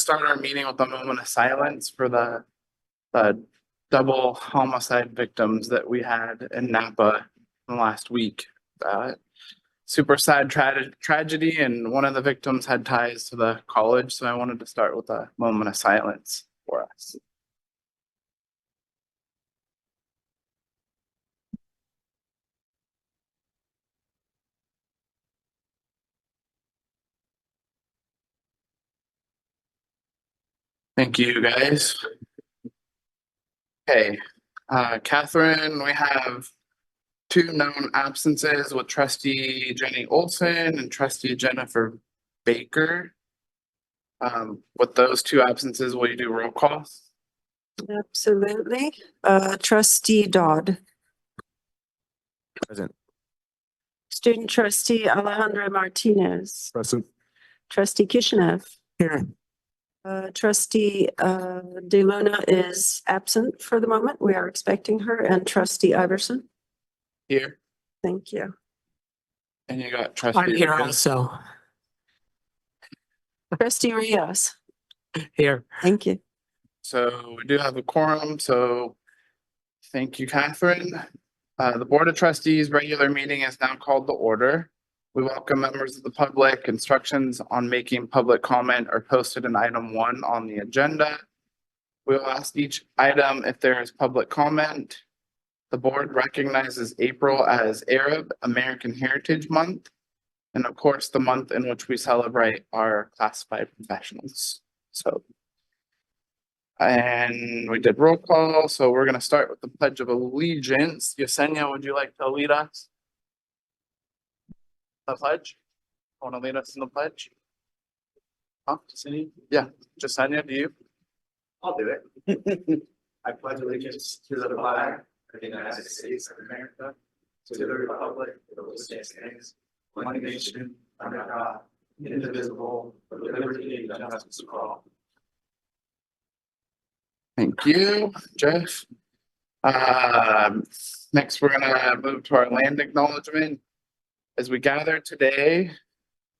start our meeting with a moment of silence for the double homicide victims that we had in Napa in the last week. Super sad tragedy, and one of the victims had ties to the college, so I wanted to start with a moment of silence for us. Thank you, guys. Okay, Catherine, we have 2 known absences with trustee Jenny Olson and trustee Jennifer Baker. With those 2 absences, will you do roll call? Absolutely. Trustee Dodd. Present. Student trustee Alejandra Martinez. Present. Trustee Kishinev. Here. Trustee De Luna is absent for the moment. We are expecting her. And trustee Iverson. Here. Thank you. And you got trustee. I'm here Rios. also. Trustee Rios. Here. Thank you. So we do have a quorum, so thank you, Catherine. The Board of Trustees regular meeting is now called to order. We welcome members of the public. Instructions on making public comment are posted in item 1 on the agenda. We will ask each item if there is public comment. The board recognizes April as Arab American Heritage Month, and of course, the month in which we celebrate our classified professionals. And we did roll call, so we're going to start with the Pledge of Allegiance. Yesenia, would you like to lead us? The pledge? Want to lead us in the pledge? Huh, Yesenia? Yeah, Yesenia, do you? I'll do it. I pledge allegiance to the flag of the United States of America, to the republic for which it stands, one nation, under God, indivisible, with liberty and justice for all. Thank you, Jeff. Next, we're gonna move to our land acknowledgement. As we gather today,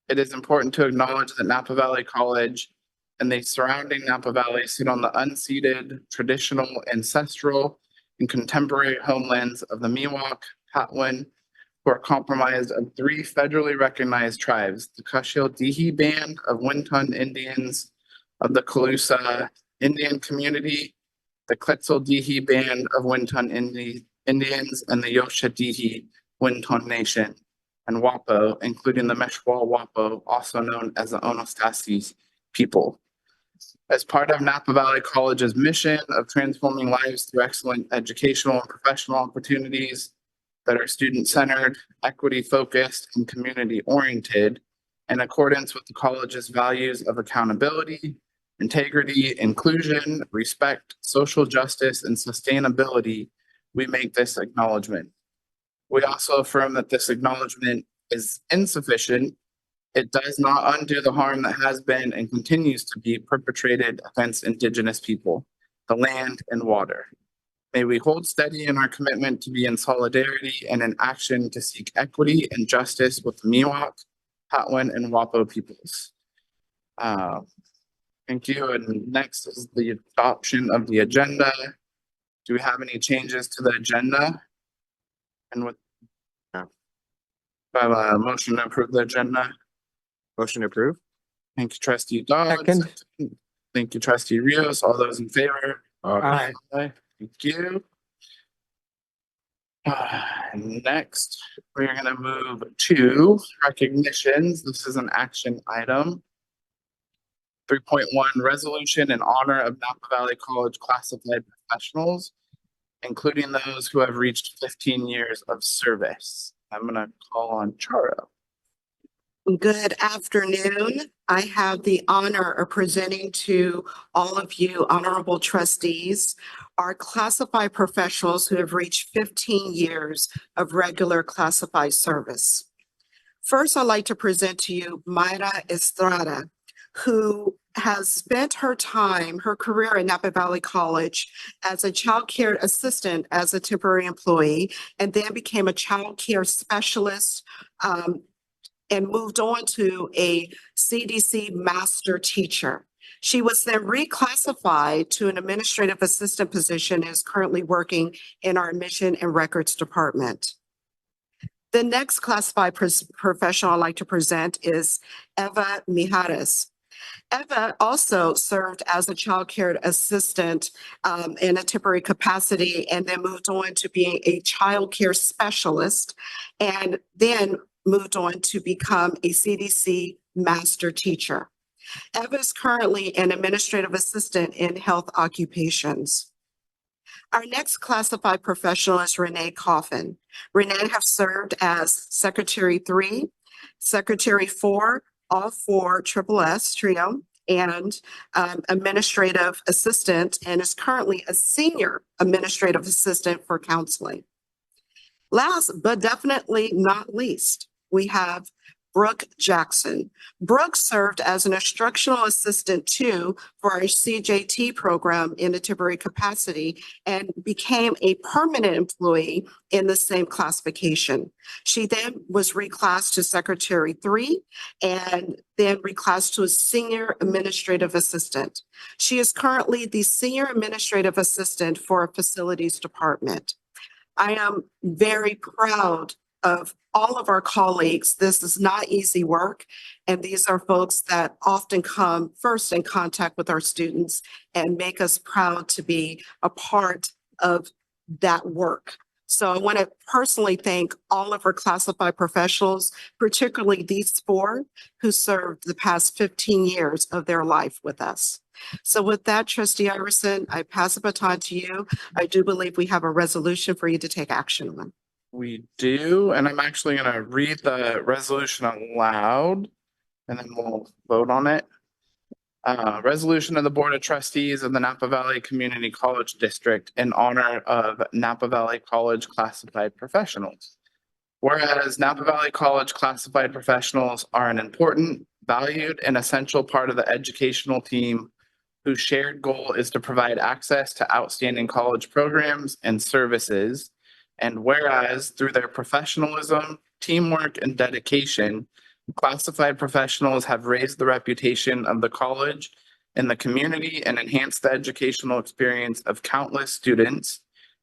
it is important to acknowledge that Napa Valley College and the surrounding Napa Valley sit on the unceded, traditional, ancestral, and contemporary homelands of the Miwok, Patwin, who are comprised of 3 federally recognized tribes: the Cushil-Dihi Band of Winton Indians of the Calusa Indian Community, the Quetzal-Dihi Band of Winton Indians, and the Yosha-Dihi Winton Nation, and Wapo, including the Meshwal Wapo, also known as the Onostasi people. As part of Napa Valley College's mission of transforming lives through excellent educational and professional opportunities that are student-centered, equity-focused, and community-oriented, in accordance with the college's values of accountability, integrity, inclusion, respect, social justice, and sustainability, we make this acknowledgement. We also affirm that this acknowledgement is insufficient. It does not undo the harm that has been and continues to be perpetrated against Indigenous people, the land, and water. May we hold steady in our commitment to be in solidarity and in action to seek equity and justice with the Miwok, Patwin, and Wapo peoples. Thank you. And next is the adoption of the agenda. Do we have any changes to the agenda? And with I have a motion to approve the agenda. Motion approved. Thank you, trustee Dodd. Second. Thank you, trustee Rios. All those in favor? Aye. Aye. Thank you. Next, we're going to move to recognitions. This is an action item. 3.1 resolution in honor of Napa Valley College classified professionals, including those who have reached 15 years of service. I'm going to call on Charo. Good afternoon. I have the honor of presenting to all of you honorable trustees our classified professionals who have reached 15 years of regular classified service. First, I'd like to present to you Mayra Estrada, who has spent her career at Napa Valley College as a child care assistant as a temporary employee, and then became a child care specialist and moved on to a CDC master teacher. She was then reclassified to an administrative assistant position and is currently working in our admission and records department. The next classified professional I'd like to present is Eva Mijares. Eva also served as a child care assistant in a temporary capacity and then moved on to being a child care specialist and then moved on to become a CDC master teacher. Eva is currently an administrative assistant in health occupations. Our next classified professional is Renee Coffin. Renee has served as Secretary 3, Secretary 4, all four Triple S trio, and administrative assistant, and is currently a senior administrative assistant for counseling. Last but definitely not least, we have Brooke Jackson. Brooke served as an instructional assistant too for our CJT program in a temporary capacity and became a permanent employee in the same classification. She then was reclassed to Secretary 3 and then reclassed to a senior administrative assistant. She is currently the senior administrative assistant for a facilities department. I am very proud of all of our colleagues. This is not easy work, and these are folks that often come first in contact with our students and make us proud to be a part of that work. So I want to personally thank all of our classified professionals, particularly these four who served the past 15 years of their life with us. So with that, Trustee Iverson, I pass the baton to you. I do believe we have a resolution for you to take action on. We do, and I'm actually gonna read the resolution aloud and then we'll vote on it. Resolution of the Board of Trustees of the Napa Valley Community College District in honor of Napa Valley College classified professionals. Whereas Napa Valley College classified professionals are an important, valued, and essential part of the educational team whose shared goal is to provide access to outstanding college programs and services. And whereas through their professionalism, teamwork, and dedication, classified professionals have raised the reputation of the college in the community and enhanced the educational experience of countless students.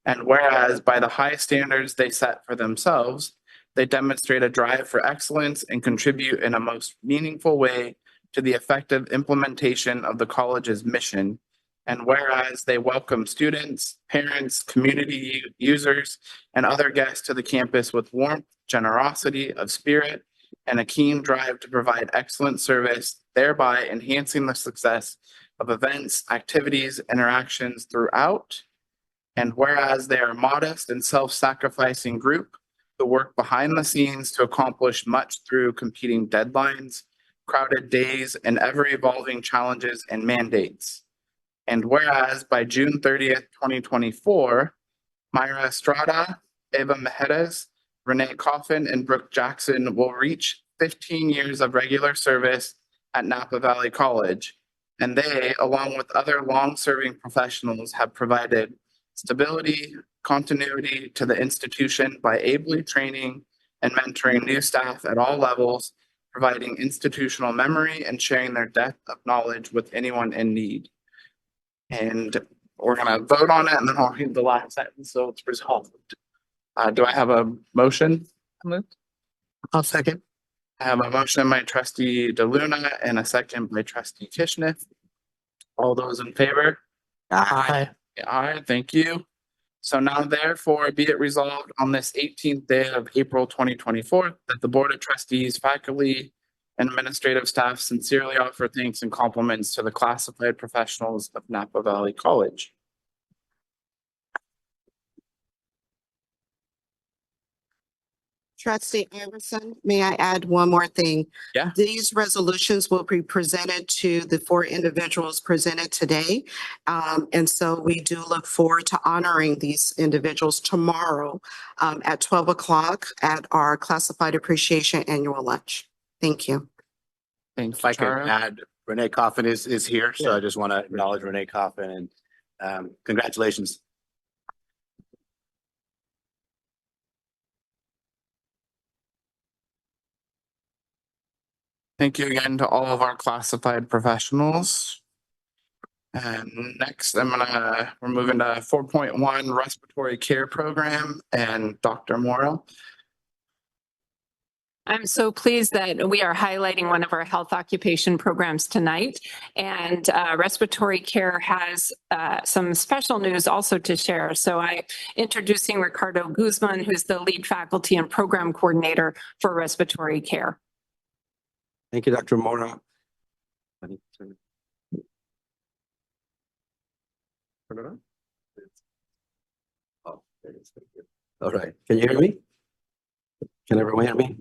And whereas by the high standards they set for themselves, they demonstrate a drive for excellence and contribute in a most meaningful way to the effective implementation of the college's mission. And whereas they welcome students, parents, community users, and other guests to the campus with warmth, generosity of spirit, and a keen drive to provide excellent service, thereby enhancing the success of events, activities, interactions throughout. And whereas they are a modest and self-sacrificing group who work behind the scenes to accomplish much through competing deadlines, crowded days, and ever-evolving challenges and mandates. And whereas by June 30th, 2024, Myra Estrada, Eva Mejedes, Renee Coffin, and Brooke Jackson will reach 15 years of regular service at Napa Valley College. And they, along with other long-serving professionals, have provided stability, continuity to the institution by ably training and mentoring new staff at all levels, providing institutional memory and sharing their depth of knowledge with anyone in need. And we're gonna vote on it and then I'll read the last sentence, so it's resolved. Do I have a motion? I'll second. I have a motion by trustee DeLuna and a second by trustee Kishner. All those in favor? Aye. Aye, thank you. So now therefore be it resolved on this 18th day of April 2024 that the Board of Trustees, faculty, and administrative staff sincerely offer thanks and compliments to the classified professionals of Napa Valley College. Trustee Iverson, may I add one more thing? Yeah. These resolutions will be presented to the four individuals presented today. And so we do look forward to honoring these individuals tomorrow at 12 o'clock at our Classified Appreciation Annual Lunch. Thank you. Thanks, If I could Tara. add, Renee Coffin is here, so I just want to acknowledge Renee Coffin and congratulations. Thank you again to all of our classified professionals. And next, we're moving to 4.1 respiratory care program and Dr. Morrow. I'm so pleased that we are highlighting one of our health occupation programs tonight. And respiratory care has some special news also to share. So I'm introducing Ricardo Guzman, who's the lead faculty and program coordinator for respiratory care. Thank you, Dr. Mora. Turn it on? Oh, there it is. Thank you. All right. Can you hear me? Can everyone hear me?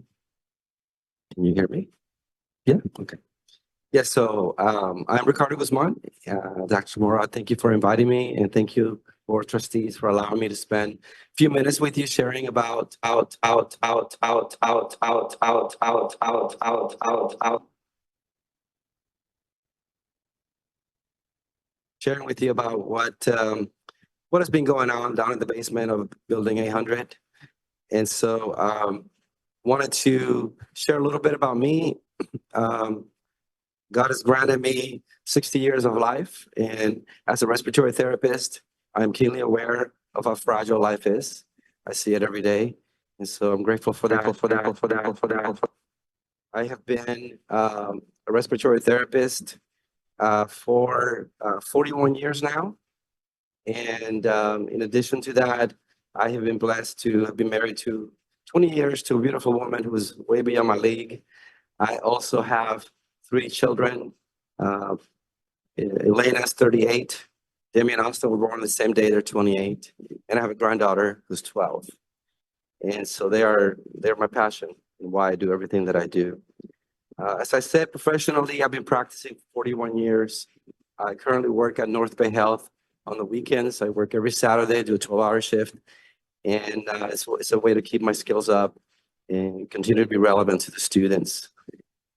Can you hear me? Yeah, okay. Yeah, so I'm Ricardo Guzman. Dr. Mora, thank you for inviting me, and thank you for trustees for allowing me to spend a few minutes with you sharing about sharing with you about what has been going on down in the basement of building 800. And so wanted to share a little bit about me. God has granted me 60 years of life, and as a respiratory therapist, I'm keenly aware of how fragile life is. I see it every day, and so I'm grateful for that. I have been a respiratory therapist for 41 years now, and in addition to that, I have been blessed to have been married to 20 years to a beautiful woman who is way beyond my league. I also have 3 children. Elena's 38. Demi and Austin were born the same day. They're 28. And I have a granddaughter who's 12. And so they're my passion and why I do everything that I do. As I said, professionally, I've been practicing for 41 years. I currently work at North Bay Health on the weekends. I work every Saturday, do a 12-hour shift. And it's a way to keep my skills up and continue to be relevant to the students.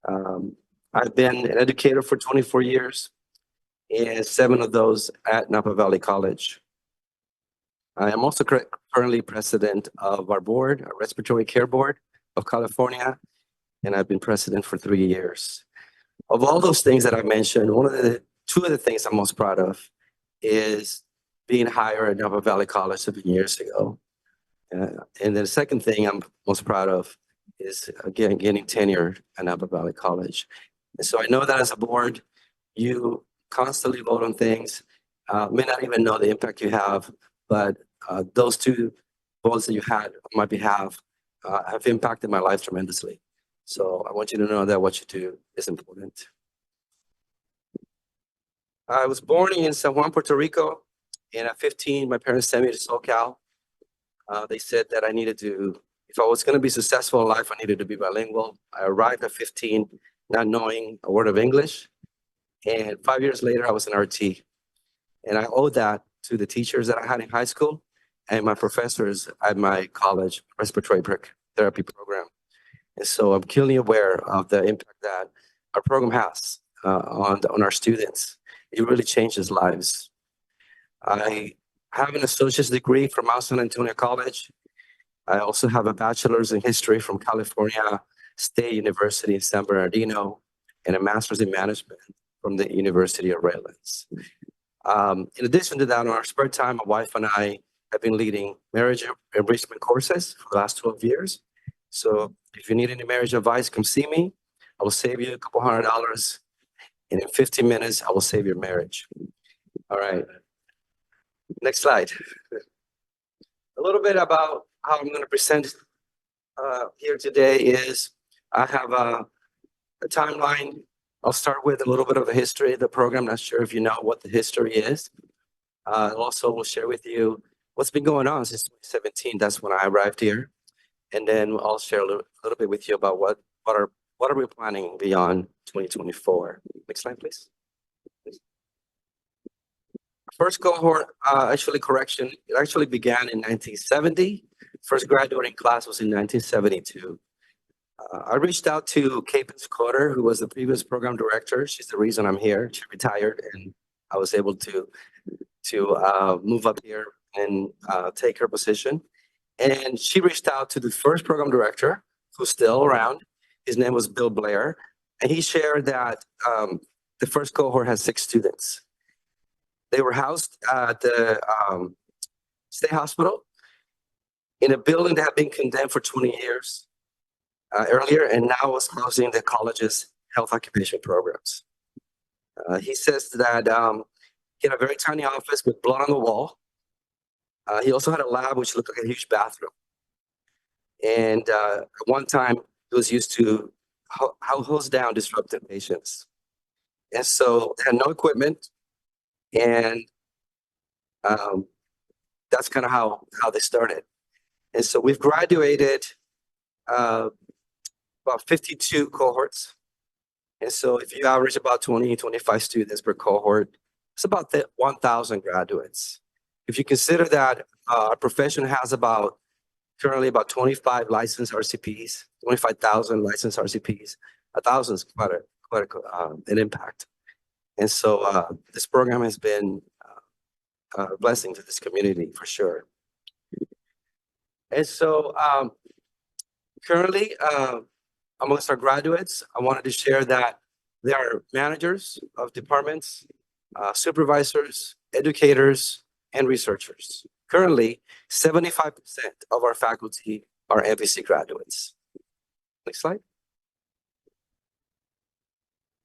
I've been an educator for 24 years, and 7 of those at Napa Valley College. I am also currently president of our board, our Respiratory Care Board of California, and I've been president for 3 years. Of all those things that I mentioned, 2 of the things I'm most proud of is being hired at Napa Valley College 7 years ago. And the second thing I'm most proud of is, again, getting tenure at Napa Valley College. And so I know that as a board, you constantly vote on things, may not even know the impact you have, but those 2 votes that you had on my behalf have impacted my life tremendously. So I want you to know that what you do is important. I was born in San Juan, Puerto Rico, and at 15, my parents sent me to SoCal. They said that if I was going to be successful in life, I needed to be bilingual. I arrived at 15, not knowing a word of English. And 5 years later, I was an RT. And I owe that to the teachers that I had in high school and my professors at my college respiratory therapy program. And so I'm keenly aware of the impact that our program has on our students. It really changes lives. I have an associate's degree from Mount San Antonio College. I also have a bachelor's in history from California State University in San Bernardino and a master's in management from the University of Redlands. In addition to that, on our spare time, my wife and I have been leading marriage enrichment courses for the last 12 years. So if you need any marriage advice, come see me. I will save you a couple $100, and in 15 minutes, I will save your marriage. All right. Next slide. A little bit about how I'm going to present here today is I have a timeline. I'll start with a little bit of the history of the program. Not sure if you know what the history is. Also, we'll share with you what's been going on since 2017. That's when I arrived here. And then I'll share a little bit with you about what are we planning beyond 2024. Next slide, please. First cohort, it actually began in 1970. First graduating class was in 1972. I reached out to Kate Coder, who was the previous program director. She's the reason I'm here. She retired, and I was able to move up here and take her position. And she reached out to the first program director, who's still around. His name was Bill Blair, and he shared that the first cohort has 6 students. They were housed at the state hospital in a building that had been condemned for 20 years earlier, and now was housing the college's health occupation programs. He says that he had a very tiny office with blood on the wall. He also had a lab which looked like a huge bathroom. And at one time, it was used to hose down disrupted patients. And so they had no equipment, and that's kind of how they started. And so we've graduated about 52 cohorts. And so if you average about 25 students per cohort, it's about 1,000 graduates. If you consider that our profession has currently about 25 licensed RCPs, 25,000 licensed RCPs, 1,000 is quite an impact. And so this program has been a blessing to this community for sure. And so currently amongst our graduates, I wanted to share that there are managers of departments, supervisors, educators, and researchers. Currently, 75% of our faculty are NVC graduates. Next slide.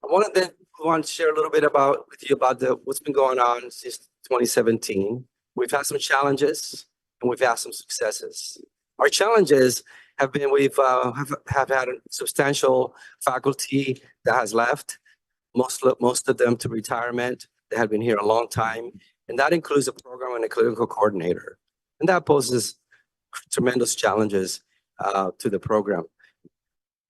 I want to share a little bit with you about what's been going on since 2017. We've had some challenges and we've had some successes. Our challenges have been we've have had a substantial faculty that has left, most of them to retirement. They have been here a long time, and that includes a program and a clinical coordinator, and that poses tremendous challenges to the program.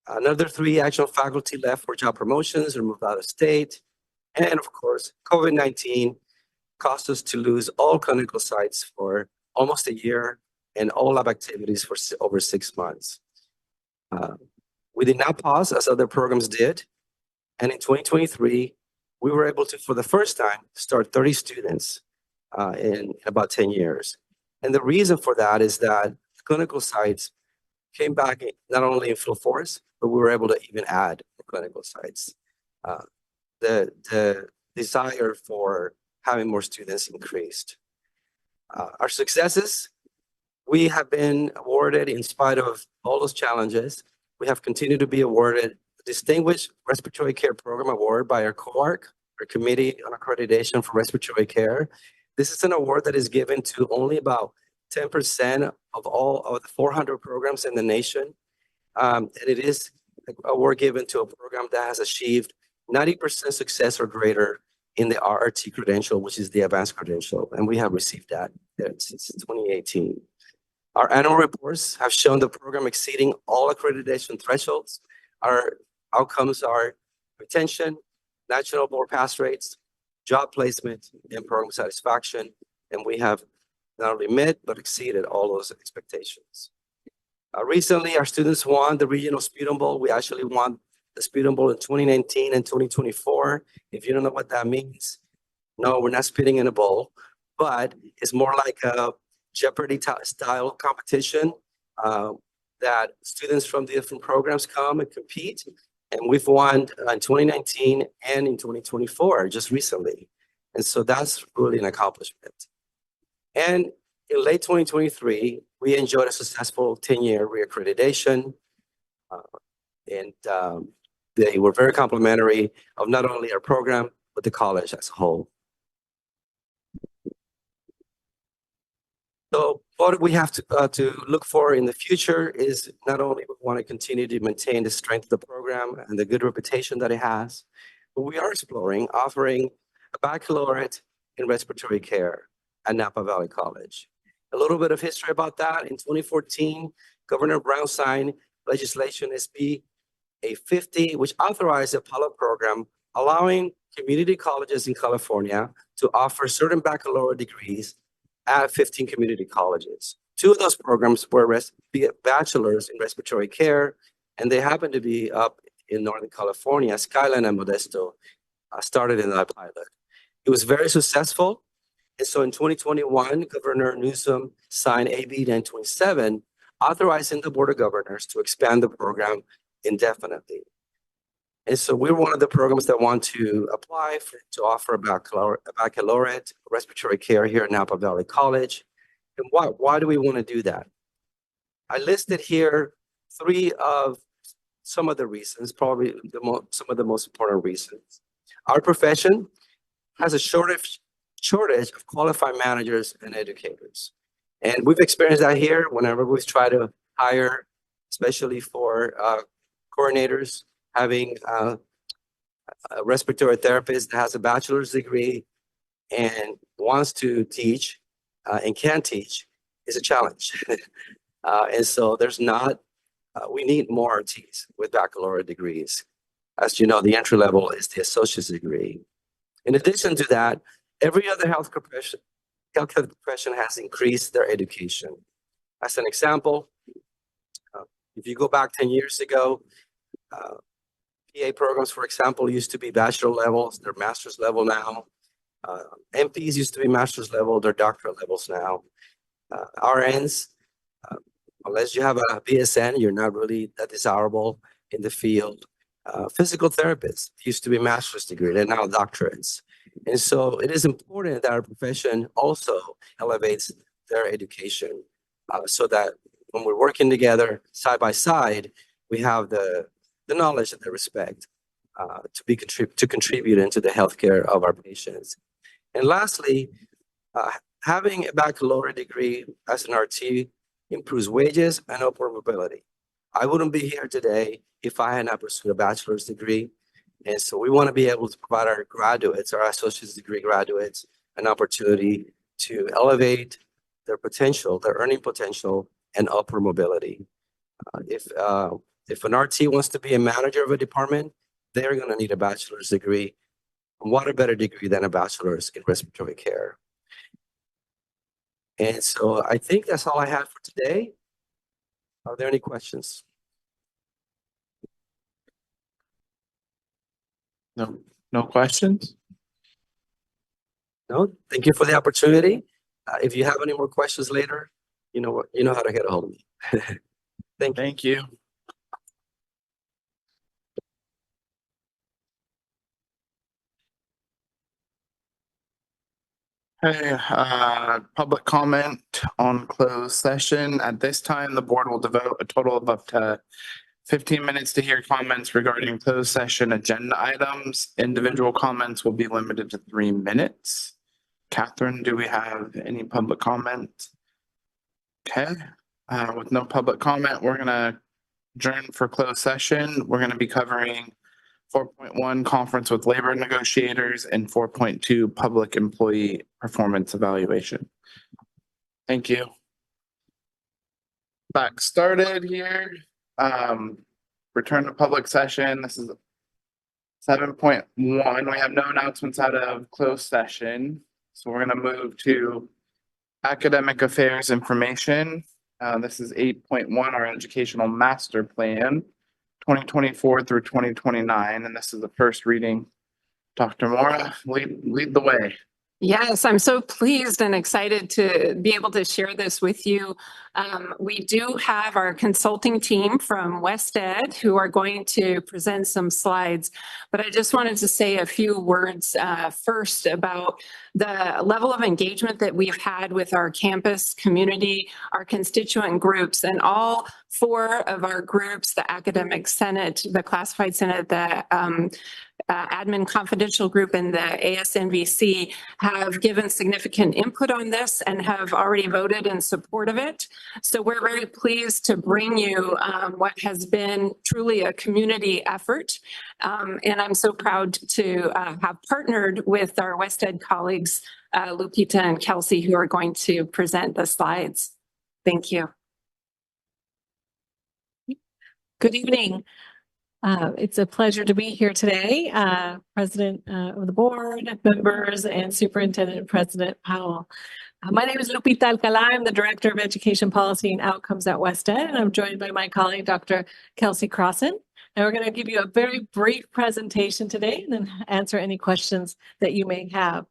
Another 3 actual faculty left for job promotions or moved out of state, and of course, COVID-19 caused us to lose all clinical sites for almost a year and all lab activities for over 6 months. We did not pause as other programs did. And in 2023, we were able to, for the first time, start 30 students in about 10 years. And the reason for that is that clinical sites came back not only in full force, but we were able to even add clinical sites. The desire for having more students increased. Our successes, we have been awarded, in spite of all those challenges, we have continued to be awarded the Distinguished Respiratory Care Program Award by our COARC, our Committee on Accreditation for Respiratory Care. This is an award that is given to only about 10% of all of the 400 programs in the nation. And it is an award given to a program that has achieved 90% success or greater in the RRT credential, which is the advanced credential. And we have received that since 2018. Our annual reports have shown the program exceeding all accreditation thresholds. Our outcomes are retention, national board pass rates, job placement, and program satisfaction. And we have not only met, but exceeded all those expectations. Recently, our students won the Regional Sputum Bowl. We actually won the Sputum Bowl in 2019 and 2024. If you don't know what that means, no, we're not spitting in a bowl, but it's more like a Jeopardy style competition that students from the different programs come and compete. And we've won in 2019 and in 2024, just recently. And so that's really an accomplishment. And in late 2023, we enjoyed a successful 10-year reaccreditation. And they were very complimentary of not only our program, but the college as a whole. So what we have to look for in the future is not only we want to continue to maintain the strength of the program and the good reputation that it has, but we are exploring offering a baccalaureate in respiratory care at Napa Valley College. A little bit of history about that. In 2014, Governor Brown signed legislation SB 850, which authorized a pilot program allowing community colleges in California to offer certain baccalaureate degrees at 15 community colleges. 2 of those programs were bachelors in respiratory care, and they happen to be up in Northern California. Skyline and Modesto started in that pilot. It was very successful. And so in 2021, Governor Newsom signed AB 927, authorizing the Board of Governors to expand the program indefinitely. And so we're one of the programs that want to apply to offer a baccalaureate respiratory care here at Napa Valley College. And why do we want to do that? I listed here three of some of the reasons, probably some of the most important reasons. Our profession has a shortage of qualified managers and educators. And we've experienced that here whenever we try to hire, especially for coordinators, having a respiratory therapist that has a bachelor's degree and wants to teach and can teach is a challenge. And so we need more RTs with baccalaureate degrees. As you know, the entry level is the associate's degree. In addition to that, every other healthcare profession has increased their education. As an example, if you go back 10 years ago, PA programs, for example, used to be bachelor levels, they're master's level now. MPs used to be master's level, they're doctorate levels now. RNs, unless you have a BSN, you're not really that desirable in the field. Physical therapists used to be master's degree, they're now doctorates. And so it is important that our profession also elevates their education so that when we're working together side by side, we have the knowledge and the respect to contribute into the healthcare of our patients. And lastly, having a baccalaureate degree as an RT improves wages and upward mobility. I wouldn't be here today if I had not pursued a bachelor's degree. And so we want to be able to provide our graduates, our associate's degree graduates, an opportunity to elevate their potential, their earning potential, and upward mobility. If an RT wants to be a manager of a department, they're going to need a bachelor's degree. And what a better degree than a bachelor's in respiratory care? And so I think that's all I have for today. Are there any questions? No questions? No, thank you for the opportunity. If you have any more questions later, you know how to get a hold of me. Thank you. Thank you. Okay, public comment on closed session. At this time, the board will devote a total of up to 15 minutes to hear comments regarding closed session agenda items. Individual comments will be limited to 3 minutes. Catherine, do we have any public comment? Okay, with no public comment, we're gonna adjourn for closed session. We're gonna be covering 4.1 conference with labor negotiators and 4.2 public employee performance evaluation. Thank you. Back started here. Return to public session. This is 7.1. We have no announcements out of closed session. So we're going to move to academic affairs information. This is 8.1, our educational master plan, 2024 through 2029. And this is the first reading. Dr. Mora, lead the way. Yes, I'm so pleased and excited to be able to share this with you. We do have our consulting team from West Ed who are going to present some slides, but I just wanted to say a few words first about the level of engagement that we've had with our campus community, our constituent groups, and all 4 of our groups, the Academic Senate, the Classified Senate, the Admin Confidential Group, and the ASNVC have given significant input on this and have already voted in support of it. So we're very pleased to bring you what has been truly a community effort. And I'm so proud to have partnered with our West Ed colleagues, Lupita and Kelsey, who are going to present the slides. Thank you. Good evening. It's a pleasure to be here today, President of the board, members, and Superintendent President Powell. My name is Lupita Alcala. I'm the Director of Education Policy and Outcomes at West Ed, and I'm joined by my colleague, Dr. Kelsey Crossan. And we're going to give you a very brief presentation today and then answer any questions that you may have.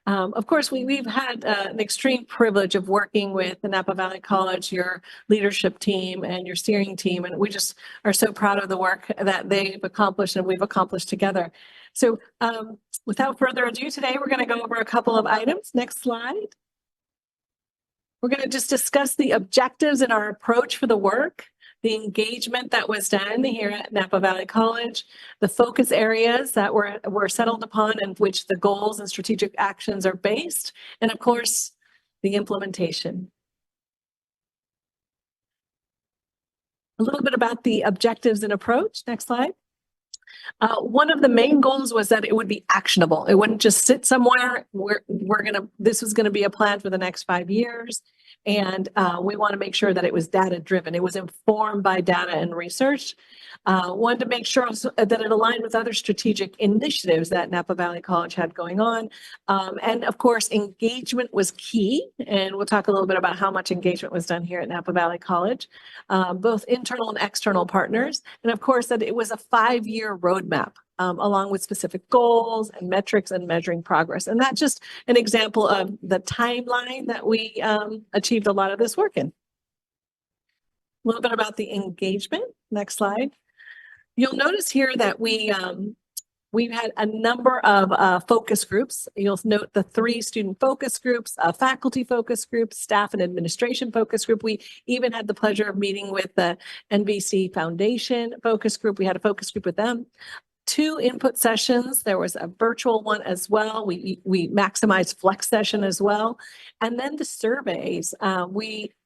Of course, we've had an extreme privilege of working with the Napa Valley College, your leadership team and your steering team, and we just are so proud of the work that they've accomplished and we've accomplished together. So without further ado, today we're going to go over a couple of items. Next slide. We're going to just discuss the objectives and our approach for the work, the engagement that was done here at Napa Valley College, the focus areas that were settled upon and which the goals and strategic actions are based, and of course, the implementation. A little bit about the objectives and approach. Next slide. One of the main goals was that it would be actionable. It wouldn't just sit somewhere. This was going to be a plan for the next 5 years. And we want to make sure that it was data driven. It was informed by data and research. Wanted to make sure also that it aligned with other strategic initiatives that Napa Valley College had going on. And of course, engagement was key. And we'll talk a little bit about how much engagement was done here at Napa Valley College, both internal and external partners. And of course, that it was a 5-year roadmap. Along with specific goals and metrics and measuring progress. And that's just an example of the timeline that we achieved a lot of this work in. A little bit about the engagement. Next slide. You'll notice here that we've had a number of focus groups. You'll note the 3 student focus groups, a faculty focus group, staff and administration focus group. We even had the pleasure of meeting with the NVC Foundation focus group. We had a focus group with them. 2 input sessions. There was a virtual one as well. We maximized flex session as well. And then the surveys,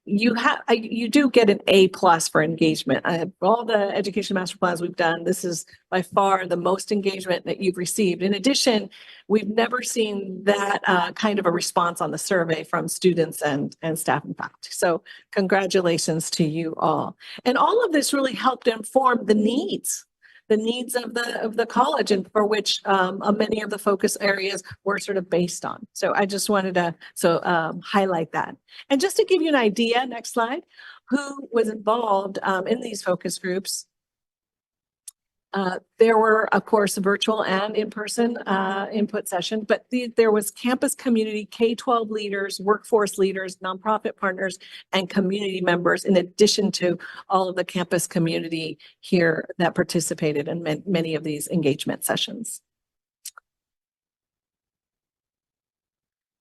you do get an A+ for engagement. All the education master plans we've done, this is by far the most engagement that you've received. In addition, we've never seen that kind of a response on the survey from students and staff and faculty. So congratulations to you all. And all of this really helped inform the needs of the college, and for which many of the focus areas were sort of based on. So I just wanted to highlight that. And just to give you an idea, next slide, who was involved in these focus groups. There were, of course, virtual and in-person input session, but there was campus community, K-12 leaders, workforce leaders, nonprofit partners, and community members, in addition to all of the campus community here that participated in many of these engagement sessions.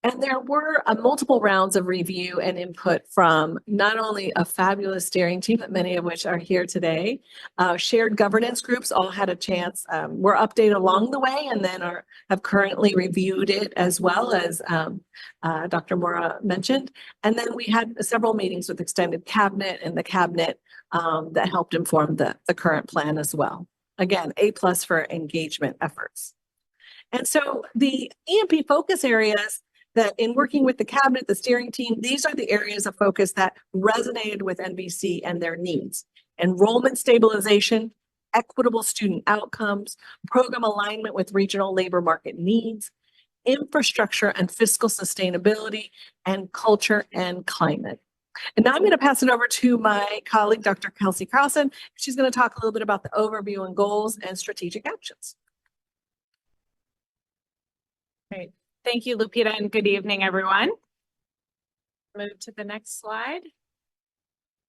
And there were multiple rounds of review and input from not only a fabulous steering team, but many of which are here today. Shared governance groups all had a chance, were updated along the way, and then have currently reviewed it, as well as Dr. Mora mentioned. And then we had several meetings with extended cabinet and the cabinet that helped inform the current plan as well. Again, A+ for engagement efforts. And so the EMP focus areas, that in working with the cabinet, the steering team, these are the areas of focus that resonated with NVC and their needs. Enrollment stabilization, equitable student outcomes, program alignment with regional labor market needs, infrastructure and fiscal sustainability, and culture and climate. And now I'm going to pass it over to my colleague, Dr. Kelsey Carlson. She's going to talk a little bit about the overview and goals and strategic actions. Great. Thank you, Lupita, and good evening, everyone. Move to the next slide.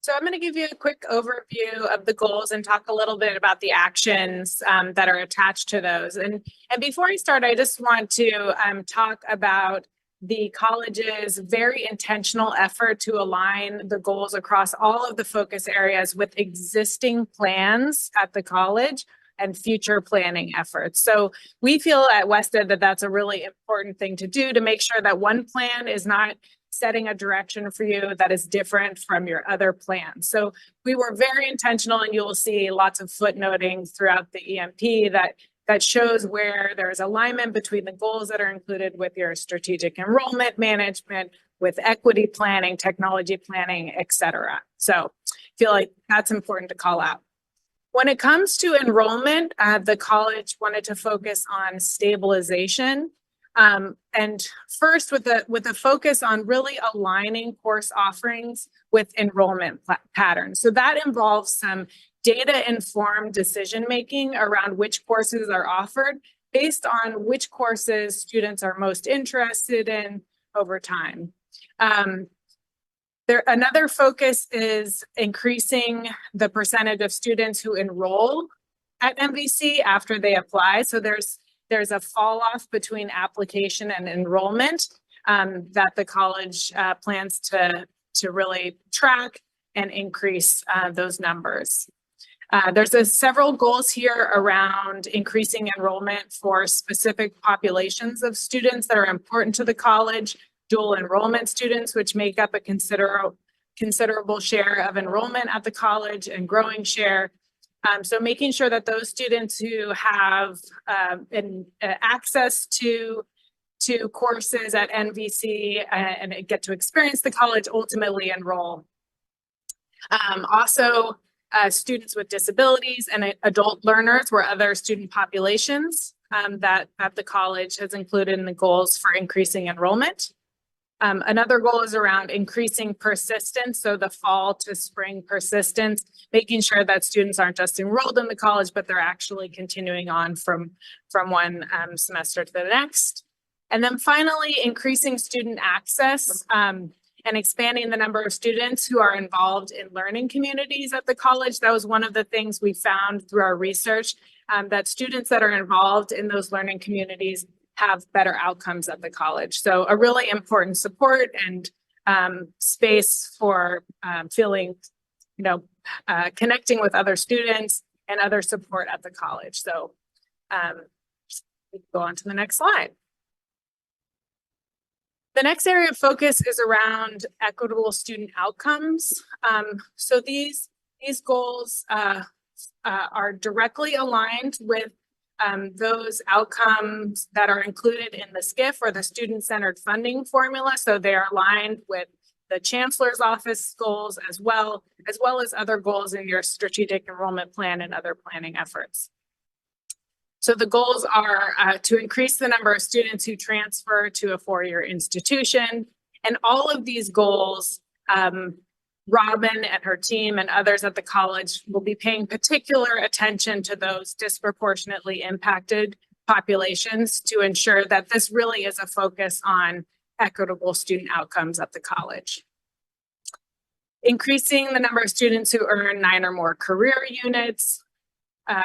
So I'm going to give you a quick overview of the goals and talk a little bit about the actions that are attached to those. And before I start, I just want to talk about the college's very intentional effort to align the goals across all of the focus areas with existing plans at the college and future planning efforts. So we feel at Wested that that's a really important thing to do, to make sure that one plan is not setting a direction for you that is different from your other plans. So we were very intentional, and you will see lots of footnoting throughout the EMP that shows where there's alignment between the goals that are included with your strategic enrollment management, with equity planning, technology planning, et cetera. So I feel like that's important to call out. When it comes to enrollment, the college wanted to focus on stabilization. And first with a focus on really aligning course offerings with enrollment patterns. So that involves some data-informed decision-making around which courses are offered, based on which courses students are most interested in over time. Another focus is increasing the percentage of students who enroll at NVC after they apply. So there's a fall off between application and enrollment that the college plans to really track and increase those numbers. There's several goals here around increasing enrollment for specific populations of students that are important to the college, dual enrollment students, which make up a considerable share of enrollment at the college and growing share. So making sure that those students who have access to courses at NVC and get to experience the college ultimately enroll. Also, students with disabilities and adult learners were other student populations that the college has included in the goals for increasing enrollment. Another goal is around increasing persistence, so the fall to spring persistence, making sure that students aren't just enrolled in the college, but they're actually continuing on from one semester to the next. And then finally, increasing student access and expanding the number of students who are involved in learning communities at the college. That was one of the things we found through our research, that students that are involved in those learning communities have better outcomes at the college. So a really important support and space for feeling, connecting with other students and other support at the college. So we can go on to the next slide. The next area of focus is around equitable student outcomes. So these goals are directly aligned with those outcomes that are included in the SCIF, or the student-centered funding formula. So they're aligned with the Chancellor's Office goals as well as other goals in your strategic enrollment plan and other planning efforts. So the goals are to increase the number of students who transfer to a four-year institution. And all of these goals, Robin and her team and others at the college will be paying particular attention to those disproportionately impacted populations to ensure that this really is a focus on equitable student outcomes at the college. Increasing the number of students who earn 9 or more career units,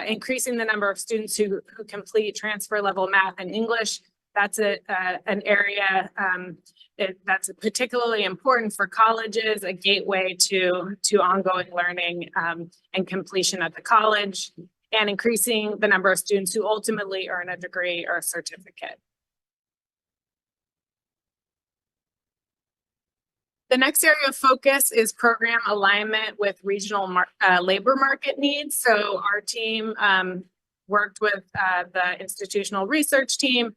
increasing the number of students who complete transfer level math and English. That's an area that's particularly important for colleges, a gateway to ongoing learning and completion at the college, and increasing the number of students who ultimately earn a degree or a certificate. The next area of focus is program alignment with regional labor market needs. So our team worked with the institutional research team.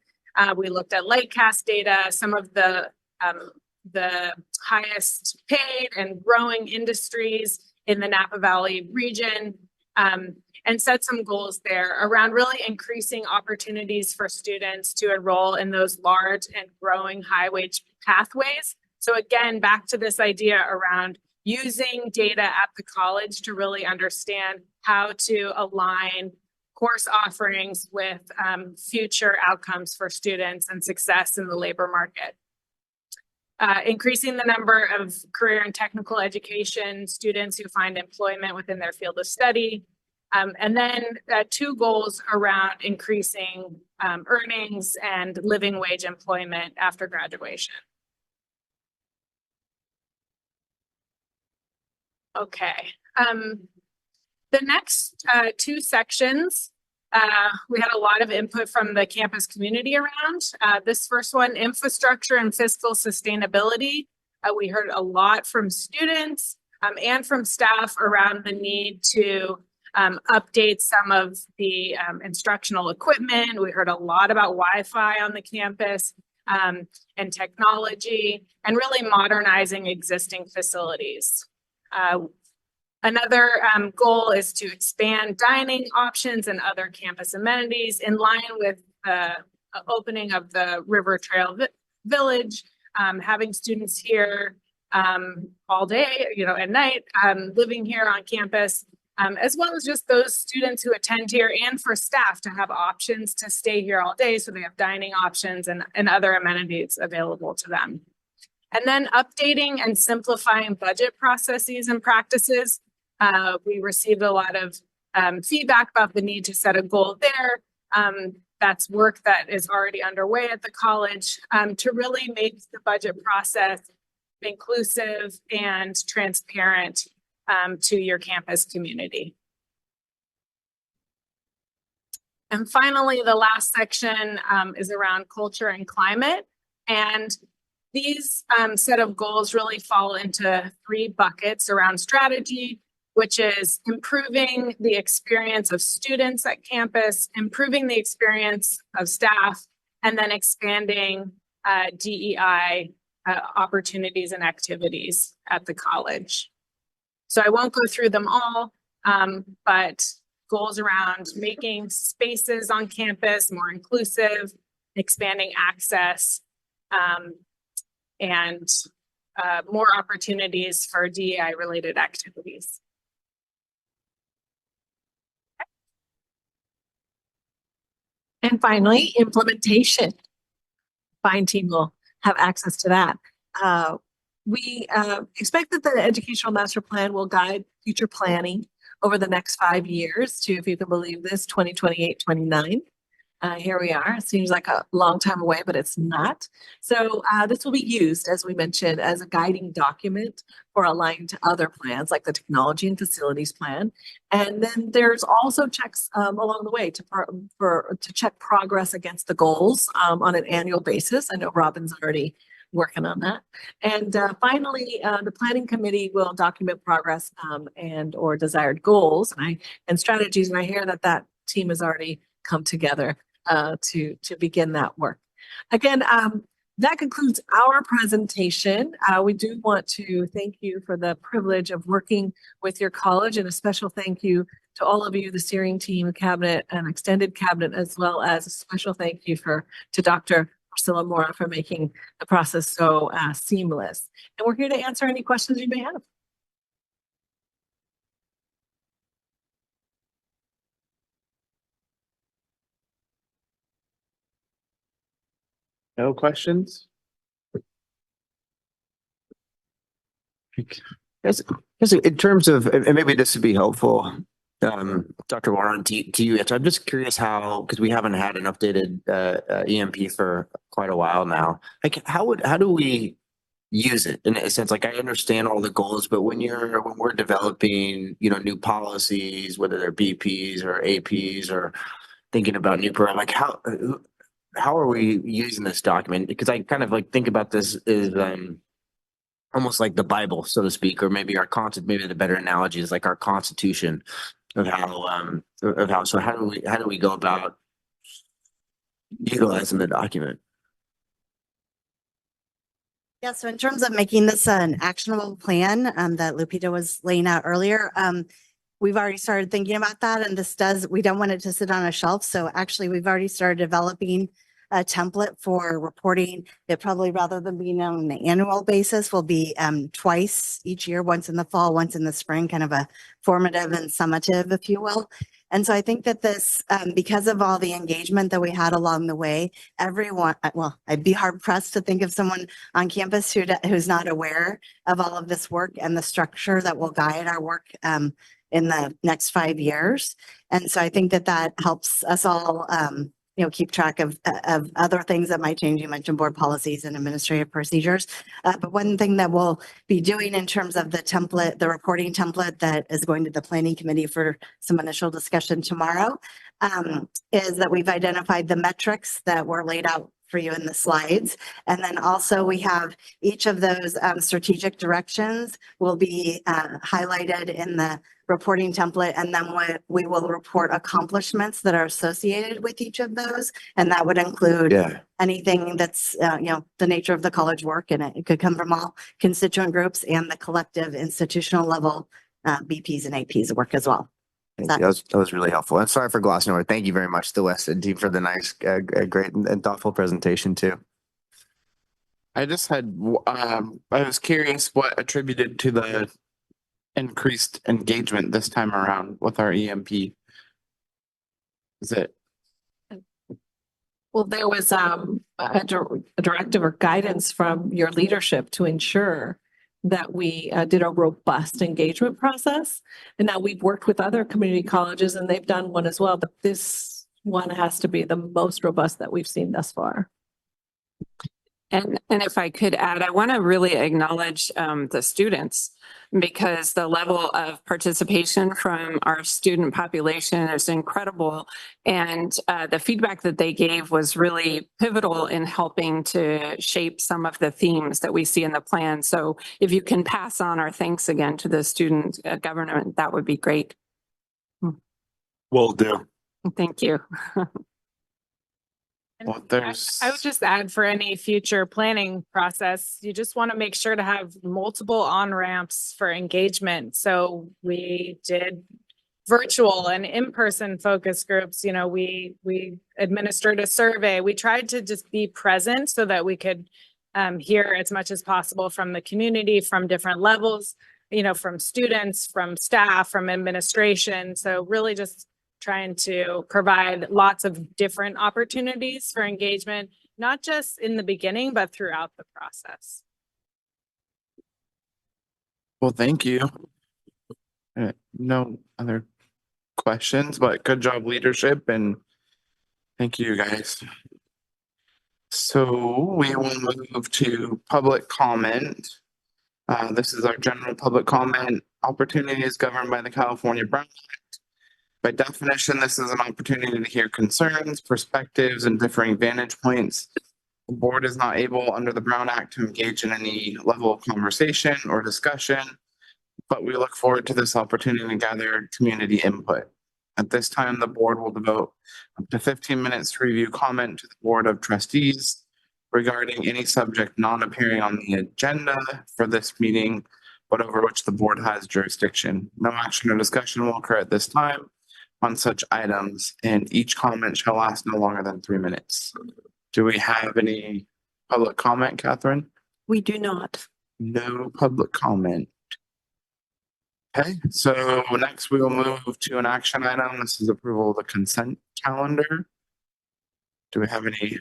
We looked at Lightcast data, some of the highest paid and growing industries in the Napa Valley region, and set some goals there around really increasing opportunities for students to enroll in those large and growing high wage pathways. So again, back to this idea around using data at the college to really understand how to align course offerings with future outcomes for students and success in the labor market. Increasing the number of career and technical education students who find employment within their field of study. And then 2 goals around increasing earnings and living wage employment after graduation. Okay. The next 2 sections, we had a lot of input from the campus community around. This first one, infrastructure and fiscal sustainability. We heard a lot from students and from staff around the need to update some of the instructional equipment. We heard a lot about Wi-Fi on the campus and technology, and really modernizing existing facilities. Another goal is to expand dining options and other campus amenities in line with the opening of the River Trail Village, having students here all day, at night, living here on campus, as well as just those students who attend here and for staff to have options to stay here all day. So they have dining options and other amenities available to them. And then updating and simplifying budget processes and practices. We received a lot of feedback about the need to set a goal there. That's work that is already underway at the college to really make the budget process inclusive and transparent to your campus community. And finally, the last section is around culture and climate. And these set of goals really fall into 3 buckets around strategy, which is improving the experience of students at campus, improving the experience of staff, and then expanding DEI opportunities and activities at the college. So I won't go through them all, but goals around making spaces on campus more inclusive, expanding access, and more opportunities for DEI-related activities. And finally, implementation. Fine team will have access to that. We expect that the educational master plan will guide future planning over the next 5 years to, if you can believe this, 2028, 29. Here we are. It seems like a long time away, but it's not. So this will be used, as we mentioned, as a guiding document for aligned to other plans like the technology and facilities plan. And then there's also checks along the way to check progress against the goals on an annual basis. I know Robin's already working on that. And finally, the planning committee will document progress and or desired goals and strategies. And I hear that that team has already come together to begin that work. Again, that concludes our presentation. We do want to thank you for the privilege of working with your college, and a special thank you to all of you, the steering team, cabinet, and extended cabinet, as well as a special thank you to Dr. Priscilla Mora for making the process so seamless. And we're here to answer any questions you may have. No questions? Yes, in terms of, and maybe this would be helpful, Dr. Warren, to you answer. I'm just curious how, because we haven't had an updated EMP for quite a while now. Like, how do we use it in a sense? Like, I understand all the goals, but when we're developing, new policies, whether they're BPs or APs or thinking about new program, like how are we using this document? Because I kind of like think about this as almost like the Bible, so to speak, or maybe maybe the better analogy is like our Constitution of how. So how do we go about utilizing the document? Yeah, so in terms of making this an actionable plan that Lupita was laying out earlier, we've already started thinking about that, and we don't want it to sit on a shelf. So actually we've already started developing a template for reporting. It probably, rather than being on an annual basis, will be twice each year, once in the fall, once in the spring, kind of a formative and summative, if you will. And so I think that this, because of all the engagement that we had along the way, everyone, well, I'd be hard pressed to think of someone on campus who's not aware of all of this work and the structure that will guide our work in the next 5 years. And so I think that helps us all, keep track of other things that might change. You mentioned board policies and administrative procedures. But one thing that we'll be doing in terms of the template, the reporting template that is going to the planning committee for some initial discussion tomorrow, is that we've identified the metrics that were laid out for you in the slides. And then also we have each of those strategic directions will be highlighted in the reporting template. And then we will report accomplishments that are associated with each of those. And that would include anything that's, the nature of the college work. And it could come from all constituent groups and the collective institutional level BPs and APs work as well. That was really helpful. And sorry for glossing over. Thank you very much, the West End team, for the nice, great and thoughtful presentation too. I just had, I was curious what attributed to the increased engagement this time around with our EMP? Is it, Well, there was a directive or guidance from your leadership to ensure that we did a robust engagement process. And now we've worked with other community colleges and they've done one as well, but this one has to be the most robust that we've seen thus far. And if I could add, I want to really acknowledge the students because the level of participation from our student population is incredible. And the feedback that they gave was really pivotal in helping to shape some of the themes that we see in the plan. So if you can pass on our thanks again to the student government, that would be great. Will do. Thank you. well, I there's, would just add for any future planning process, you just want to make sure to have multiple on-ramps for engagement. So we did virtual and in-person focus groups. You know, we administered a survey. We tried to just be present so that we could hear as much as possible from the community, from different levels, you know, from students, from staff, from administration. So really just trying to provide lots of different opportunities for engagement, not just in the beginning, but throughout the process. well, thank you. No other questions, but good job leadership and thank you guys. So we will move to public comment. This is our general public comment. Opportunity is governed by the California Brown Act. By definition, this is an opportunity to hear concerns, perspectives, and differing vantage points. The board is not able under the Brown Act to engage in any level of conversation or discussion, but we look forward to this opportunity to gather community input. At this time, the board will devote up to 15 minutes to review comment to the Board of Trustees regarding any subject not appearing on the agenda for this meeting, but over which the board has jurisdiction. No action or discussion will occur at this time on such items, and each comment shall last no longer than 3 minutes. Do we have any public comment, Catherine? We do not. No public comment. Okay, so next we will move to an action item. This is approval of the consent calendar. Do we have any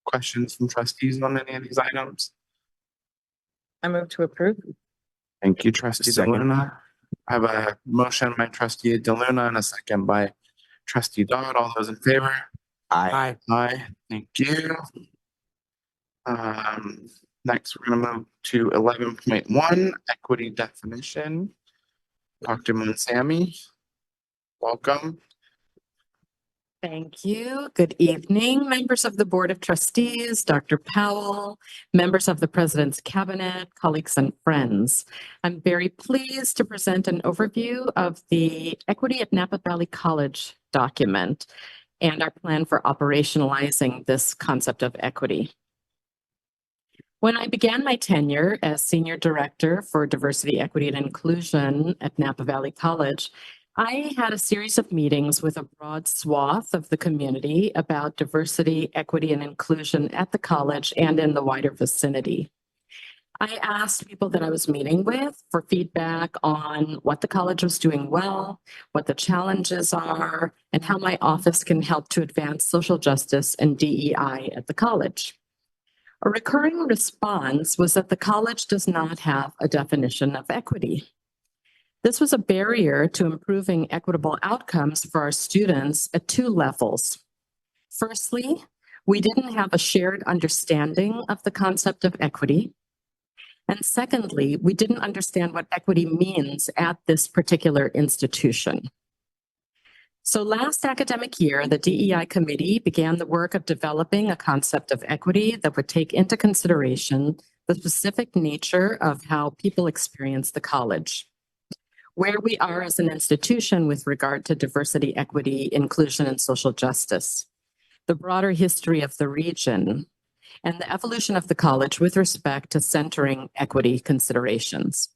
questions from trustees on any of these items? I move to approve. Thank you, trustee Second. DeLuna. I have a motion by trustee DeLuna and a second by trustee Dodd. All those in favor? Aye. Aye, thank you. Next, we're gonna move to 11.1, equity definition. Dr. Munsami, welcome. Thank you. Good evening, members of the Board of Trustees, Dr. Powell, members of the President's Cabinet, colleagues and friends. I'm very pleased to present an overview of the Equity at Napa Valley College document and our plan for operationalizing this concept of equity. When I began my tenure as Senior Director for Diversity, Equity, and Inclusion at Napa Valley College, I had a series of meetings with a broad swath of the community about diversity, equity, and inclusion at the college and in the wider vicinity. I asked people that I was meeting with for feedback on what the college was doing well, what the challenges are, and how my office can help to advance social justice and DEI at the college. A recurring response was that the college does not have a definition of equity. This was a barrier to improving equitable outcomes for our students at two levels. Firstly, we didn't have a shared understanding of the concept of equity. And secondly, we didn't understand what equity means at this particular institution. So last academic year, the DEI committee began the work of developing a concept of equity that would take into consideration the specific nature of how people experience the college, where we are as an institution with regard to diversity, equity, inclusion, and social justice, the broader history of the region, and the evolution of the college with respect to centering equity considerations.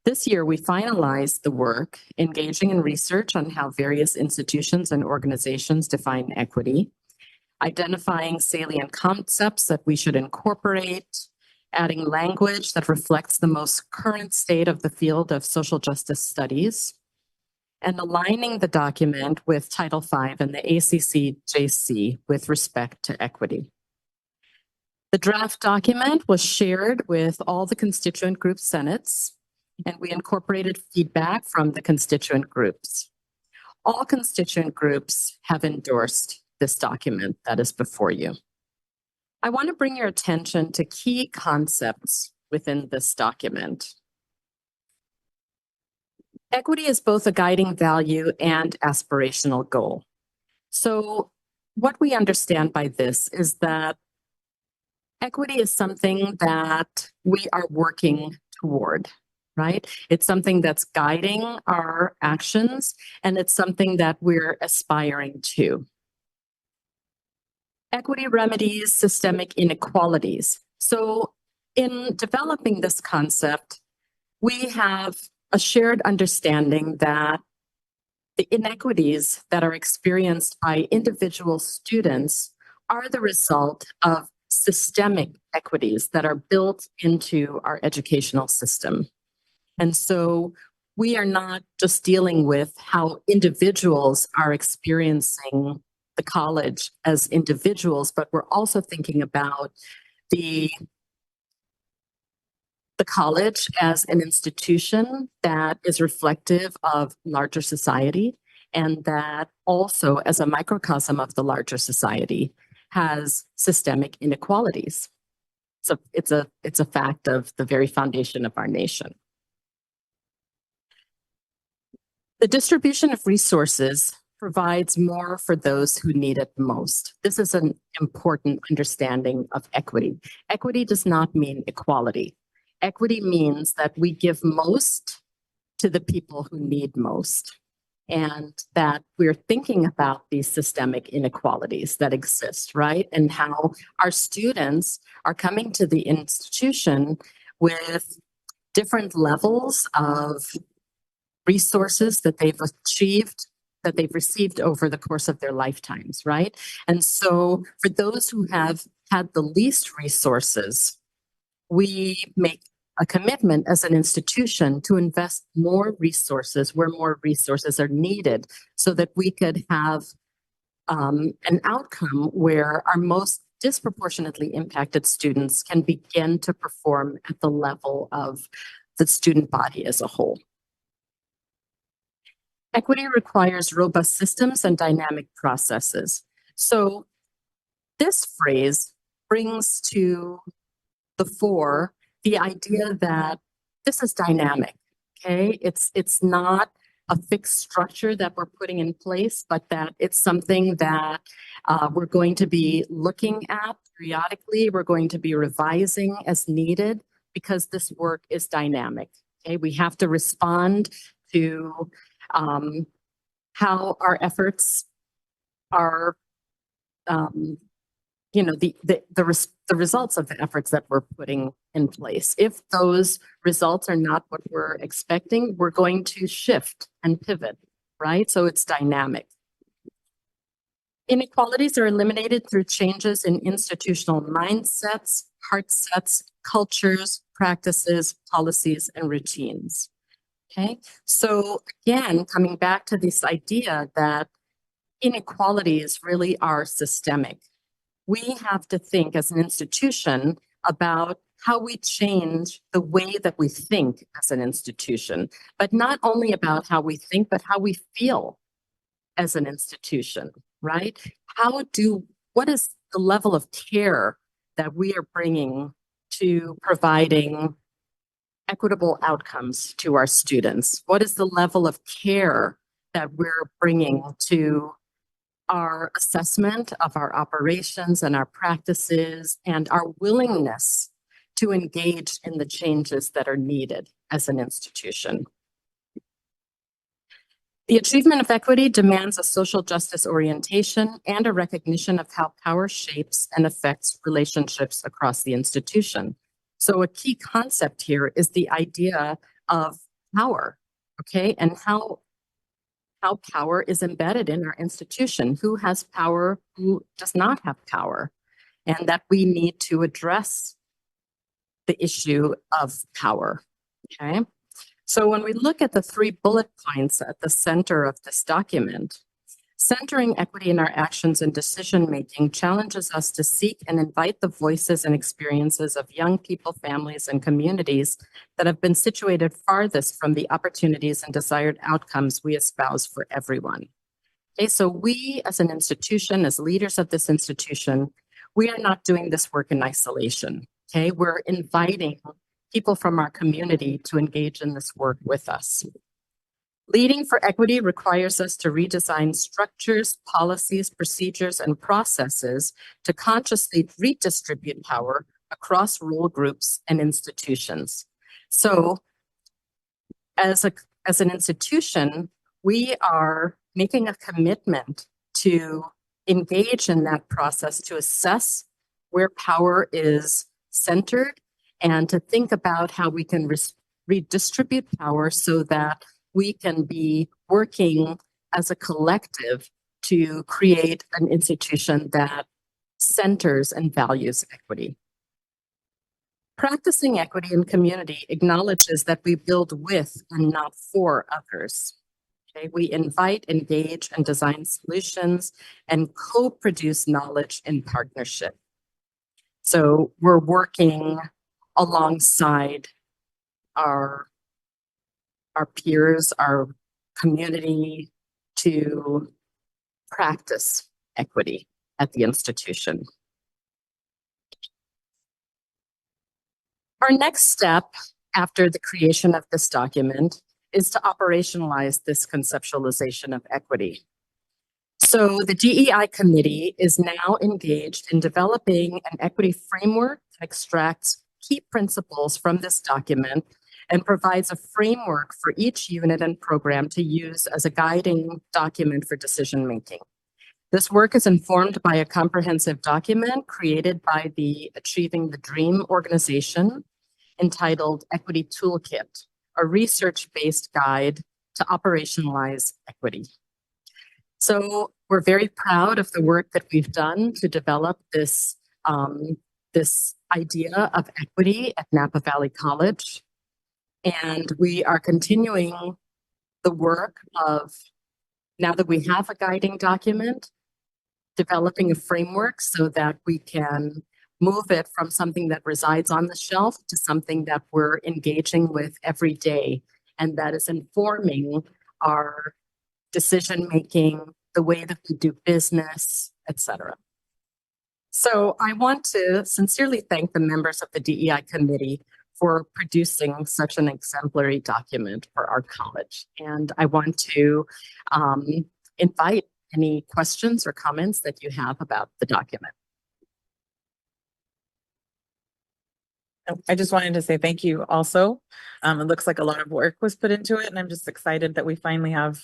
This year, we finalized the work, engaging in research on how various institutions and organizations define equity, identifying salient concepts that we should incorporate, adding language that reflects the most current state of the field of social justice studies, and aligning the document with Title V and the ACC-JC with respect to equity. The draft document was shared with all the constituent group senates, and we incorporated feedback from the constituent groups. All constituent groups have endorsed this document that is before you. I want to bring your attention to key concepts within this document. Equity is both a guiding value and aspirational goal. So what we understand by this is that equity is something that we are working toward, right? It's something that's guiding our actions, and it's something that we're aspiring to. Equity remedies systemic inequalities. So in developing this concept, we have a shared understanding that the inequities that are experienced by individual students are the result of systemic equities that are built into our educational system. And so we are not just dealing with how individuals are experiencing the college as individuals, but we're also thinking about the college as an institution that is reflective of larger society, and that also as a microcosm of the larger society has systemic inequalities. So it's a fact of the very foundation of our nation. The distribution of resources provides more for those who need it most. This is an important understanding of equity. Equity does not mean equality. Equity means that we give most to the people who need most, and that we're thinking about these systemic inequalities that exist, right? And how our students are coming to the institution with different levels of resources that they've achieved, that they've received over the course of their lifetimes, right? And so for those who have had the least resources, we make a commitment as an institution to invest more resources where more resources are needed, so that we could have an outcome where our most disproportionately impacted students can begin to perform at the level of the student body as a whole. Equity requires robust systems and dynamic processes. So this phrase brings to the fore the idea that this is dynamic, okay? It's not a fixed structure that we're putting in place, but that it's something that we're going to be looking at periodically. We're going to be revising as needed, because this work is dynamic, okay? We have to respond to how our efforts are, the results of the efforts that we're putting in place. If those results are not what we're expecting, we're going to shift and pivot, right? So it's dynamic. Inequalities are eliminated through changes in institutional mindsets, heart sets, cultures, practices, policies, and routines. Okay, so again, coming back to this idea that inequalities really are systemic. We have to think as an institution about how we change the way that we think as an institution, but not only about how we think, but how we feel as an institution, right? What is the level of care that we are bringing to providing equitable outcomes to our students? What is the level of care that we're bringing to our assessment of our operations and our practices, and our willingness to engage in the changes that are needed as an institution? The achievement of equity demands a social justice orientation and a recognition of how power shapes and affects relationships across the institution. So a key concept here is the idea of power, okay? And how power is embedded in our institution, who has power, who does not have power, and that we need to address the issue of power. Okay. So when we look at the 3 bullet points at the center of this document, centering equity in our actions and decision-making challenges us to seek and invite the voices and experiences of young people, families, and communities that have been situated farthest from the opportunities and desired outcomes we espouse for everyone. Okay, so we as an institution, as leaders of this institution, we are not doing this work in isolation. Okay, we're inviting people from our community to engage in this work with us. Leading for equity requires us to redesign structures, policies, procedures, and processes to consciously redistribute power across role groups and institutions. So as an institution, we are making a commitment to engage in that process to assess where power is centered and to think about how we can redistribute power so that we can be working as a collective to create an institution that centers and values equity. Practicing equity in community acknowledges that we build with and not for others. Okay, we invite, engage, and design solutions and co-produce knowledge in partnership. So we're working alongside our peers, our community to practice equity at the institution. Our next step after the creation of this document is to operationalize this conceptualization of equity. So the DEI committee is now engaged in developing an equity framework that extracts key principles from this document and provides a framework for each unit and program to use as a guiding document for decision-making. This work is informed by a comprehensive document created by the Achieving the Dream organization entitled Equity Toolkit, a research-based guide to operationalize equity. So we're very proud of the work that we've done to develop this, this idea of equity at Napa Valley College. And we are continuing the work of, now that we have a guiding document, developing a framework so that we can move it from something that resides on the shelf to something that we're engaging with every day. And that is informing our decision-making, the way that we do business, etc. So I want to sincerely thank the members of the DEI committee for producing such an exemplary document for our college. And I want to invite any questions or comments that you have about the document. I just wanted to say thank you also. It looks like a lot of work was put into it, and I'm just excited that we finally have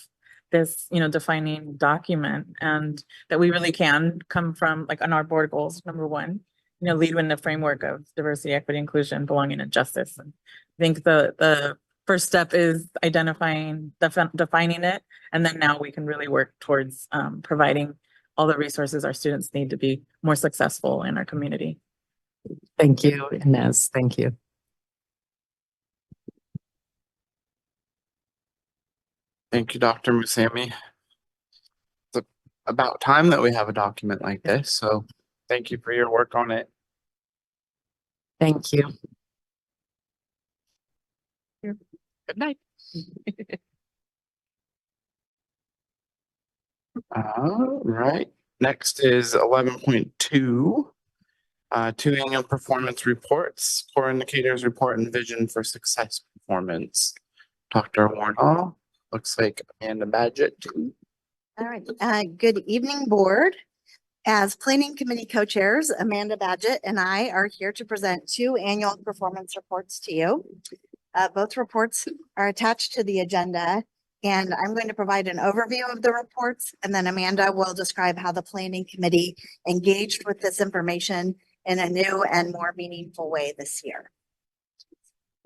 this, defining document, and that we really can come from, like, on our board goals, number one, lead in the framework of diversity, equity, inclusion, belonging, and justice. And I think the first step is identifying, defining it, and then now we can really work towards providing all the resources our students need to be more successful in our community. Thank you, Inez. Thank you. Thank you, Dr. Musami. It's about time that we have a document like this, so thank you for your work on it. Thank you. Good night. All right, next is 11.2. 2 annual performance reports, core indicators report, and vision for success performance. Dr. Warnall, looks like Amanda Badgett. All right. Good evening, board. As planning committee co-chairs, Amanda Badgett and I are here to present 2 annual performance reports to you. Both reports are attached to the agenda, and I'm going to provide an overview of the reports, and then Amanda will describe how the planning committee engaged with this information in a new and more meaningful way this year.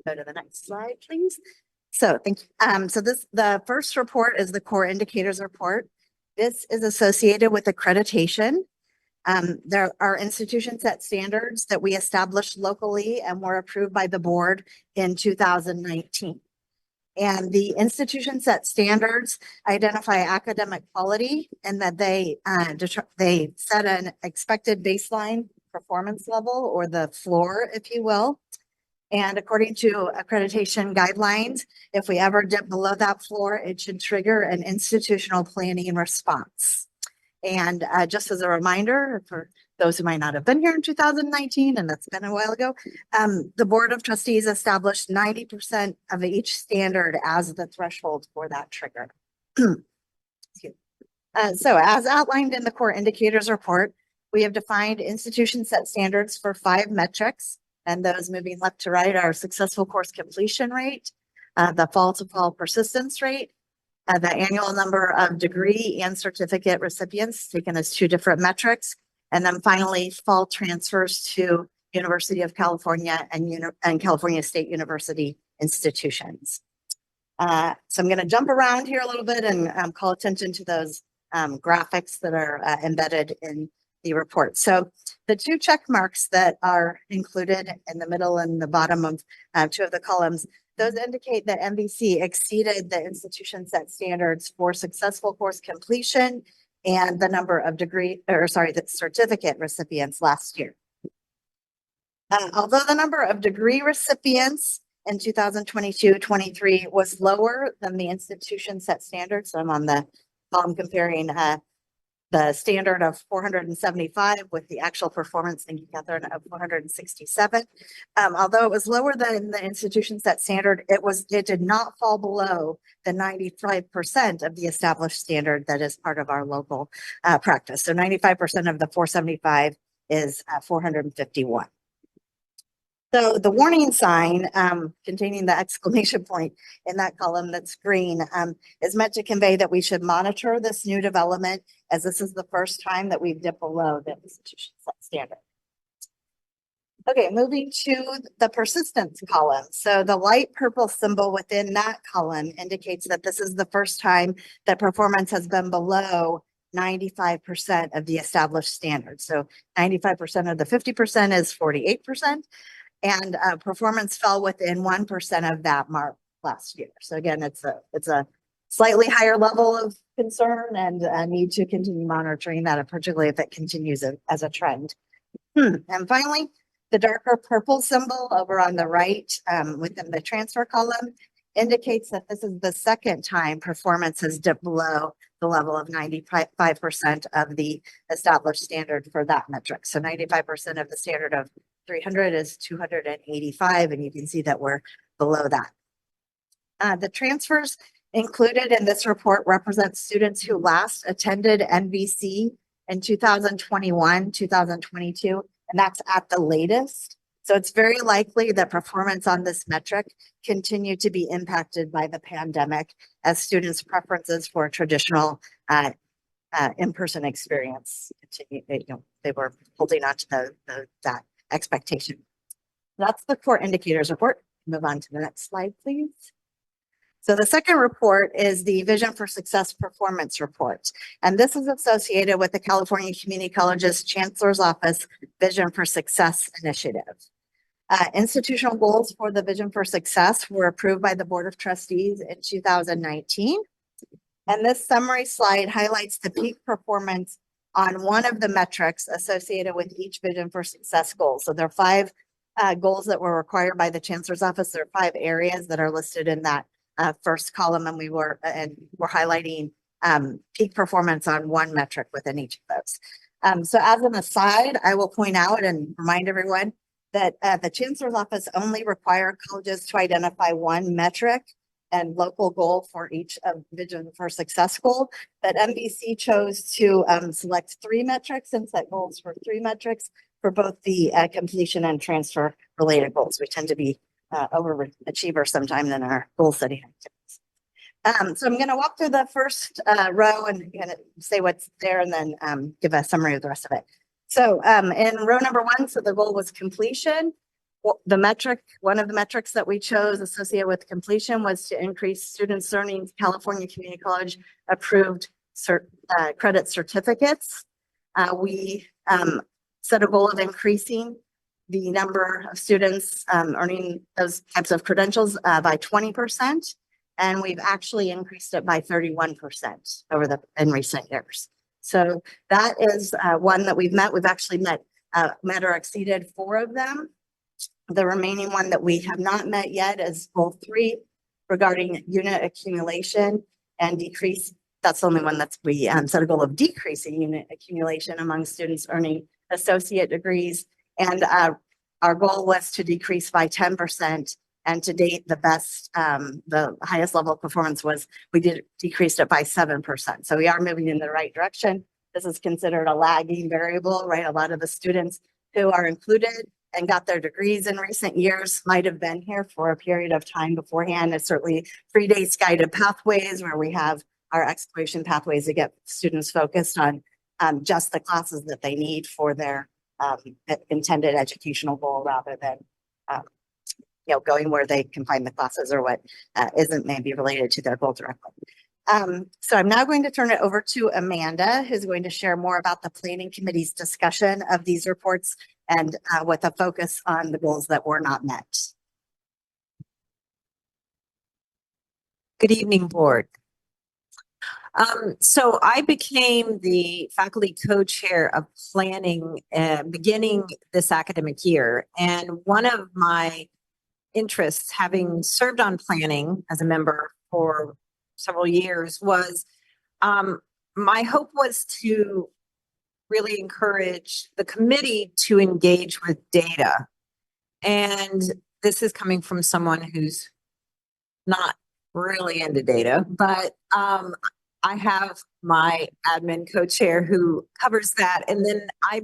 Go to the next slide, please. So thank you. So the first report is the core indicators report. This is associated with accreditation. There are institution set standards that we established locally and were approved by the board in 2019. And the institution set standards identify academic quality and that they set an expected baseline performance level, or the floor, if you will. And according to accreditation guidelines, if we ever dip below that floor, it should trigger an institutional planning response. And just as a reminder, for those who might not have been here in 2019, and that's been a while ago, the Board of Trustees established 90% of each standard as the threshold for that trigger. So as outlined in the core indicators report, we have defined institution set standards for 5 metrics, and those moving left to right are successful course completion rate, the fall to fall persistence rate, the annual number of degree and certificate recipients, taken as 2 different metrics. And then finally, fall transfers to University of California and California State University institutions. So I'm going to jump around here a little bit and call attention to those graphics that are embedded in the report. So the 2 check marks that are included in the middle and the bottom of 2 of the columns, those indicate that NVC exceeded the institution set standards for successful course completion and the number of the certificate recipients last year. Although the number of degree recipients in 2022-23 was lower than the institution set standards, so I'm on the column comparing the standard of 475 with the actual performance, thank you, Catherine, of 467. Although it was lower than the institution set standard, it did not fall below the 95% of the established standard that is part of our local practice. So 95% of the 475 is 451. So the warning sign containing the exclamation point in that column that's green is meant to convey that we should monitor this new development, as this is the first time that we've dipped below the institution set standard. Okay, moving to the persistence column. So the light purple symbol within that column indicates that this is the first time that performance has been below 95% of the established standard. So 95% of the 50% is 48%. And performance fell within 1% of that mark last year. So again, it's a slightly higher level of concern, and need to continue monitoring that, particularly if it continues as a trend. And finally, the darker purple symbol over on the right within the transfer column indicates that this is the second time performance has dipped below the level of 95% of the established standard for that metric. So 95% of the standard of 300 is 285, and you can see that we're below that. The transfers included in this report represent students who last attended NVC in 2021, 2022, and that's at the latest. So it's very likely that performance on this metric continued to be impacted by the pandemic as students' preferences for a traditional in-person experience continue. They were holding on to that expectation. That's the core indicators report. Move on to the next slide, please. So the second report is the Vision for Success Performance Report. And this is associated with the California Community College's Chancellor's Office Vision for Success initiative. Institutional goals for the Vision for Success were approved by the Board of Trustees in 2019. And this summary slide highlights the peak performance on one of the metrics associated with each Vision for Success goal. So there are 5 goals that were required by the Chancellor's Office. There are 5 areas that are listed in that first column, and we're highlighting peak performance on one metric within each of those. So as an aside, I will point out and remind everyone that the Chancellor's Office only require colleges to identify one metric and local goal for each of Vision for Success goal. But NVC chose to select 3 metrics and set goals for 3 metrics for both the completion and transfer related goals. We tend to be overachievers sometimes in our goal setting activities. So I'm going to walk through the first row and kind of say what's there, and then give a summary of the rest of it. So in row number 1, so the goal was completion. One of the metrics that we chose associated with completion was to increase students earning California Community College approved credit certificates. We set a goal of increasing the number of students earning those types of credentials by 20%. And we've actually increased it by 31% in recent years. So that is one that we've met. We've actually met or exceeded 4 of them. The remaining one that we have not met yet is goal 3 regarding unit accumulation and decrease. That's the only one that's we set a goal of decreasing unit accumulation among students earning associate degrees. And our goal was to decrease by 10%. And to date, the highest level of performance was decreased it by 7%. So we are moving in the right direction. This is considered a lagging variable, right? A lot of the students who are included and got their degrees in recent years might have been here for a period of time beforehand. It's certainly 3 days guided pathways where we have our exploration pathways to get students focused on just the classes that they need for their intended educational goal rather than going where they can find the classes or what isn't maybe related to their goal directly. So I'm now going to turn it over to Amanda, who's going to share more about the planning committee's discussion of these reports and with a focus on the goals that were not met. Good evening, board. So I became the faculty co-chair of planning beginning this academic year. And one of my interests, having served on planning as a member for several years, was my hope was to really encourage the committee to engage with data. And this is coming from someone who's not really into data, but I have my admin co-chair who covers that. And then I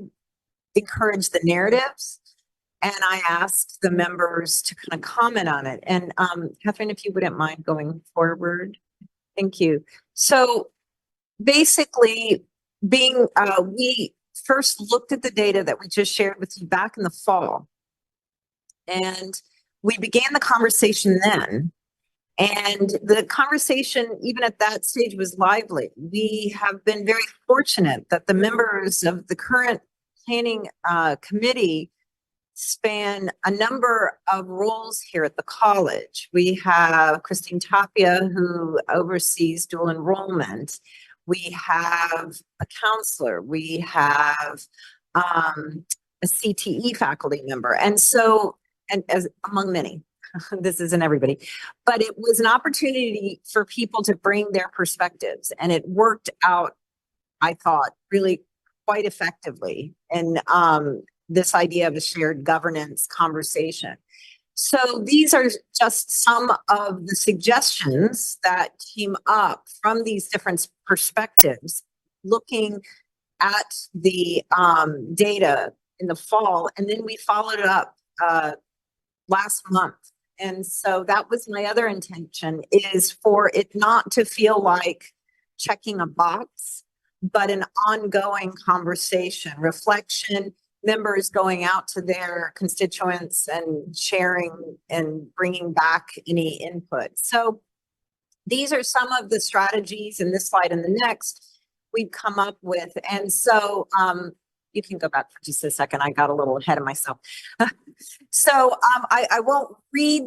encourage the narratives and I asked the members to kind of comment on it. And Catherine, if you wouldn't mind going forward. Thank you. So basically we first looked at the data that we just shared with you back in the fall. And we began the conversation then. And the conversation, even at that stage, was lively. We have been very fortunate that the members of the current planning committee span a number of roles here at the college. We have Christine Tapia, who oversees dual enrollment. We have a counselor. We have a CTE faculty member. And so, and as among many, this isn't everybody, but it was an opportunity for people to bring their perspectives, and it worked out, I thought, really quite effectively. And this idea of a shared governance conversation. So these are just some of the suggestions that came up from these different perspectives, looking at the data in the fall, and then we followed it up last month. And so that was my other intention, is for it not to feel like checking a box, but an ongoing conversation, reflection, members going out to their constituents and sharing and bringing back any input. So these are some of the strategies in this slide and the next we've come up with. And so you can go back for just a second. I got a little ahead of myself. So I won't read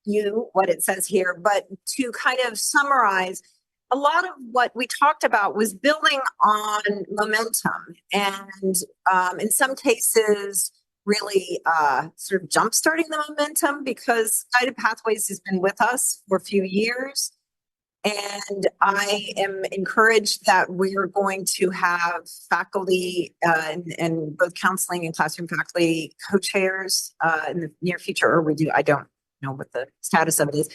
you what it says here, but to kind of summarize, a lot of what we talked about was building on momentum and in some cases really sort of jumpstarting the momentum, because Guided Pathways has been with us for a few years. And I am encouraged that we are going to have faculty and both counseling and classroom faculty co-chairs in the near future, or we do, I don't know what the status of it is.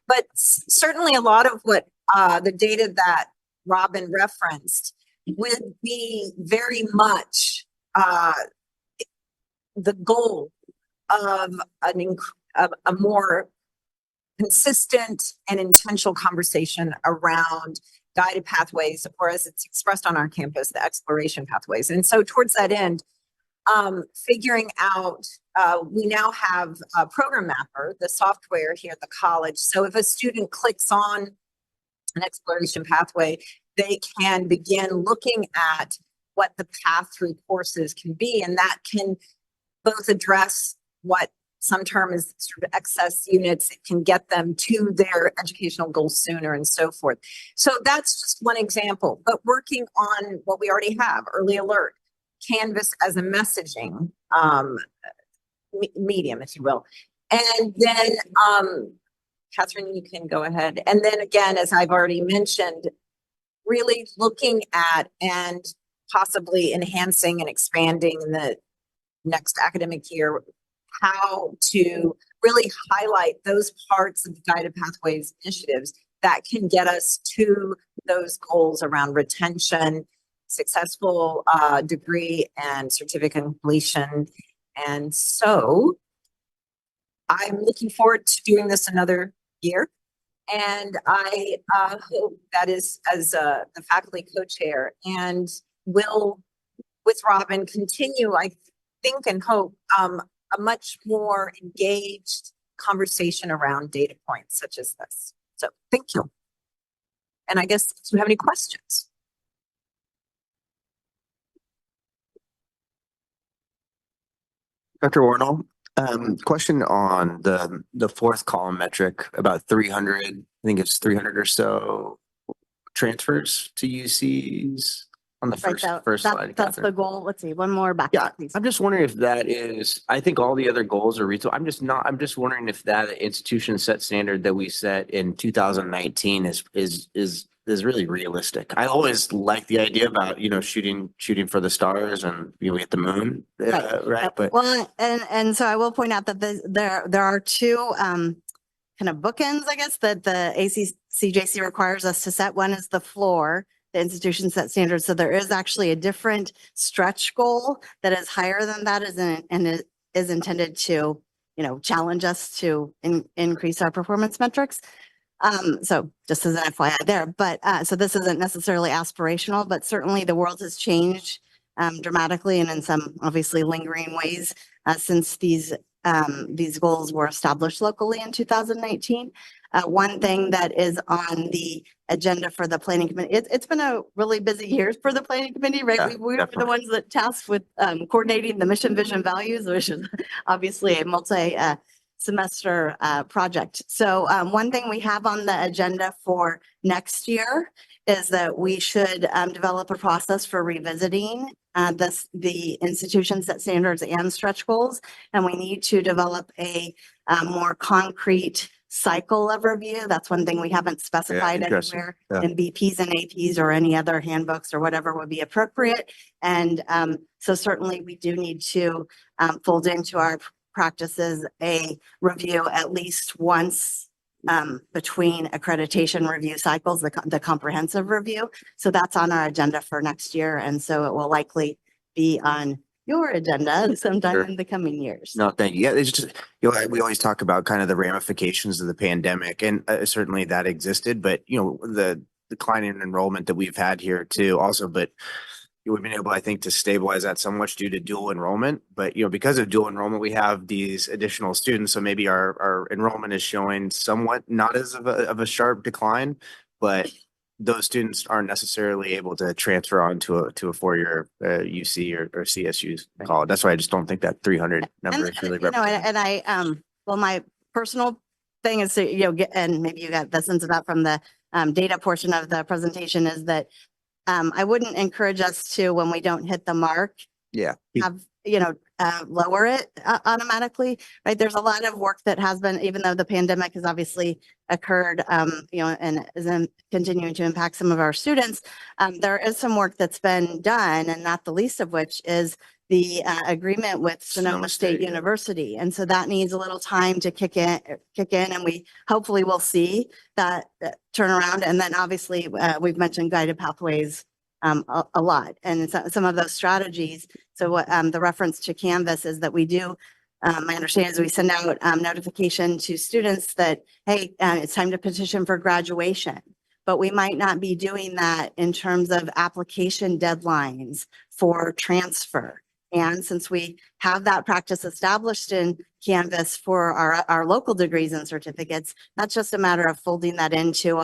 But certainly a lot of what the data that Robin referenced would be very much the goal of a more consistent and intentional conversation around guided pathways, or as it's expressed on our campus, the exploration pathways. And so towards that end, figuring out, we now have a Program Mapper, the software here at the college. So if a student clicks on an exploration pathway, they can begin looking at what the path through courses can be. And that can both address what some term is sort of excess units. It can get them to their educational goals sooner and so forth. So that's just one example, but working on what we already have, early alert, Canvas as a messaging medium, if you will. And then, Catherine, you can go ahead. And then again, as I've already mentioned, really looking at and possibly enhancing and expanding in the next academic year, how to really highlight those parts of the Guided Pathways initiatives that can get us to those goals around retention, successful degree and certificate completion. And so I'm looking forward to doing this another year. And I hope that is as the faculty co-chair, and will, with Robin, continue, I think and hope, a much more engaged conversation around data points such as this. So thank you. And I guess, do you have any questions? Dr. Warnall, question on the fourth column metric, about 300, I think it's 300 or so transfers to UCs on the Right, first slide. that's the Catherine. goal. Let's see, one more back. Yeah, Please. I'm just wondering if that is, I think all the other goals are retail. I'm just wondering if that institution set standard that we set in 2019 is really realistic. I always like the idea about, shooting for the stars and we hit the moon, right? But Well, and so I will point out that there are two kind of bookends, I guess, that the ACCJC requires us to set. One is the floor, the institution set standards. So there is actually a different stretch goal that is higher than that, and it is intended to, challenge us to increase our performance metrics. So just as an FYI there, but so this isn't necessarily aspirational, but certainly the world has changed dramatically and in some obviously lingering ways since these goals were established locally in 2019. One thing that is on the agenda for the planning committee, it's been a really busy year for the planning committee, right? Yeah, We were the ones that tasked with coordinating the mission, vision, values, which is obviously a multi-semester project. So one thing we have on the agenda for next year is that we should develop a process for revisiting the institution set standards and stretch goals. And we need to develop a more concrete cycle of review. That's one thing we haven't specified anywhere in BPs and APs or any other handbooks or whatever would be appropriate. And so certainly we do need to fold into our practices a review at least once between accreditation review cycles, the comprehensive review. So that's on our agenda for next year. And so it will likely be on your agenda sometime in the coming years. no, thank you. Yeah, it's just, we always talk about kind of the ramifications of the pandemic, and certainly that existed, but the decline in enrollment that we've had here too also, but we've been able, I think, to stabilize that somewhat due to dual enrollment. But, because of dual enrollment, we have these additional students. So maybe our enrollment is showing somewhat not as of a sharp decline, but those students aren't necessarily able to transfer on to a four-year UC or CSU college. That's why I just don't think that 300 number is really representative. And I, well, my personal thing is to, get, and maybe you got the sense of that from the data portion of the presentation, is that I wouldn't encourage us to, when we don't hit the mark, have, lower it automatically, right? There's a lot of work that has been, even though the pandemic has obviously occurred, and is continuing to impact some of our students, there is some work that's been done, and not the least of which is the agreement with Sonoma State University. And so that needs a little time to kick in, and we hopefully will see that turnaround. And then obviously we've mentioned guided pathways a lot, and some of those strategies. So what the reference to Canvas is that we do, my understanding is we send out notification to students that, hey, it's time to petition for graduation, but we might not be doing that in terms of application deadlines for transfer. And since we have that practice established in Canvas for our local degrees and certificates, that's just a matter of folding that into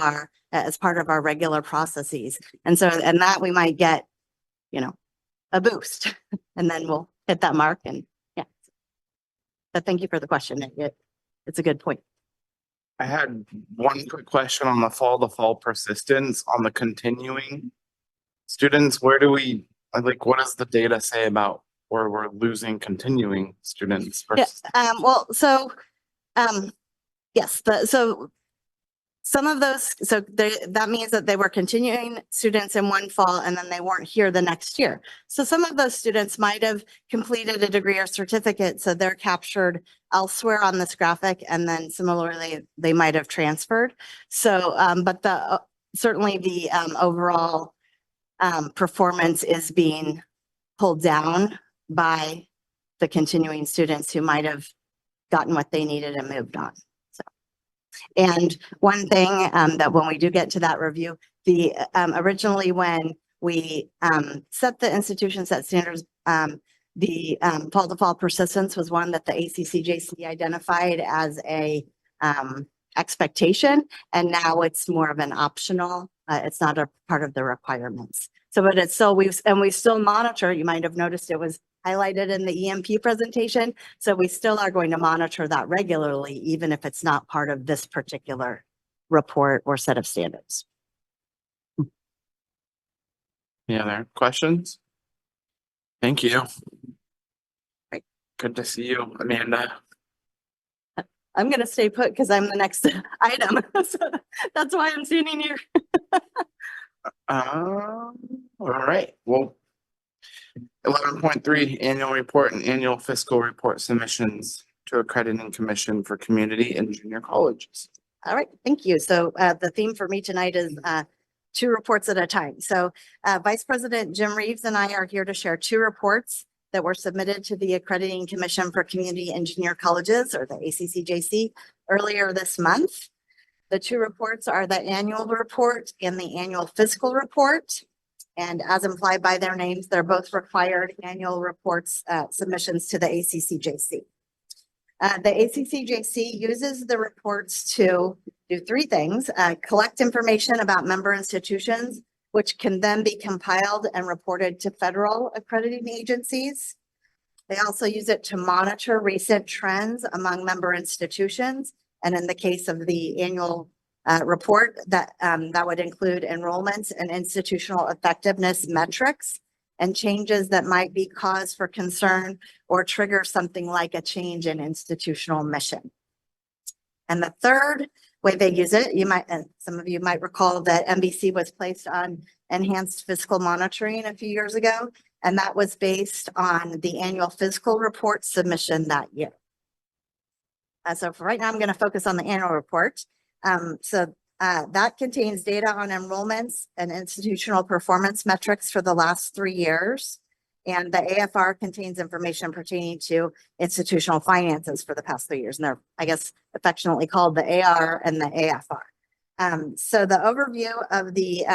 as part of our regular processes. And so, and that we might get, a boost and then we'll hit that mark and yeah. But thank you for the question. It's a good point. I had one quick question on the fall to fall persistence on the continuing students. Where do we, like, what does the data say about where we're losing continuing students? Yeah, versus- yes, so some of those, that means that they were continuing students in one fall and then they weren't here the next year. So some of those students might have completed a degree or certificate, so they're captured elsewhere on this graphic, and then similarly, they might have transferred. So, but certainly the overall performance is being pulled down by the continuing students who might have gotten what they needed and moved on. And one thing that when we do get to that review, originally when we set the institution set standards, the fall to fall persistence was one that the ACCJC identified as a expectation, and now it's more of an optional. It's not a part of the requirements. So, but it's still, we still monitor. You might have noticed it was highlighted in the EMP presentation. So we still are going to monitor that regularly, even if it's not part of this particular report or set of standards. Any other questions? Thank you. Right. Good to see you, Amanda. I'm going to stay put because I'm the next item. So that's why I'm standing here. All right, well, 11.3 annual report and annual fiscal report submissions to accrediting commission for community and junior colleges. All right, thank you. So the theme for me tonight is 2 reports at a time. So Vice President Jim Reeves and I are here to share 2 reports that were submitted to the Accrediting Commission for Community and Junior Colleges, or the ACCJC, earlier this month. The 2 reports are the annual report and the annual fiscal report. And as implied by their names, they're both required annual reports submissions to the ACCJC. The ACCJC uses the reports to do 3 things: collect information about member institutions, which can then be compiled and reported to federal accrediting agencies. They also use it to monitor recent trends among member institutions. And in the case of the annual report, that would include enrollments and institutional effectiveness metrics and changes that might be cause for concern or trigger something like a change in institutional mission. And the third way they use it, some of you might recall that NVC was placed on enhanced fiscal monitoring a few years ago, and that was based on the annual fiscal report submission that year. So for right now, I'm going to focus on the annual report. That contains data on enrollments and institutional performance metrics for the last 3 years. And the AFR contains information pertaining to institutional finances for the past 3 years. And they're, I guess, affectionately called the AR and the AFR. So the overview of the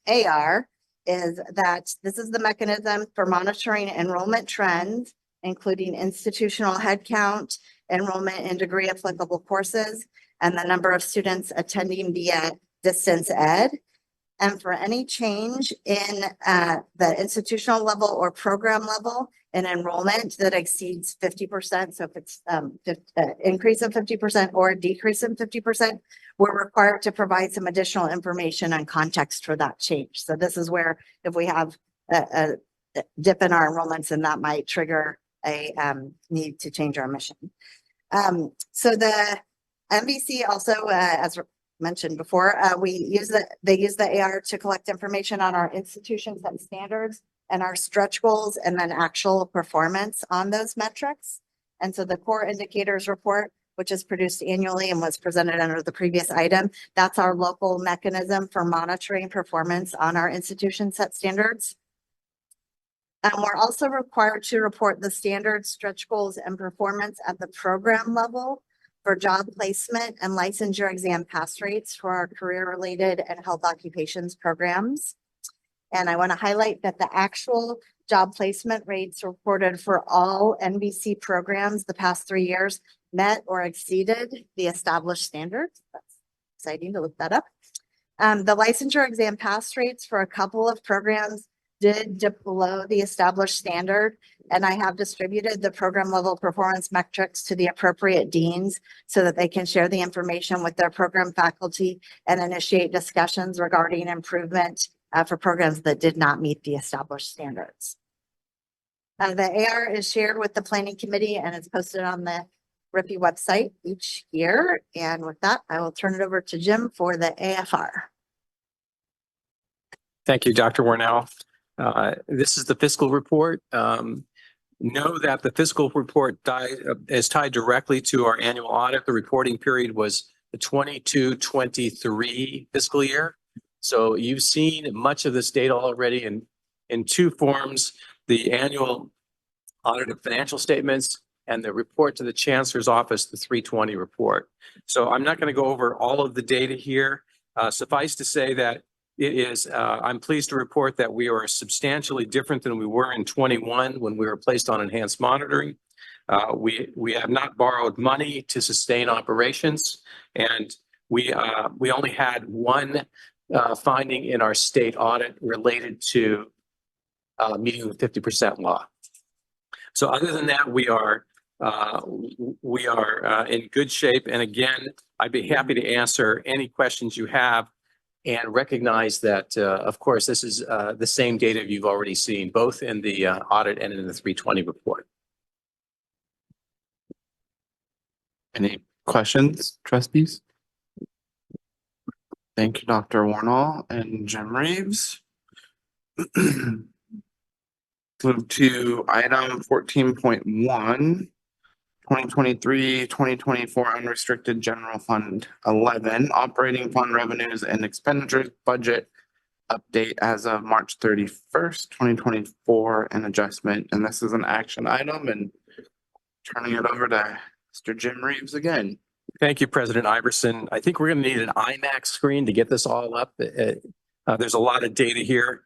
AR is that this is the mechanism for monitoring enrollment trends, including institutional headcount, enrollment in degree applicable courses, and the number of students attending via distance ed. And for any change in the institutional level or program level in enrollment that exceeds 50%, so if it's increase of 50% or a decrease in 50%, we're required to provide some additional information and context for that change. So this is where if we have a dip in our enrollments, and that might trigger a need to change our mission. So the NVC also, as mentioned before, they use the AR to collect information on our institutions and standards and our stretch goals, and then actual performance on those metrics. And so the core indicators report, which is produced annually and was presented under the previous item, that's our local mechanism for monitoring performance on our institution set standards. And we're also required to report the standards, stretch goals, and performance at the program level for job placement and licensure exam pass rates for our career-related and health occupations programs. And I want to highlight that the actual job placement rates reported for all NVC programs the past 3 years met or exceeded the established standards. That's exciting to look that up. The licensure exam pass rates for a couple of programs did dip below the established standard. And I have distributed the program level performance metrics to the appropriate deans so that they can share the information with their program faculty and initiate discussions regarding improvement for programs that did not meet the established standards. The AR is shared with the planning committee and it's posted on the RIPI website each year. And with that, I will turn it over to Jim for the AFR. Thank you, Dr. Warnell. This is the fiscal report. Know that the fiscal report is tied directly to our annual audit. The reporting period was the 22-23 fiscal year. So you've seen much of this data already in two forms, the annual audited financial statements and the report to the Chancellor's Office, the 320 report. So I'm not going to go over all of the data here. Suffice to say that it is, I'm pleased to report that we are substantially different than we were in 21 when we were placed on enhanced monitoring. We have not borrowed money to sustain operations, and we only had one finding in our state audit related to meeting the 50% law. So other than that, we are in good shape. And again, I'd be happy to answer any questions you have and recognize that, of course, this is the same data you've already seen, both in the audit and in the 320 report. Any questions, trustees? Thank you, Dr. Warnall and Jim Reeves. Move to item 14.1. 2023-2024 unrestricted general fund 11 operating fund revenues and expenditures budget update as of March 31st, 2024 and adjustment. And this is an action item, and turning it over to Mr. Jim Reeves again. Thank you, President Iverson. I think we're going to need an IMAX screen to get this all up. There's a lot of data here.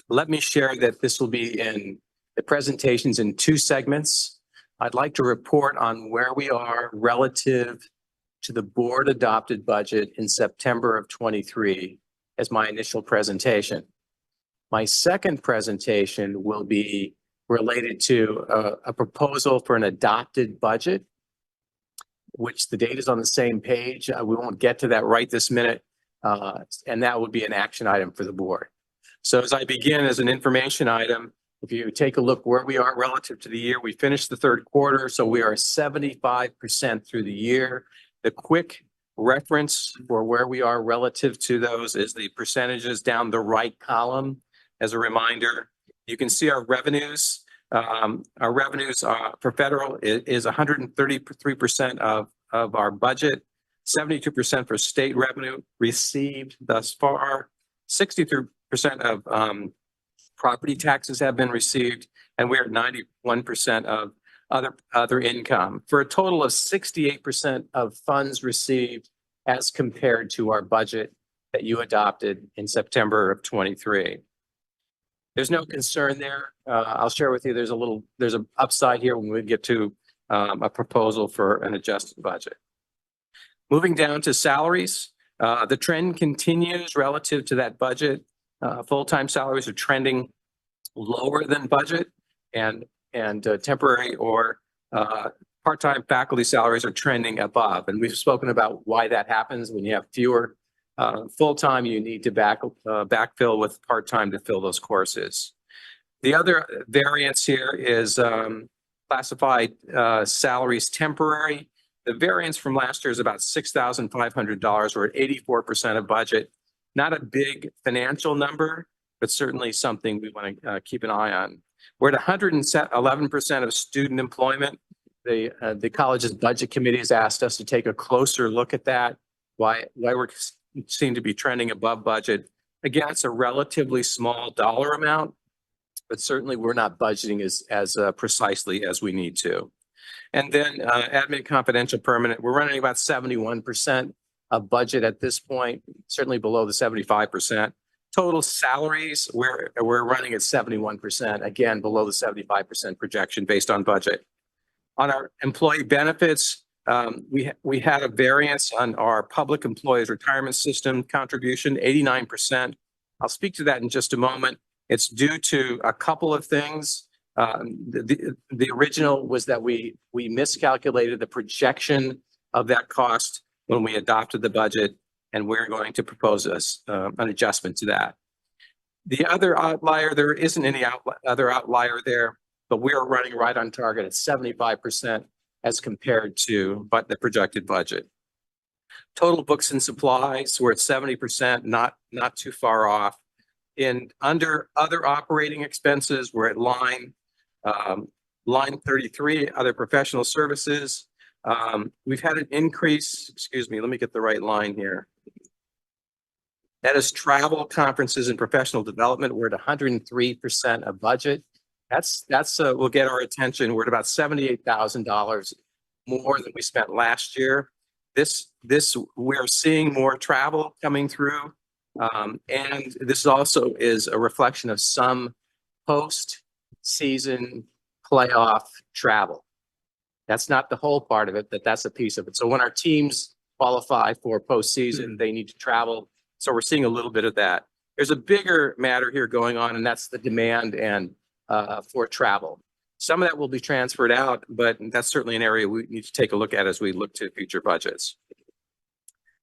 Let me share that this will be in the presentations in two segments. I'd like to report on where we are relative to the board adopted budget in September of 23 as my initial presentation. My second presentation will be related to a proposal for an adopted budget, which the data is on the same page. We won't get to that right this minute, and that would be an action item for the board. So as I begin as an information item, if you take a look where we are relative to the year, we finished the third quarter, so we are 75% through the year. The quick reference for where we are relative to those is the percentages down the right column. As a reminder, you can see our revenues. Our revenues for federal is 133% of our budget, 72% for state revenue received thus far, 63% of property taxes have been received, and we're at 91% of other income, for a total of 68% of funds received as compared to our budget that you adopted in September of 23. There's no concern there. I'll share with you, there's an upside here when we get to a proposal for an adjusted budget. Moving down to salaries, the trend continues relative to that budget. Full-time salaries are trending lower than budget, and temporary or part-time faculty salaries are trending above. And we've spoken about why that happens. When you have fewer full-time, you need to backfill with part-time to fill those courses. The other variance here is classified salaries temporary. The variance from last year is about $6,500. We're at 84% of budget. Not a big financial number, but certainly something we want to keep an eye on. We're at 111% of student employment. The college's budget committee has asked us to take a closer look at that, why we seem to be trending above budget. Again, it's a relatively small dollar amount, but certainly we're not budgeting as precisely as we need to. And then admin confidential permanent, we're running about 71% of budget at this point, certainly below the 75%. Total salaries, we're running at 71%, again, below the 75% projection based on budget. On our employee benefits, we had a variance on our public employees retirement system contribution, 89% I'll speak to that in just a moment. It's due to a couple of things. The original was that we miscalculated the projection of that cost when we adopted the budget, and we're going to propose an adjustment to that. The other outlier, there isn't any other outlier there, but we're running right on target at 75% as compared to the projected budget. Total books and supplies, we're at 70%, not too far off. Under other operating expenses, we're at line 33, other professional services. We've had an increase, excuse me, let me get the right line here. That is travel, conferences, and professional development. We're at 103% of budget. That's will get our attention. We're at about $78,000 more than we spent last year. We're seeing more travel coming through. And this also is a reflection of some post-season playoff travel. That's not the whole part of it, but that's a piece of it. So when our teams qualify for postseason, they need to travel. So we're seeing a little bit of that. There's a bigger matter here going on, and that's the demand and for travel. Some of that will be transferred out, but that's certainly an area we need to take a look at as we look to future budgets.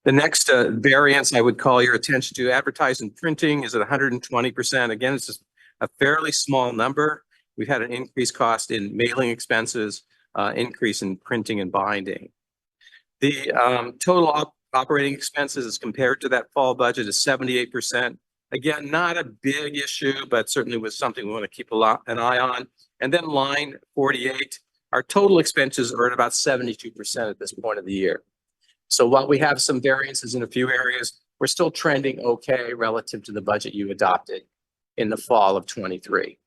The next variance I would call your attention to, advertising and printing, is at 120%. Again, it's just a fairly small number. We've had an increased cost in mailing expenses, increase in printing and binding. The total operating expenses as compared to that fall budget is 78%. Again, not a big issue, but certainly was something we want to keep an eye on. And then line 48, our total expenses are at about 72% at this point of the year. So while we have some variances in a few areas, we're still trending okay relative to the budget you adopted in the fall of 23.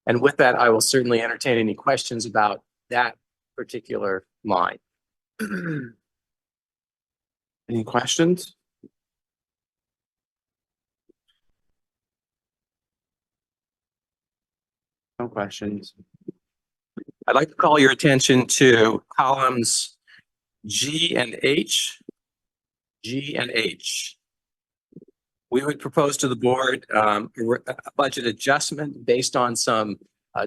And with that, I will certainly entertain any questions about that particular line. Any questions? No questions. I'd like to call your attention to columns G and H. G and H. We would propose to the board a budget adjustment based on some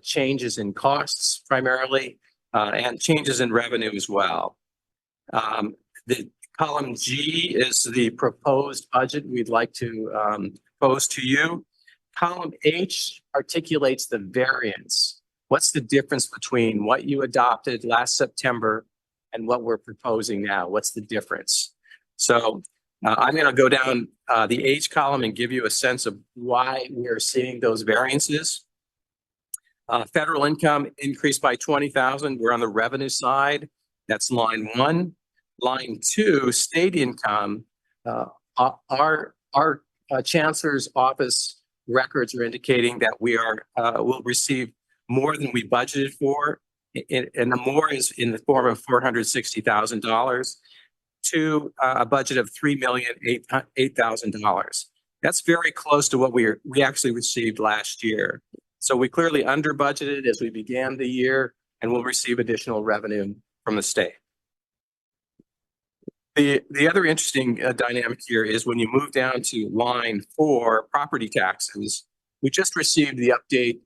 changes in costs primarily and changes in revenue as well. The column G is the proposed budget we'd like to propose to you. Column H articulates the variance. What's the difference between what you adopted last September and what we're proposing now? What's the difference? So I'm going to go down the H column and give you a sense of why we're seeing those variances. Federal income increased by 20,000. We're on the revenue side. That's line 1. Line 2, state income. Our chancellor's office records are indicating that we will receive more than we budgeted for, and the more is in the form of $460,000 to a budget of $3,008,000. That's very close to what we actually received last year. So we clearly under budgeted as we began the year, and we'll receive additional revenue from the state. The other interesting dynamic here is when you move down to line 4, property taxes. We just received the update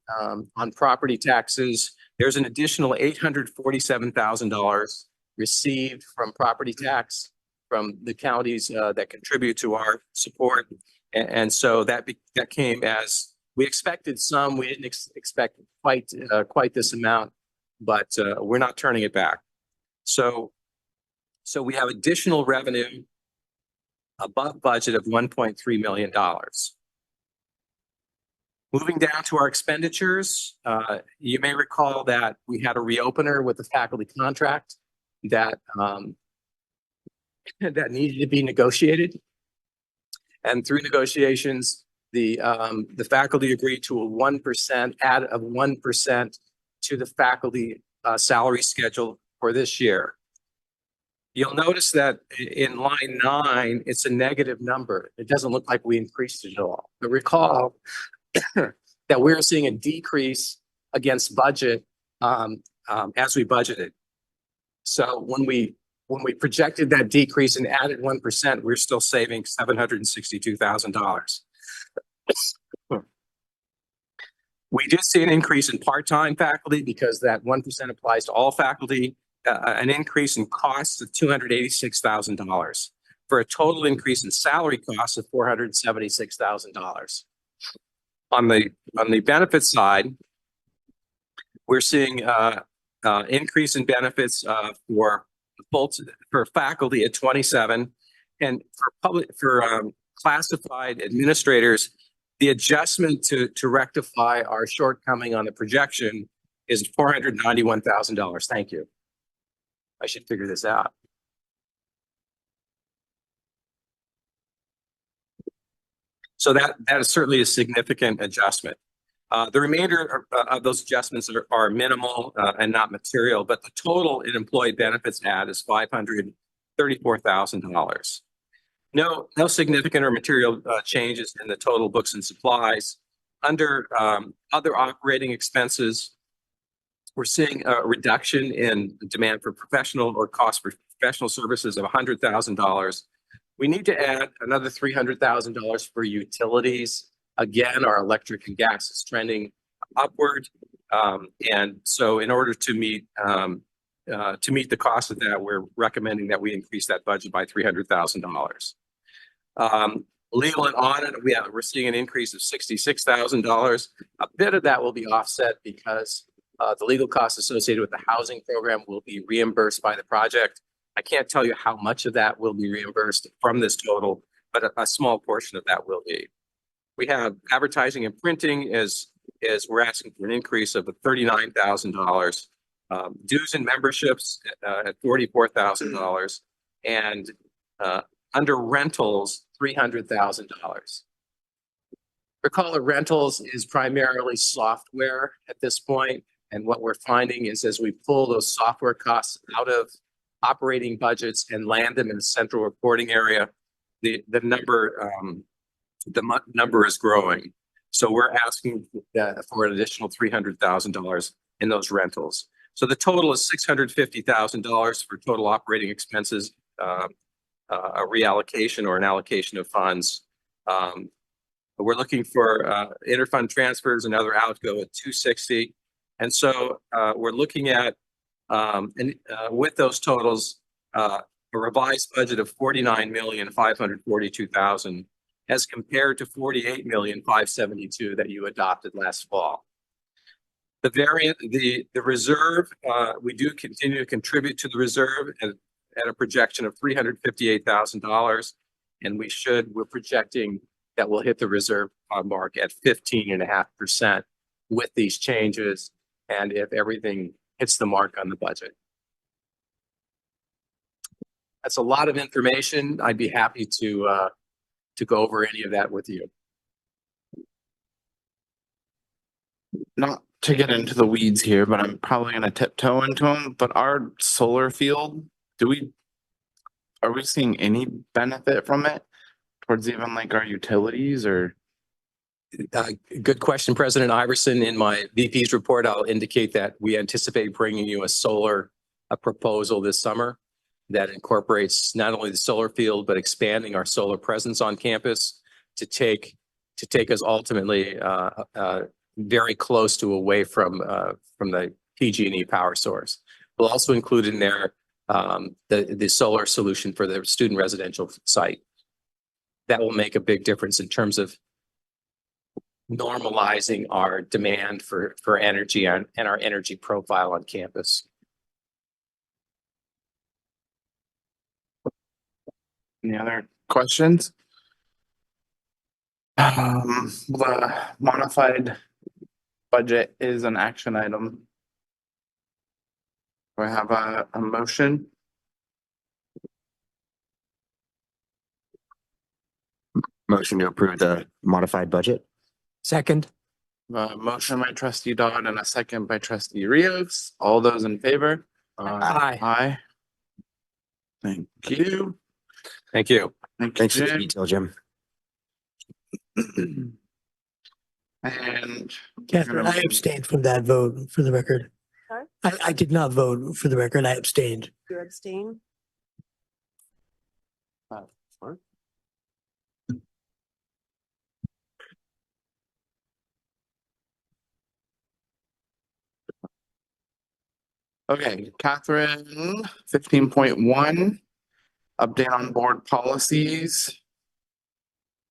on property taxes. There's an additional $847,000 received from property tax from the counties that contribute to our support. And so that came as we expected some. We didn't expect quite this amount, but we're not turning it back. So we have additional revenue above budget of $1.3 million. Moving down to our expenditures, you may recall that we had a reopener with the faculty contract that that needed to be negotiated. And through negotiations, the faculty agreed to a 1% add of 1% to the faculty salary schedule for this year. You'll notice that in line 9, it's a negative number. It doesn't look like we increased it at all. But recall that we're seeing a decrease against budget as we budgeted. So when we when we projected that decrease and added 1%, we're still saving $762,000. We do see an increase in part-time faculty because that 1% applies to all faculty, an increase in costs of $286,000 for a total increase in salary costs of $476,000. On the benefits side, we're seeing increase in benefits for faculty at 27, and for classified administrators, the adjustment to rectify our shortcoming on the projection is $491,000. Thank you. I should figure this out. So that is certainly a significant adjustment. The remainder of those adjustments are minimal and not material, but the total in employee benefits add is $534,000. No significant or material changes in the total books and supplies. Under other operating expenses, we're seeing a reduction in demand for professional or cost for professional services of $100,000. We need to add another $300,000 for utilities. Again, our electric and gas is trending upward. And so in order to meet the cost of that, we're recommending that we increase that budget by $300,000. Legal and audit, we're seeing an increase of $66,000. A bit of that will be offset because the legal costs associated with the housing program will be reimbursed by the project. I can't tell you how much of that will be reimbursed from this total, but a small portion of that will be. We have advertising and printing as we're asking for an increase of $39,000. Dues and memberships at $44,000, and under rentals, $300,000. Recall that rentals is primarily software at this point, and what we're finding is as we pull those software costs out of operating budgets and land them in the central reporting area, the number is growing. So we're asking for an additional $300,000 in those rentals. So the total is $650,000 for total operating expenses, a reallocation or an allocation of funds. We're looking for interfund transfers and other outgo at $260,000. And so we're looking at, with those totals, a revised budget of $49,542,000 as compared to $48,572,000 that you adopted last fall. The reserve, we do continue to contribute to the reserve at a projection of $358,000, and we're projecting that we'll hit the reserve mark at 15.5% with these changes, and if everything hits the mark on the budget. That's a lot of information. I'd be happy to go over any of that with you. Not to get into the weeds here, but I'm probably gonna tiptoe into them, but our solar field, are we seeing any benefit from it towards even like our utilities or? Good question, President Iverson. In my VP's report, I'll indicate that we anticipate bringing you a proposal this summer that incorporates not only the solar field, but expanding our solar presence on campus to take us ultimately very close to away from the PG&E power source. We'll also include in there the solar solution for the student residential site. That will make a big difference in terms of normalizing our demand for energy and our energy profile on campus. Any other questions? The modified budget is an action item. Do I have a motion? Motion to approve the modified budget. Second. A motion by trustee Dodd and a second by trustee Rios. All those in favor? Aye. Aye. Thank you. Thank you. Thanks for the detail, Jim. And Catherine, I abstained from that vote for the record. Sorry? I did not vote for the record. I abstained. You abstain? Sure. Okay, Catherine, 15.1, update on board policies.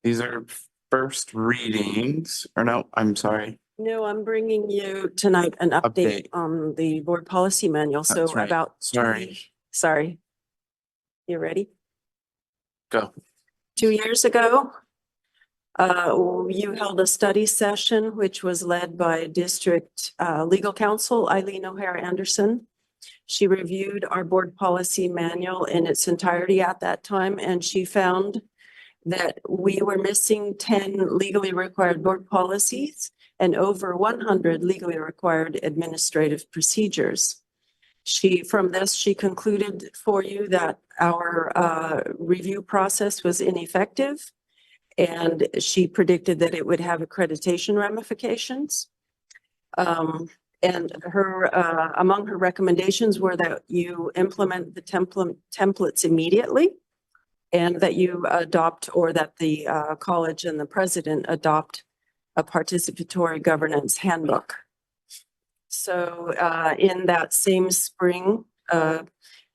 These are first readings, or no, I'm sorry. No, I'm bringing you tonight an update Update. on the board policy manual. So That's right. about. Sorry. Sorry. You ready? Go. 2 years ago, you held a study session, which was led by District Legal Counsel Eileen O'Hare Anderson. She reviewed our board policy manual in its entirety at that time, and she found that we were missing 10 legally required board policies and over 100 legally required administrative procedures. From this, she concluded for you that our review process was ineffective, and she predicted that it would have accreditation ramifications. And among her recommendations were that you implement the templates immediately, and that you adopt, or that the college and the president adopt, a participatory governance handbook. So in that same spring,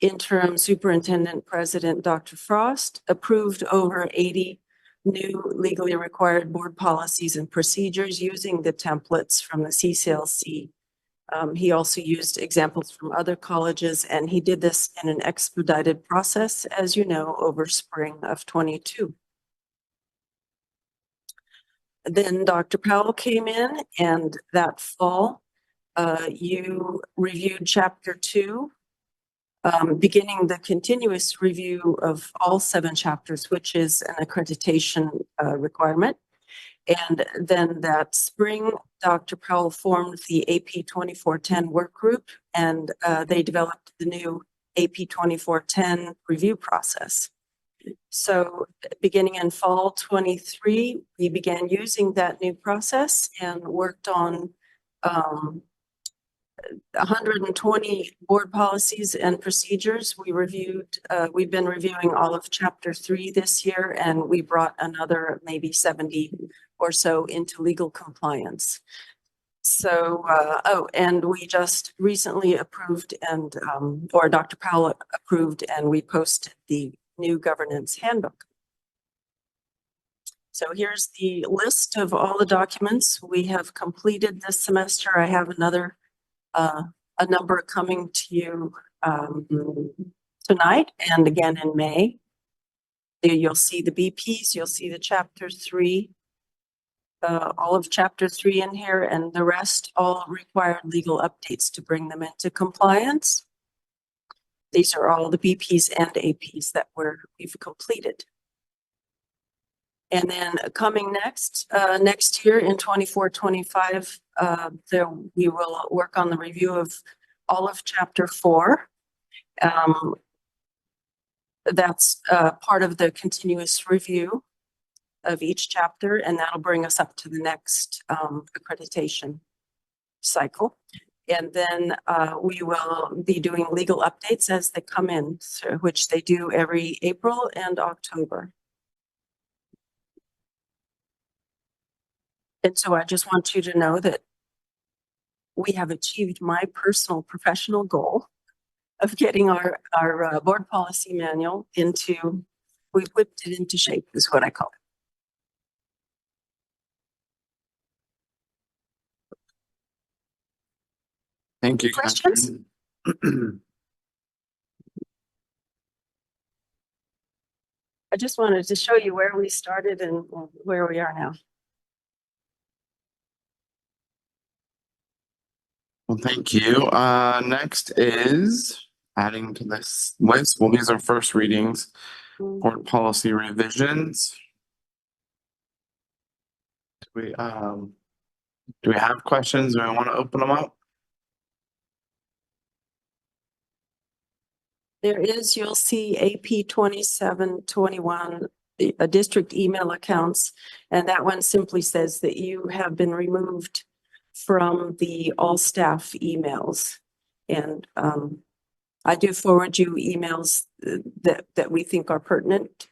interim superintendent president Dr. Frost approved over 80 new legally required board policies and procedures using the templates from the CCLC. He also used examples from other colleges, and he did this in an expedited process, as you know, over spring of 22. Then Dr. Powell came in, and that fall, you reviewed chapter 2, beginning the continuous review of all 7 chapters, which is an accreditation requirement. And then that spring, Dr. Powell formed the AP 2410 work group, and they developed the new AP 2410 review process. So beginning in fall 23, we began using that new process and worked on 120 board policies and procedures. We've been reviewing all of chapter 3 this year, and we brought another maybe 70 or so into legal compliance. So, and we just recently approved and, or Dr. Powell approved, and we posted the new governance handbook. So here's the list of all the documents we have completed this semester. I have another a number coming to you tonight and again in May. There you'll see the BPs, you'll see the chapter 3, all of chapter 3 in here, and the rest all required legal updates to bring them into compliance. These are all the BPs and APs that we've completed. And then coming next year in 24-25, we will work on the review of all of chapter 4. That's part of the continuous review of each chapter, and that'll bring us up to the next accreditation cycle. And then we will be doing legal updates as they come in, so, which they do every April and October. And so I just want you to know that we have achieved my personal professional goal of getting our board policy manual we've whipped it into shape, is what I call it. Thank you. Questions? I just wanted to show you where we started and where we are now. Well, thank you. Next is adding to this list. Well, these are first readings, board policy revisions. Do we have questions? Do we want to open them up? There is, you'll see AP 2721, district email accounts, and that one simply says that you have been removed from the all staff emails. And I do forward you emails that we think are pertinent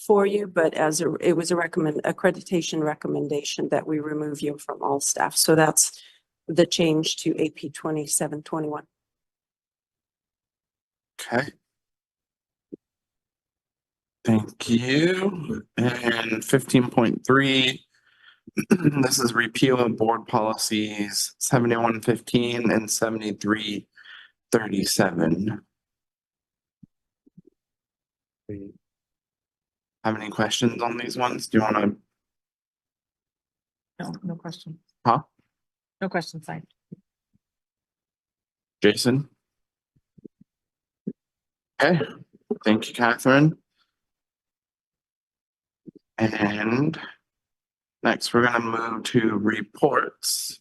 for you, but it was a accreditation recommendation that we remove you from all staff. So that's the change to AP 2721. Okay. Thank you. And 15.3, this is repeal of board policies 7115 and 7337. Have any questions on these ones? Do you want to, No question. huh? No question, signed. Jason? Okay, thank you, Catherine. And next, we're gonna move to reports.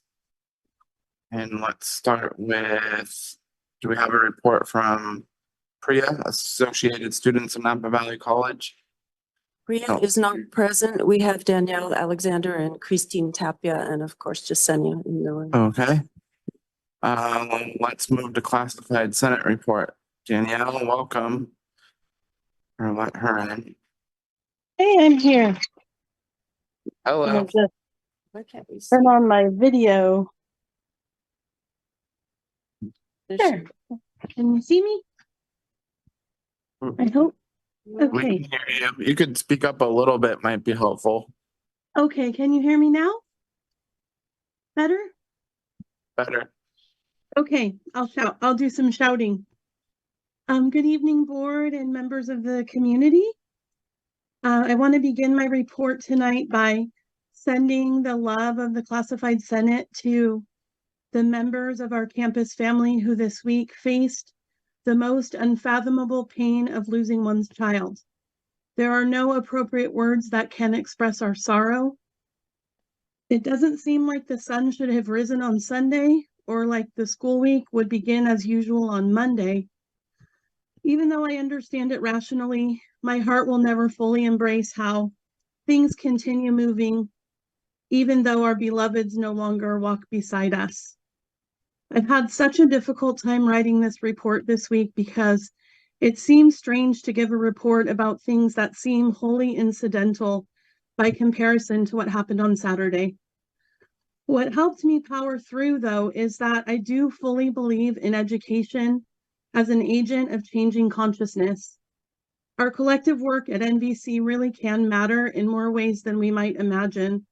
And let's start with, do we have a report from Priya, Associated Students of Napa Valley College? Priya is not present. We have Danielle Alexander and Christine Tapia, and of course, Jasenia in the room. Okay. Let's move to classified Senate report. Danielle, welcome. Or let her in. Hey, I'm here. Hello. I'm gonna just Why can't we see? turn on my video. There. Can you see me? I hope. We Okay. can hear you. You could speak up a little bit, might be helpful. Okay. Can you hear me now? Better? Better. Okay. I'll shout. I'll do some shouting. Good evening, board and members of the community. I want to begin my report tonight by sending the love of the classified Senate to the members of our campus family who this week faced the most unfathomable pain of losing one's child. There are no appropriate words that can express our sorrow. It doesn't seem like the sun should have risen on Sunday or like the school week would begin as usual on Monday. Even though I understand it rationally, my heart will never fully embrace how things continue moving, even though our beloveds no longer walk beside us. I've had such a difficult time writing this report this week because it seems strange to give a report about things that seem wholly incidental by comparison to what happened on Saturday. What helped me power through, though, is that I do fully believe in education as an agent of changing consciousness. Our collective work at NVC really can matter in more ways than we might imagine.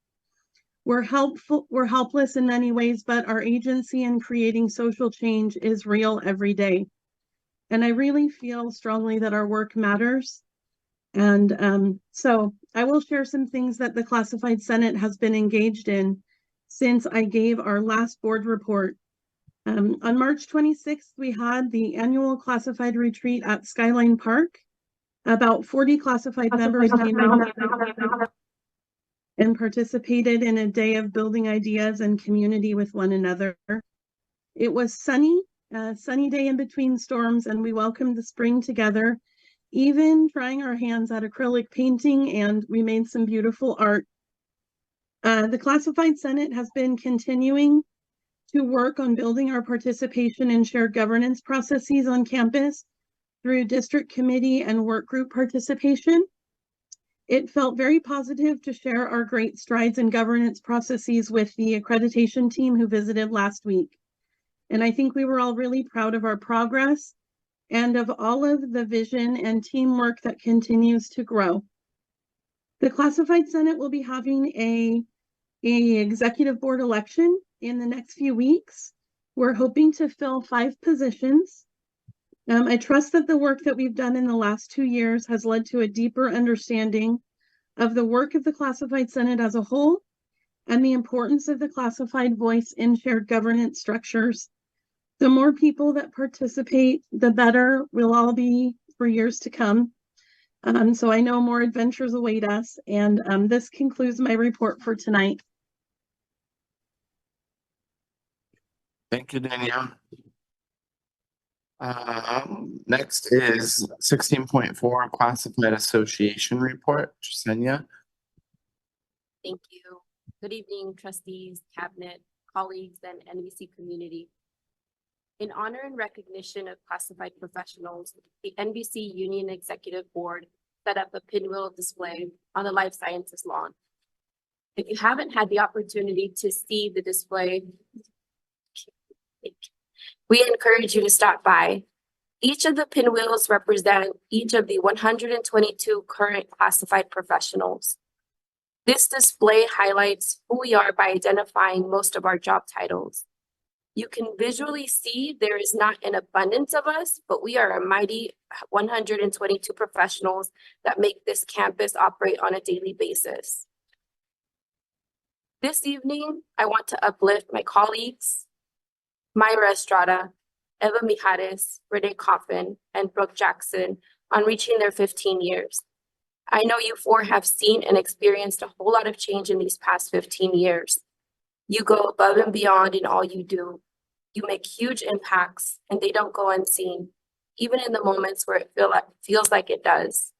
We're helpless in many ways, but our agency in creating social change is real every day. And I really feel strongly that our work matters. And so I will share some things that the Classified Senate has been engaged in since I gave our last board report. On March 26th, we had the annual classified retreat at Skyline Park. About 40 classified members came out and participated in a day of building ideas and community with one another. It was sunny, a sunny day in between storms, and we welcomed the spring together, even trying our hands at acrylic painting, and we made some beautiful art. The Classified Senate has been continuing to work on building our participation in shared governance processes on campus through district committee and work group participation. It felt very positive to share our great strides in governance processes with the accreditation team who visited last week. And I think we were all really proud of our progress and of all of the vision and teamwork that continues to grow. The Classified Senate will be having a executive board election in the next few weeks. We're hoping to fill 5 positions. I trust that the work that we've done in the last 2 years has led to a deeper understanding of the work of the Classified Senate as a whole and the importance of the classified voice in shared governance structures. The more people that participate, the better we'll all be for years to come. So I know more adventures await us, and this concludes my report for tonight. Thank you, Danielle. Next is 16.4 Classified Association Report. Jasenia. Thank you. Good evening, trustees, cabinet, colleagues, and NVC community. In honor and recognition of classified professionals, the NVC Union Executive Board set up a pinwheel display on the life sciences lawn. If you haven't had the opportunity to see the display, we encourage you to stop by. Each of the pinwheels represent each of the 122 current classified professionals. This display highlights who we are by identifying most of our job titles. You can visually see there is not an abundance of us, but we are a mighty 122 professionals that make this campus operate on a daily basis. This evening, I want to uplift my colleagues, Myra Estrada, Eva Mijares, Renee Coffin, and Brooke Jackson on reaching their 15 years. I know you four have seen and experienced a whole lot of change in these past 15 years. You go above and beyond in all you do. You make huge impacts and they don't go unseen, even in the moments where it feels like it does.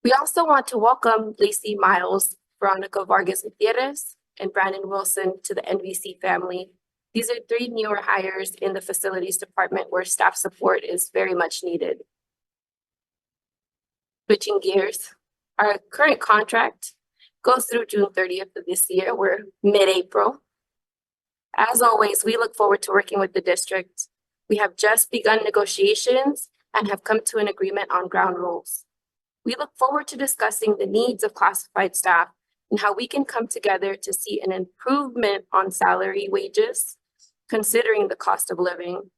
We also want to welcome Lacey Miles, Veronica Vargas Gutierrez, and Brandon Wilson to the NVC family. These are 3 newer hires in the facilities department where staff support is very much needed. Switching gears, our current contract goes through June 30th of this year. We're mid-April. As always, we look forward to working with the district. We have just begun negotiations and have come to an agreement on ground rules. We look forward to discussing the needs of classified staff and how we can come together to see an improvement on salary wages, considering the cost of living,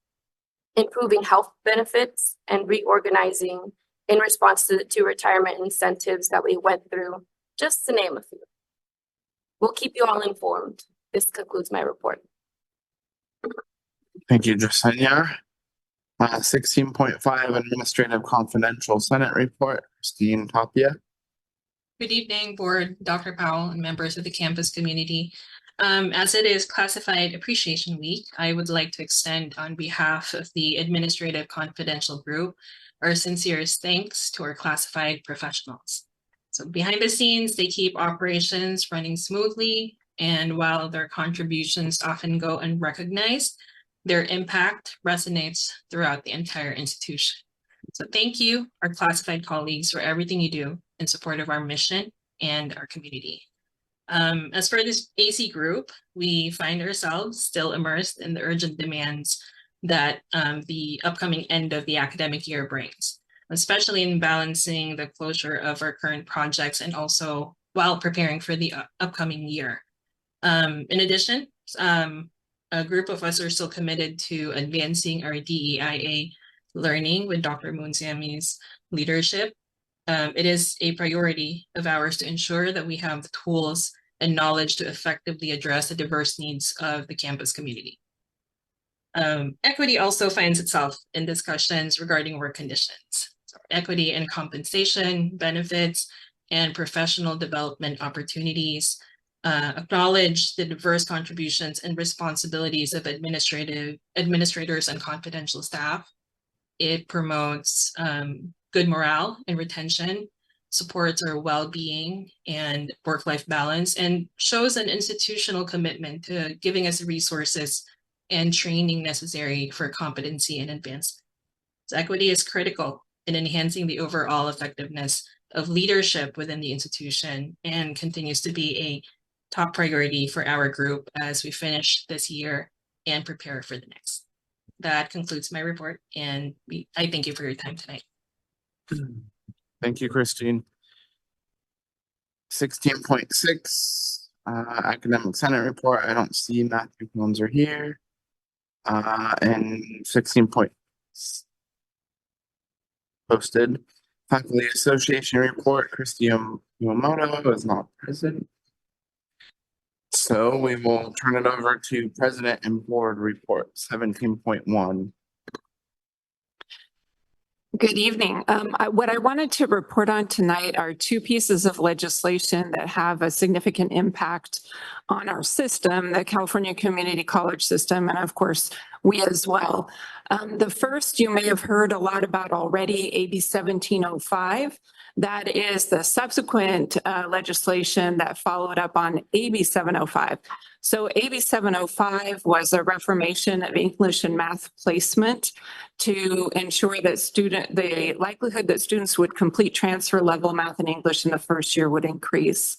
improving health benefits, and reorganizing in response to the 2 retirement incentives that we went through, just to name a few. We'll keep you all informed. This concludes my report. Thank you, Jasenia. 16.5 Administrative Confidential Senate Report, Christine Tapia. Good evening, Board, Dr. Powell, and members of the campus community. As it is Classified Appreciation Week, I would like to extend on behalf of the Administrative Confidential Group our sincerest thanks to our classified professionals. So behind the scenes, they keep operations running smoothly, and while their contributions often go unrecognized, their impact resonates throughout the entire institution. So thank you, our classified colleagues, for everything you do in support of our mission and our community. As for this AC group, we find ourselves still immersed in the urgent demands that the upcoming end of the academic year brings, especially in balancing the closure of our current projects and also while preparing for the upcoming year. In addition, a group of us are still committed to advancing our DEIA learning with Dr. Moonsami's leadership. It is a priority of ours to ensure that we have the tools and knowledge to effectively address the diverse needs of the campus community. Equity also finds itself in discussions regarding work conditions. So equity in compensation, benefits, and professional development opportunities. Acknowledge the diverse contributions and responsibilities of administrators and confidential staff. It promotes good morale and retention, supports our well-being and work-life balance, and shows an institutional commitment to giving us resources and training necessary for competency and advancement. So equity is critical in enhancing the overall effectiveness of leadership within the institution and continues to be a top priority for our group as we finish this year and prepare for the next. That concludes my report, and I thank you for your time tonight. Thank you, Christine. 16.6 Academic Senate Report. I don't see Matthew Combs are here. And 16 posted. Faculty Association Report. Christine Yamamoto is not present. So we will turn it over to President and Board Report 17.1. Good evening. What I wanted to report on tonight are 2 pieces of legislation that have a significant impact on our system, the California Community College system, and of course, we as well. The first you may have heard a lot about already, AB 1705. That is the subsequent legislation that followed up on AB 705. So AB 705 was a reformation of English and math placement to ensure that the likelihood that students would complete transfer level math and English in the first year would increase.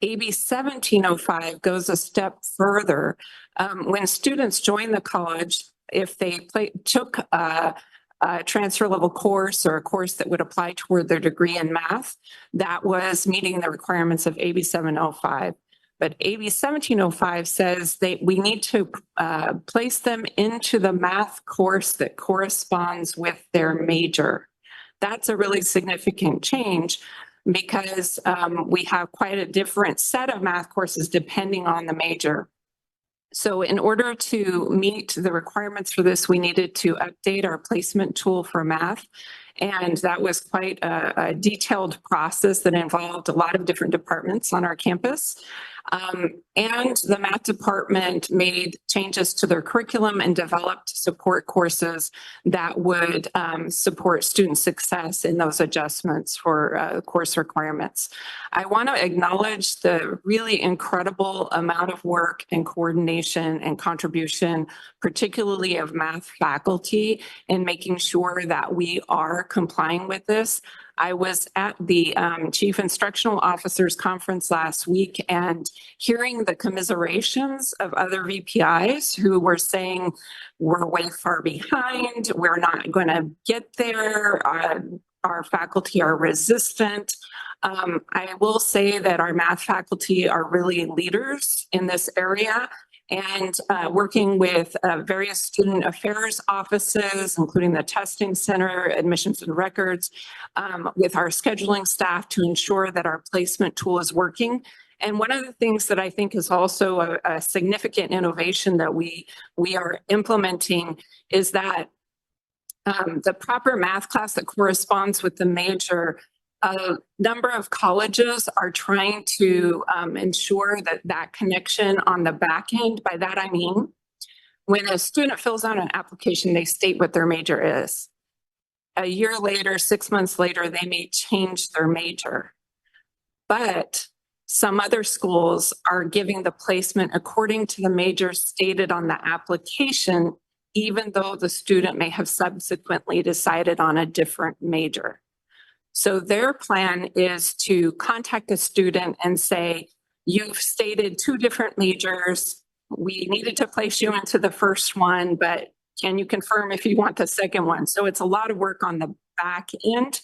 AB 1705 goes a step further. When students join the college, if they took a transfer level course or a course that would apply toward their degree in math, that was meeting the requirements of AB 705. But AB 1705 says we need to place them into the math course that corresponds with their major. That's a really significant change because we have quite a different set of math courses depending on the major. So in order to meet the requirements for this, we needed to update our placement tool for math. And that was quite a detailed process that involved a lot of different departments on our campus. And the math department made changes to their curriculum and developed support courses that would support student success in those adjustments for course requirements. I want to acknowledge the really incredible amount of work and coordination and contribution, particularly of math faculty, in making sure that we are complying with this. I was at the Chief Instructional Officers Conference last week and hearing the commiserations of other VPIs who were saying, we're way far behind, we're not going to get there, our faculty are resistant. I will say that our math faculty are really leaders in this area. And working with various student affairs offices, including the testing center, admissions and records, with our scheduling staff to ensure that our placement tool is working. And one of the things that I think is also a significant innovation that we are implementing is that the proper math class that corresponds with the major, a number of colleges are trying to ensure that connection on the back end. By that, I mean, when a student fills out an application, they state what their major is. A year later, 6 months later, they may change their major. But some other schools are giving the placement according to the major stated on the application, even though the student may have subsequently decided on a different major. So their plan is to contact a student and say, you've stated 2 different majors. We needed to place you into the first one, but can you confirm if you want the second one? So it's a lot of work on the back end.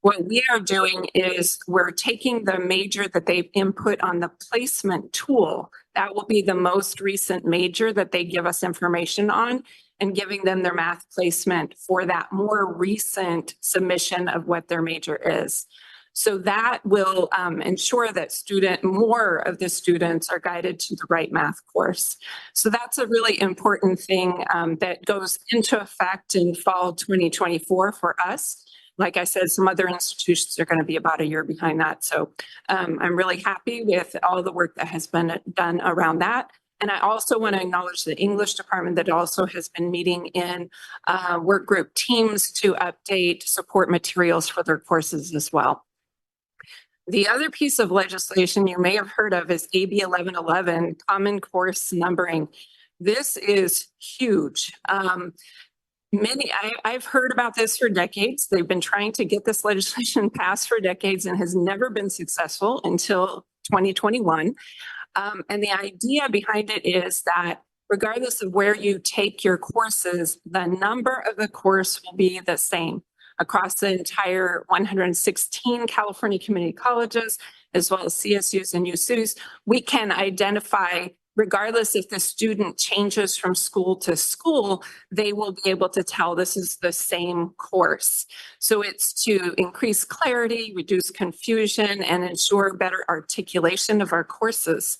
What we are doing is we're taking the major that they've input on the placement tool. That will be the most recent major that they give us information on, and giving them their math placement for that more recent submission of what their major is. So that will ensure that more of the students are guided to the right math course. So that's a really important thing that goes into effect in fall 2024 for us. Like I said, some other institutions are going to be about a year behind that. So I'm really happy with all the work that has been done around that. And I also want to acknowledge the English department that also has been meeting in work group teams to update support materials for their courses as well. The other piece of legislation you may have heard of is AB 1111, Common Course Numbering. This is huge. I've heard about this for decades. They've been trying to get this legislation passed for decades and has never been successful until 2021. And the idea behind it is that regardless of where you take your courses, the number of the course will be the same across the entire 116 California community colleges, as well as CSUs and USUs. We can identify regardless if the student changes from school to school, they will be able to tell this is the same course. So it's to increase clarity, reduce confusion, and ensure better articulation of our courses.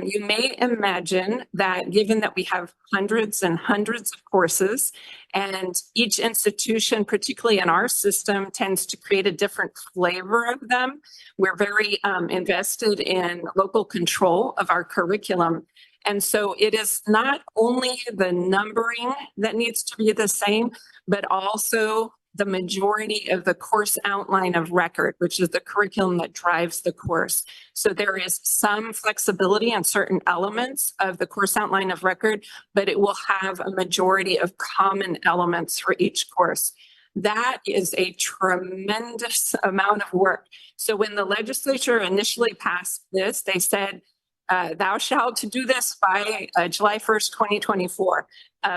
You may imagine that given that we have hundreds and hundreds of courses, and each institution, particularly in our system, tends to create a different flavor of them. We're very invested in local control of our curriculum. And so it is not only the numbering that needs to be the same, but also the majority of the course outline of record, which is the curriculum that drives the course. So there is some flexibility in certain elements of the course outline of record, but it will have a majority of common elements for each course. That is a tremendous amount of work. So when the legislature initially passed this, they said, thou shalt do this by July 1st, 2024.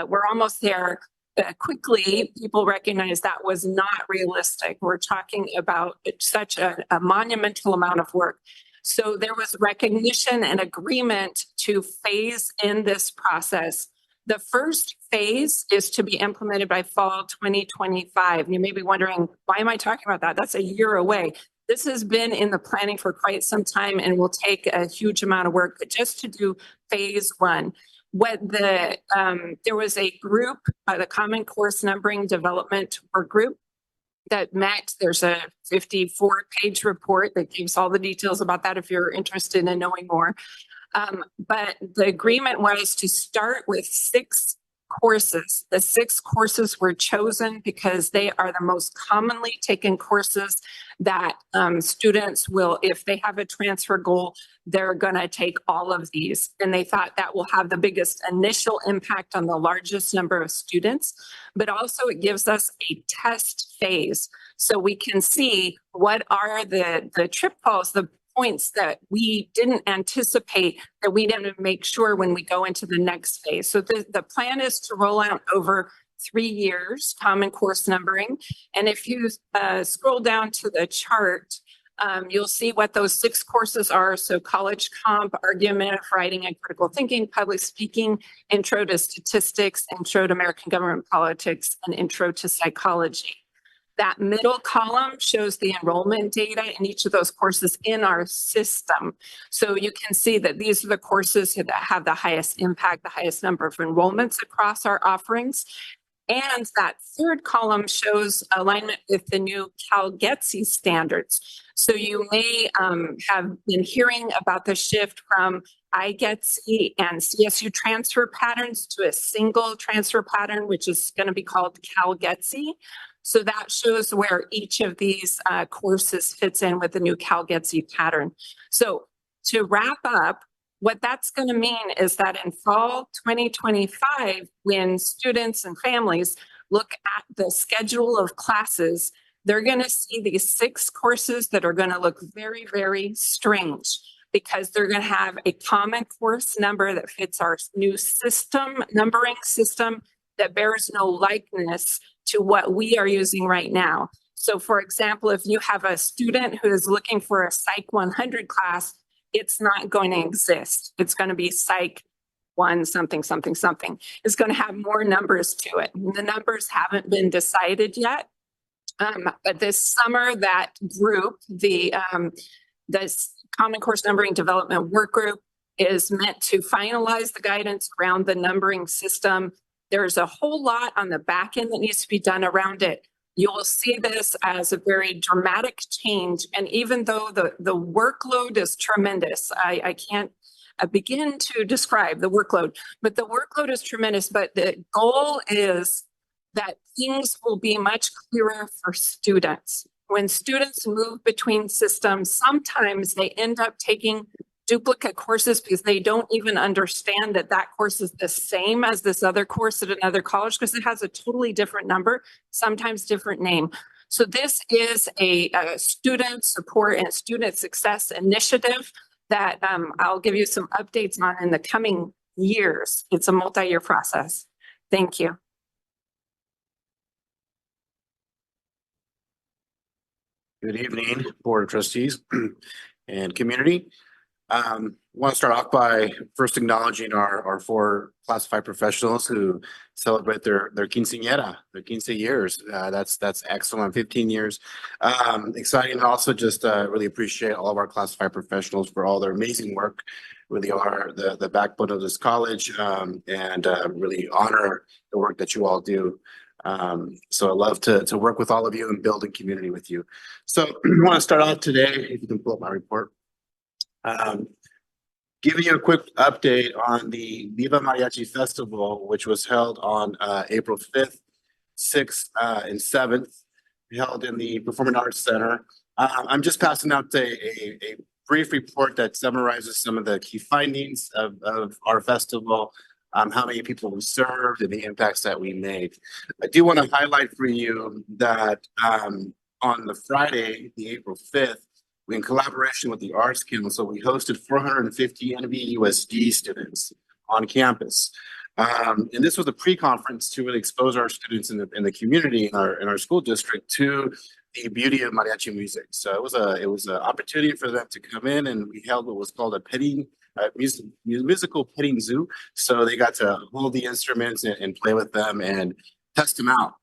We're almost there. Quickly, people recognize that was not realistic. We're talking about such a monumental amount of work. So there was recognition and agreement to phase in this process. The first phase is to be implemented by fall 2025. You may be wondering, why am I talking about that? That's a year away. This has been in the planning for quite some time and will take a huge amount of work just to do phase one. There was a group, the Common Course Numbering Development Work Group that met. There's a 54-page report that gives all the details about that if you're interested in knowing more. But the agreement was to start with 6 courses. The 6 courses were chosen because they are the most commonly taken courses that students will, if they have a transfer goal, they're going to take all of these. And they thought that will have the biggest initial impact on the largest number of students, but also it gives us a test phase. So we can see what are the trip calls, the points that we didn't anticipate that we didn't make sure when we go into the next phase. So the plan is to roll out over 3 years, Common Course numbering. And if you scroll down to the chart, you'll see what those 6 courses are. So college comp, argumentative writing and critical thinking, public speaking, intro to statistics, intro to American government politics, and intro to psychology. That middle column shows the enrollment data in each of those courses in our system. So you can see that these are the courses that have the highest impact, the highest number of enrollments across our offerings. And that third column shows alignment with the new CalGETC standards. So you may have been hearing about the shift from iGETC and CSU transfer patterns to a single transfer pattern, which is going to be called CalGETC. So that shows where each of these courses fits in with the new CalGETC pattern. So to wrap up, what that's going to mean is that in fall 2025, when students and families look at the schedule of classes, they're going to see these 6 courses that are going to look very, very strange because they're going to have a common course number that fits our new system, numbering system that bears no likeness to what we are using right now. So for example, if you have a student who is looking for a Psych 100 class, it's not going to exist. It's going to be Psych 1 something, something, something. It's going to have more numbers to it. The numbers haven't been decided yet. But this summer, that group, this Common Course Numbering Development Work Group, is meant to finalize the guidance around the numbering system. There's a whole lot on the back end that needs to be done around it. You will see this as a very dramatic change. And even though the workload is tremendous, I can't begin to describe the workload, but the workload is tremendous. But the goal is that things will be much clearer for students. When students move between systems, sometimes they end up taking duplicate courses because they don't even understand that that course is the same as this other course at another college because it has a totally different number, sometimes different name. So this is a student support and student success initiative that I'll give you some updates on in the coming years. It's a multi-year process. Thank you. Good evening, Board of Trustees and community. Want to start off by first acknowledging our four classified professionals who celebrate their quinceañera, their 15 years. That's excellent, 15 years. Exciting, and also just really appreciate all of our classified professionals for all their amazing work. Really are the backbone of this college, and really honor the work that you all do. So I love to work with all of you and build a community with you. So I want to start off today, if you can pull up my report. Giving you a quick update on the Viva Mariachi Festival, which was held on April 5th, 6th, and 7th, held in the Performing Arts Center. I'm just passing out a brief report that summarizes some of the key findings of our festival, how many people we served, and the impacts that we made. I do want to highlight for you that on the Friday, the April 5th, in collaboration with the Arts Council, we hosted 450 NVUSD students on campus. And this was a pre-conference to really expose our students in the community, in our school district, to the beauty of mariachi music. So it was an opportunity for them to come in, and we held what was called a musical petting zoo. So they got to hold the instruments and play with them and test them out.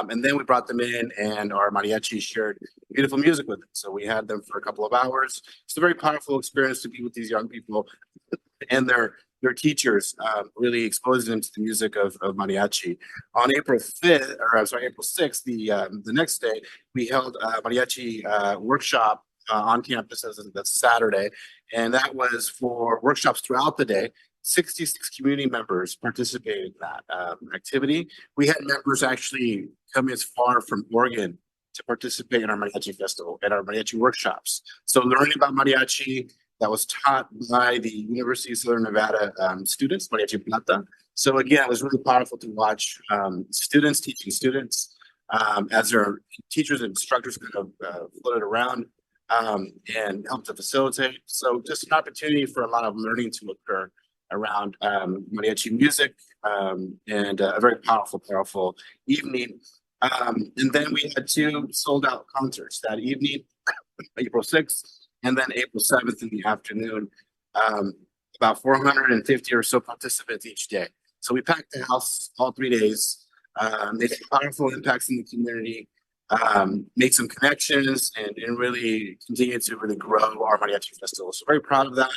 And then we brought them in, and our mariachi shared beautiful music with them. So we had them for a couple of hours. It's a very powerful experience to be with these young people and their teachers, really exposing them to the music of mariachi. On April 5th, or I'm sorry, April 6th, the next day, we held a mariachi workshop on campus. That's Saturday. And that was for workshops throughout the day. 66 community members participated in that activity. We had members actually come as far from Oregon to participate in our mariachi festival and our mariachi workshops. So learning about mariachi that was taught by the University of Southern Nevada students, Mariachi Plata. So again, it was really powerful to watch students teaching students as their teachers and instructors kind of floated around and helped to facilitate. So just an opportunity for a lot of learning to occur around mariachi music, and a very powerful evening. And then we had two sold out concerts that evening, April 6th, and then April 7th in the afternoon. About 450 or so participants each day. So we packed the house all 3 days, made some powerful impacts in the community, made some connections, and really continue to really grow our mariachi festival. So very proud of that.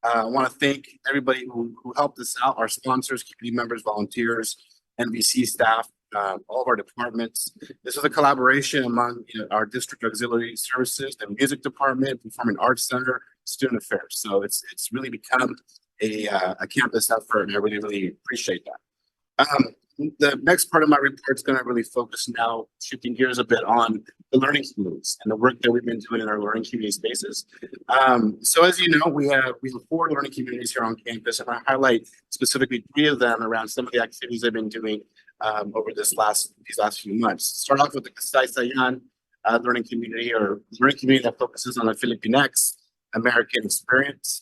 I want to thank everybody who helped us out, our sponsors, community members, volunteers, NVC staff, all of our departments. This was a collaboration among our district auxiliary services, the music department, performing arts center, student affairs. So it's really become a campus effort, and I really appreciate that. The next part of my report is going to really focus now, shifting gears a bit, on the learning communities and the work that we've been doing in our learning community spaces. So as you know, we have 4 learning communities here on campus, and I highlight specifically 3 of them around some of the activities I've been doing over these last few months. Start off with the Kasai Sayan learning community, or learning community that focuses on the Filipinx American experience.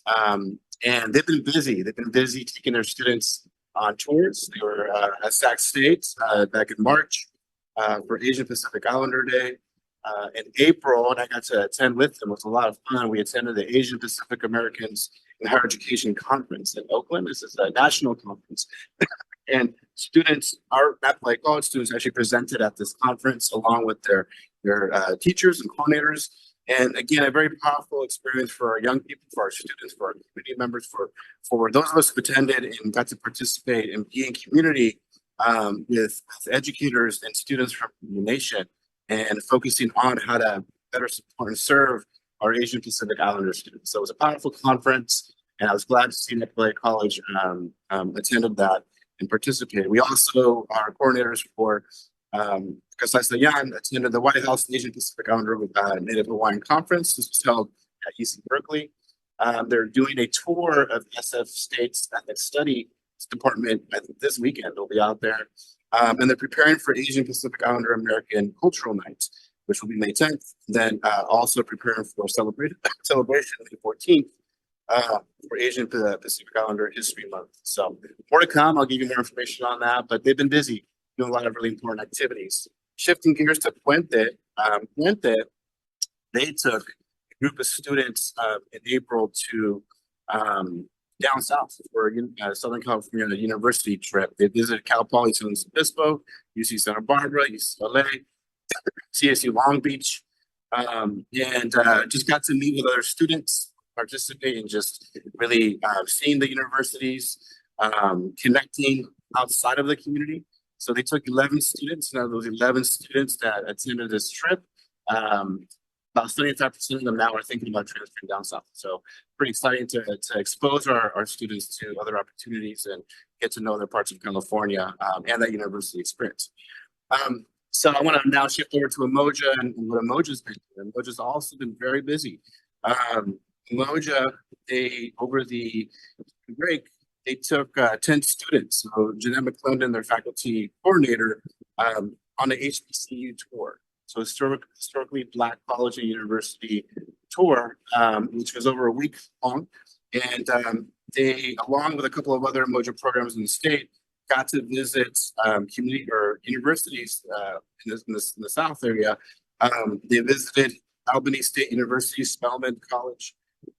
And they've been busy. They've been busy taking their students on tours. They were at Sac State back in March for Asian Pacific Islander Day. In April, and I got to attend with them. It was a lot of fun. We attended the Asian Pacific Americans in Higher Education Conference in Oakland. This is a national conference. And students, our Mappalike college students, actually presented at this conference along with their teachers and coordinators. And again, a very powerful experience for our young people, for our students, for our community members, for those of us who attended and got to participate and be in community with educators and students from the nation, and focusing on how to better support and serve our Asian Pacific Islander students. So it was a powerful conference, and I was glad to see Mappalike College attended that and participated. We also, our coordinators for Kasai Sayan, attended the White House Asian Pacific Islander Native Hawaiian Conference. This was held at UC Berkeley. They're doing a tour of SF State's Ethnic Studies Department. I think this weekend they'll be out there. And they're preparing for Asian Pacific Islander American Cultural Night, which will be May 10th. Then also preparing for celebration May 14th for Asian Pacific Islander History Month. So more to come. I'll give you more information on that, but they've been busy doing a lot of really important activities. Shifting gears to Puente, they took a group of students in April to down south for Southern California university trip. They visited Cal Poly San Luis Obispo, UC Santa Barbara, UCLA, CSU Long Beach, and just got to meet with other students, participate in just really seeing the universities, connecting outside of the community. So they took 11 students, and out of those 11 students that attended this trip, about 75% of them now are thinking about transferring down south. So pretty exciting to expose our students to other opportunities and get to know other parts of California and that university experience. So I want to now shift over to Umoja and what Umoja's been doing. Umoja's also been very busy. Umoja, over the break, they took 10 students. So Jeanette McClendon, their faculty coordinator, on an HBCU tour. So historically Black college and university tour, which was over a week long. And they, along with a couple of other Umoja programs in the state, got to visit community or universities in the South area. They visited Albany State University, Spelman College,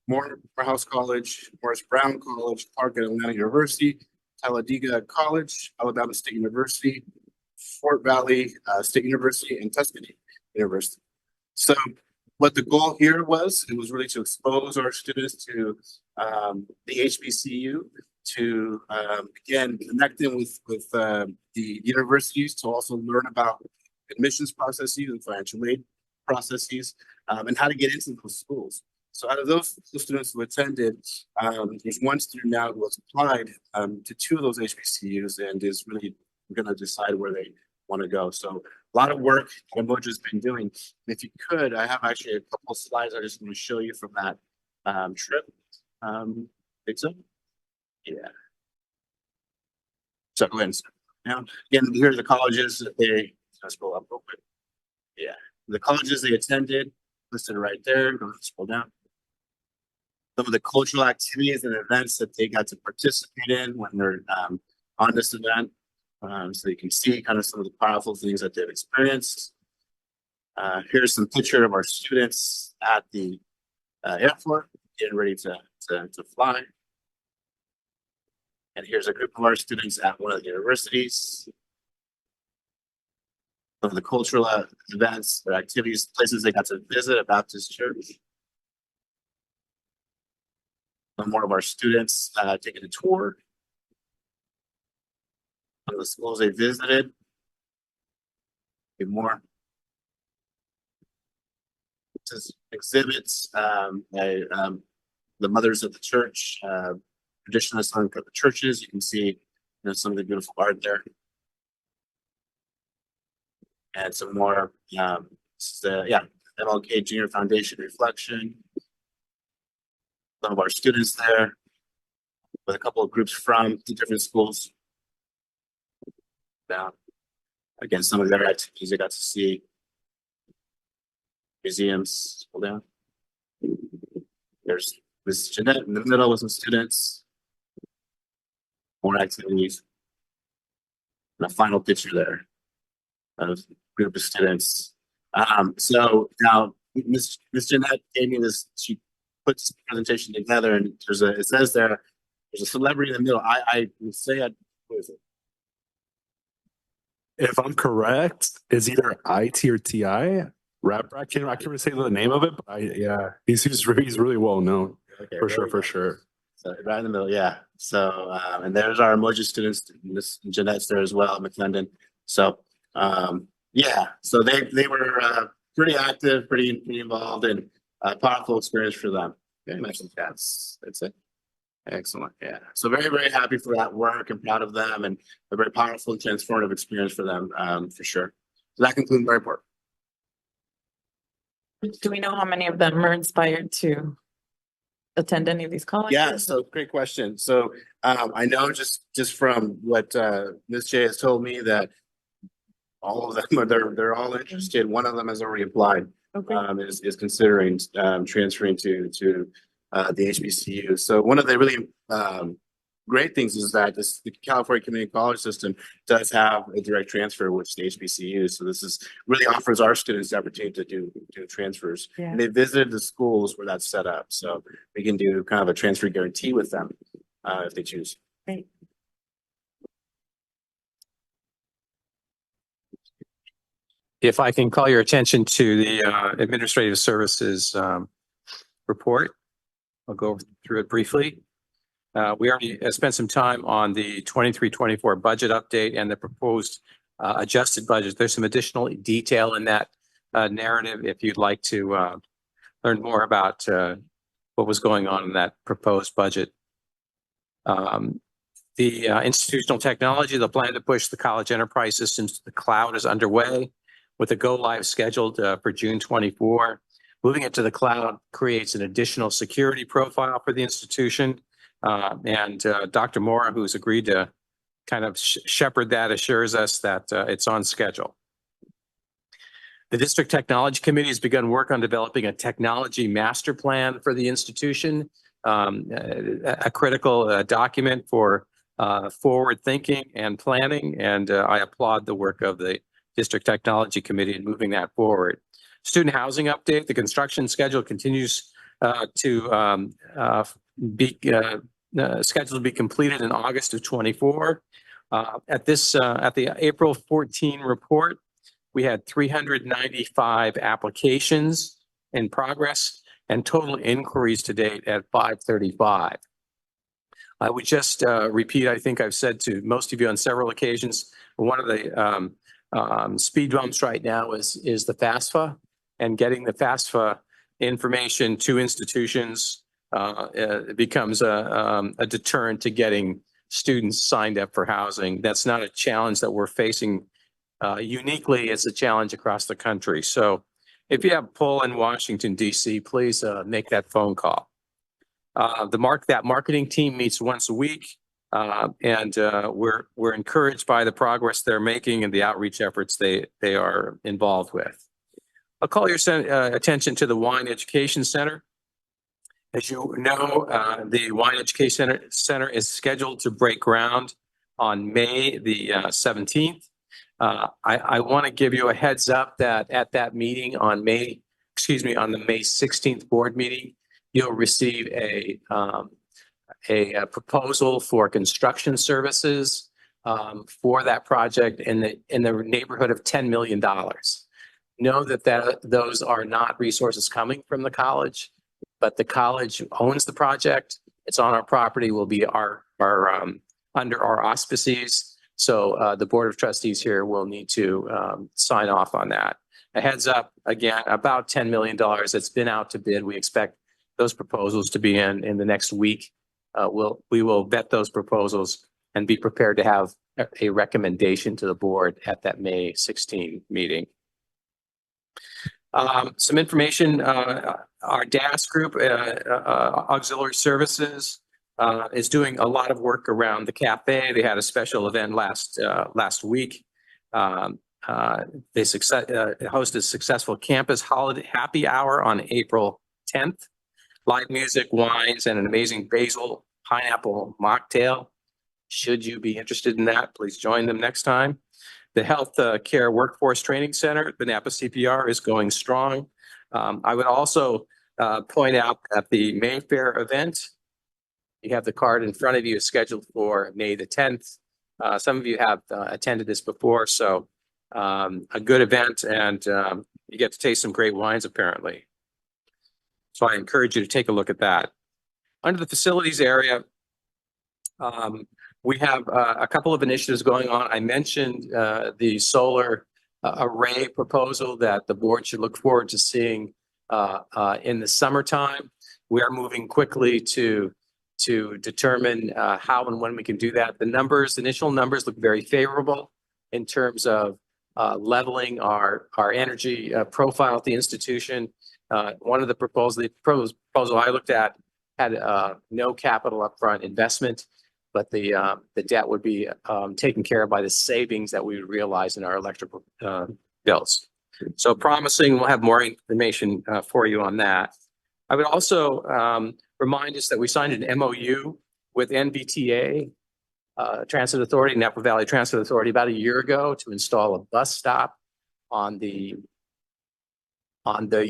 Morehouse College, Morris Brown College, Clark and Atlanta University, Talladega College, Alabama State University, Fort Valley State University, and Tuscany University. So what the goal here was, it was really to expose our students to the HBCU, to again connect them with the universities, to also learn about admissions processes and financial aid processes, and how to get into those schools. So out of those students who attended, there's one student now who has applied to 2 of those HBCUs and is really going to decide where they want to go. So a lot of work that Umoja's been doing. And if you could, I have actually a couple of slides I just want to show you from that trip. Think so? Yeah. So go ahead and start. Now, again, here are the colleges that they, let's scroll up real quick. Yeah, the colleges they attended, listed right there. Go ahead and scroll down. Some of the cultural activities and events that they got to participate in when they're on this event. So you can see kind of some of the powerful things that they've experienced. Here's some picture of our students at the airport getting ready to fly. And here's a group of our students at one of the universities. Some of the cultural events or activities, places they got to visit, a Baptist church. Some more of our students taking a tour. Some of the schools they visited. More. This is exhibits, the mothers of the church, traditionalists on the churches. You can see some of the beautiful art there. And some more, MLK Junior Foundation reflection. Some of our students there with a couple of groups from the different schools. Down. Again, some of their activities I got to see. Museums, scroll down. There's Miss Jeanette in the middle with some students. More activities. And a final picture there of a group of students. So now Miss Jeanette gave me this, she puts the presentation together and it says there's a celebrity in the middle. I would say, who is it? If I'm correct, it's either IT or TI. Rapper, I can't really say the name of it, but he's really well known. Okay, for sure. So right in the middle, yeah. So and there's our Umoja students, Miss Jeanette's there as well, McClendon. So so they were pretty active, pretty involved, and powerful experience for them. Okay, that's it. Excellent. Yeah. So very, very happy for that work and proud of them, and a very powerful and transformative experience for them, for sure. So that concludes my report. Do we know how many of them are inspired to attend any of these colleges? Yeah, so great question. So I know just from what Ms. J has told me that all of them they're all interested. One of them has already applied. Okay. Is considering transferring to the HBCU. So one of the great things is that the California Community College system does have a direct transfer, which the HBCUs. So this really offers our students the opportunity to do transfers. Yeah. And they visited the schools where that's set up. So we can do kind of a transfer guarantee with them if they choose. Great. If I can call your attention to the Administrative Services report, I'll go through it briefly. We already spent some time on the 23-24 budget update and the proposed adjusted budget. There's some additional detail in that narrative if you'd like to learn more about what was going on in that proposed budget. The institutional technology, the plan to push the college enterprise systems to the cloud is underway with a go live scheduled for June 24. Moving it to the cloud creates an additional security profile for the institution. And Dr. Mora, who's agreed to kind of shepherd that, assures us that it's on schedule. The District Technology Committee has begun work on developing a technology master plan for the institution, a critical document for forward thinking and planning. And I applaud the work of the District Technology Committee in moving that forward. Student housing update, the construction schedule continues to be scheduled to be completed in August of 24. At the April 14 report, we had 395 applications in progress and total inquiries to date at 535. I would just repeat, I think I've said to most of you on several occasions, one of the speed bumps right now is the FAFSA, and getting the FAFSA information to institutions it becomes a deterrent to getting students signed up for housing. That's not a challenge that we're facing uniquely. It's a challenge across the country. So if you have a pull in Washington, D.C., please make that phone call. That marketing team meets once a week, and we're encouraged by the progress they're making and the outreach efforts they are involved with. I'll call your attention to the Wine Education Center. As you know, the Wine Education Center is scheduled to break ground on May the 17th. I want to give you a heads up that at that meeting on the May 16th board meeting, you'll receive a proposal for construction services for that project in the neighborhood of $10 million. Know that those are not resources coming from the college, but the college owns the project. It's on our property, will be under our auspices. So the Board of Trustees here will need to sign off on that. A heads up, again, about $10 million that's been out to bid. We expect those proposals to be in the next week. We will vet those proposals and be prepared to have a recommendation to the board at that May 16 meeting. Some information, our DAS group, Auxiliary Services, is doing a lot of work around the cafe. They had a special event last week. They hosted a successful campus holiday happy hour on April 10th. Live music, wines, and an amazing basil pineapple mocktail. Should you be interested in that, please join them next time. The Health Care Workforce Training Center, the NAPA CPR, is going strong. I would also point out that the Mayfair event, you have the card in front of you, is scheduled for May the 10th. Some of you have attended this before, so a good event, and you get to taste some great wines, apparently. So I encourage you to take a look at that. Under the facilities area, we have a couple of initiatives going on. I mentioned the solar array proposal that the board should look forward to seeing in the summertime. We are moving quickly to determine how and when we can do that. The initial numbers look very favorable in terms of leveling our energy profile at the institution. One of the proposal I looked at had no capital upfront investment, but the debt would be taken care of by the savings that we would realize in our electrical bills. So promising. We'll have more information for you on that. I would also remind us that we signed an MOU with NVTA, Transit Authority, Napa Valley Transit Authority, about a year ago to install a bus stop on the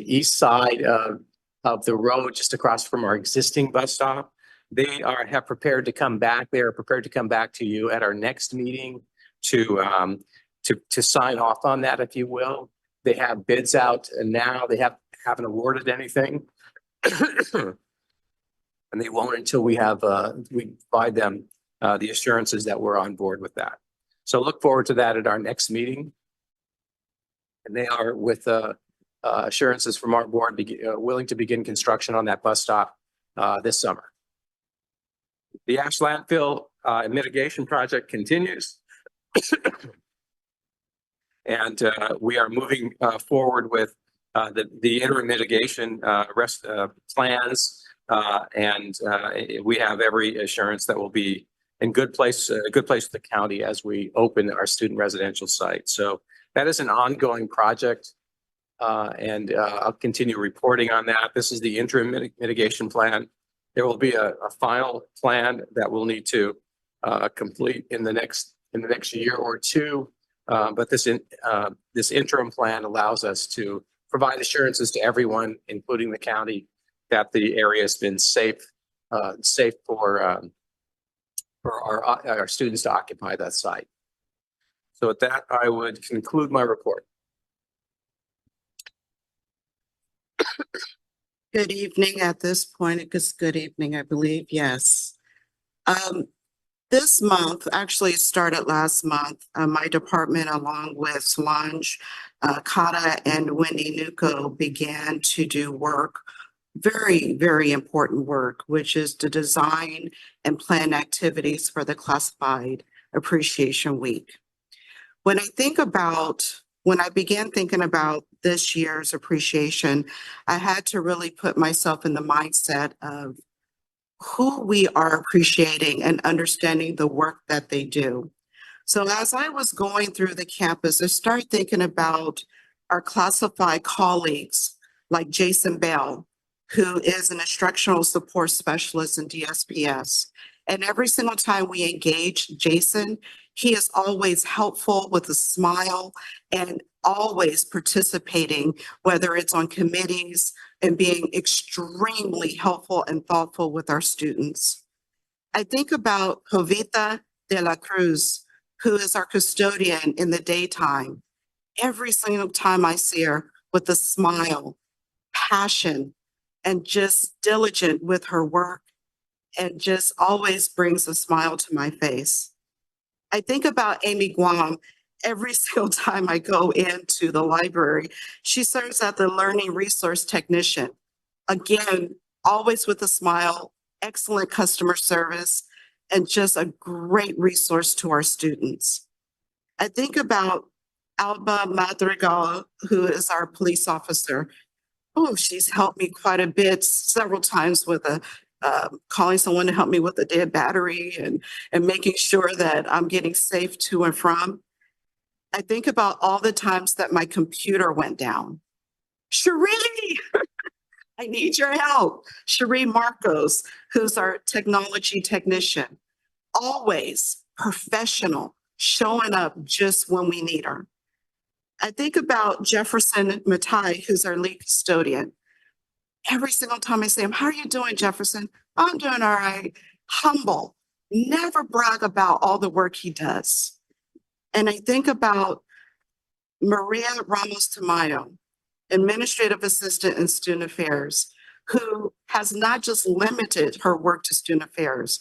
east side of the road, just across from our existing bus stop. They have prepared to come back. They are prepared to come back to you at our next meeting to sign off on that, if you will. They have bids out and now they haven't awarded anything. And they won't until we provide them the assurances that we're on board with that. So look forward to that at our next meeting. And they are with assurances from our board willing to begin construction on that bus stop this summer. The ash landfill mitigation project continues. And we are moving forward with the interim mitigation plans. And we have every assurance that we'll be in a good place with the county as we open our student residential site. So that is an ongoing project. And I'll continue reporting on that. This is the interim mitigation plan. There will be a final plan that we'll need to complete in the next year or two. But this interim plan allows us to provide assurances to everyone, including the county, that the area has been safe for our students to occupy that site. So with that, I would conclude my report. Good evening at this point. It's good evening, I believe. Yes. This month, actually it started last month, my department, along with Solange Kata and Wendy Nuko, began to do work, very, very important work, which is to design and plan activities for the Classified Appreciation Week. When I began thinking about this year's appreciation, I had to really put myself in the mindset of who we are appreciating and understanding the work that they do. So as I was going through the campus, I started thinking about our classified colleagues like Jason Bell, who is an instructional support specialist in DSPS. And every single time we engage Jason, he is always helpful with a smile and always participating, whether it's on committees and being extremely helpful and thoughtful with our students. I think about Jovita de la Cruz, who is our custodian in the daytime. Every single time I see her with a smile, passion, and just diligent with her work, and just always brings a smile to my face. I think about Amy Guam. Every single time I go into the library, she serves as the learning resource technician. Again, always with a smile, excellent customer service, and just a great resource to our students. I think about Alba Madrigal, who is our police officer. Oh, she's helped me quite a bit, several times with calling someone to help me with a dead battery and making sure that I'm getting safe to and from. I think about all the times that my computer went down. Cherie, I need your help. Cherie Marcos, who's our technology technician, always professional, showing up just when we need her. I think about Jefferson Matai, who's our lead custodian. Every single time I say him, how are you doing, Jefferson? I'm doing all right. Humble, never brag about all the work he does. And I think about Maria Ramos Tamayo, administrative assistant in student affairs, who has not just limited her work to student affairs,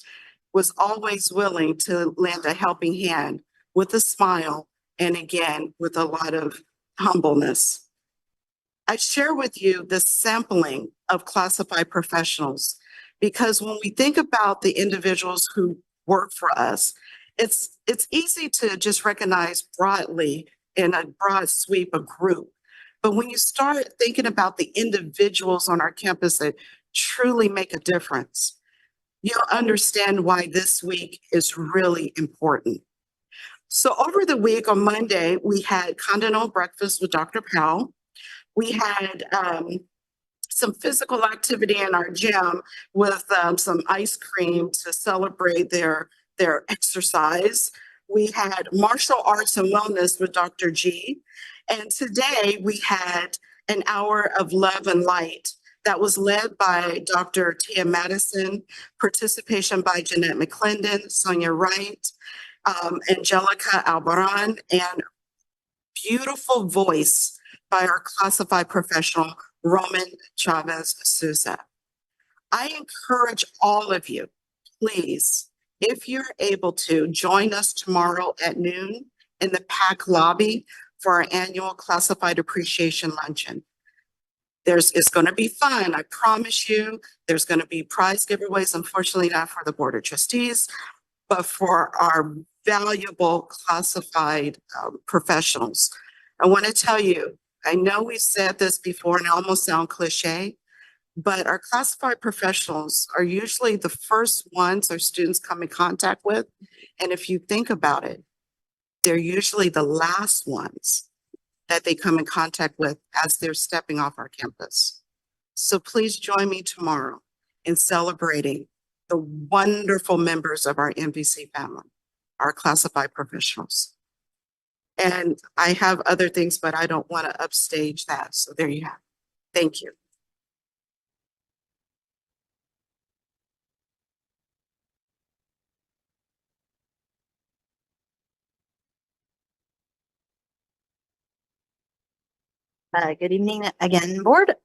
was always willing to lend a helping hand with a smile and again, with a lot of humbleness. I share with you the sampling of classified professionals because when we think about the individuals who work for us, it's easy to just recognize broadly in a broad sweep of group. But when you start thinking about the individuals on our campus that truly make a difference, you'll understand why this week is really important. So over the week on Monday, we had continental breakfast with Dr. Powell. We had some physical activity in our gym with some ice cream to celebrate their exercise. We had martial arts and wellness with Dr. G. And today we had an hour of love and light that was led by Dr. Tia Madison, participation by Jeanette McClendon, Sonia Wright, Angelica Albaran, and beautiful voice by our classified professional, Roman Chavez Souza. I encourage all of you, please, if you're able to, join us tomorrow at noon in the PAC lobby for our annual Classified Appreciation Luncheon. It's going to be fun, I promise you. There's going to be prize giveaways, unfortunately not for the Board of Trustees, but for our valuable classified professionals. I want to tell you, I know we've said this before and it almost sounds cliche, but our classified professionals are usually the first ones our students come in contact with. And if you think about it, they're usually the last ones that they come in contact with as they're stepping off our campus. So please join me tomorrow in celebrating the wonderful members of our NVC family, our classified professionals. And I have other things, but I don't want to upstage that. So there you have it. Thank you. Good evening again, board.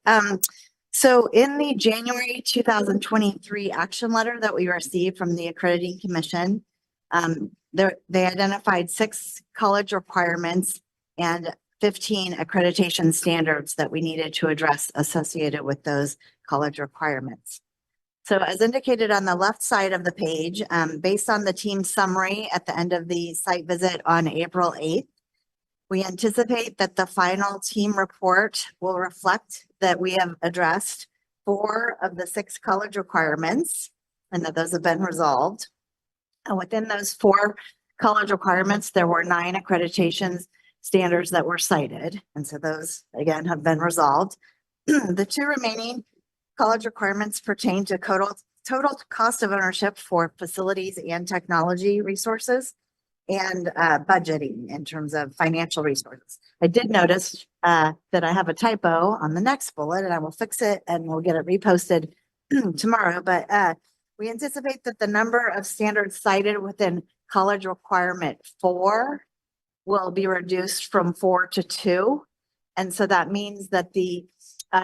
So in the January 2023 action letter that we received from the Accrediting Commission, they identified 6 college requirements and 15 accreditation standards that we needed to address associated with those college requirements. So as indicated on the left side of the page, based on the team summary at the end of the site visit on April 8th, we anticipate that the final team report will reflect that we have addressed 4 of the 6 college requirements and that those have been resolved. And within those 4 college requirements, there were 9 accreditation standards that were cited. And so those, again, have been resolved. The 2 remaining college requirements pertain to total cost of ownership for facilities and technology resources and budgeting in terms of financial resources. I did notice that I have a typo on the next bullet and I will fix it and we'll get it reposted tomorrow. But we anticipate that the number of standards cited within college requirement 4 will be reduced from 4 to 2. And so that means that the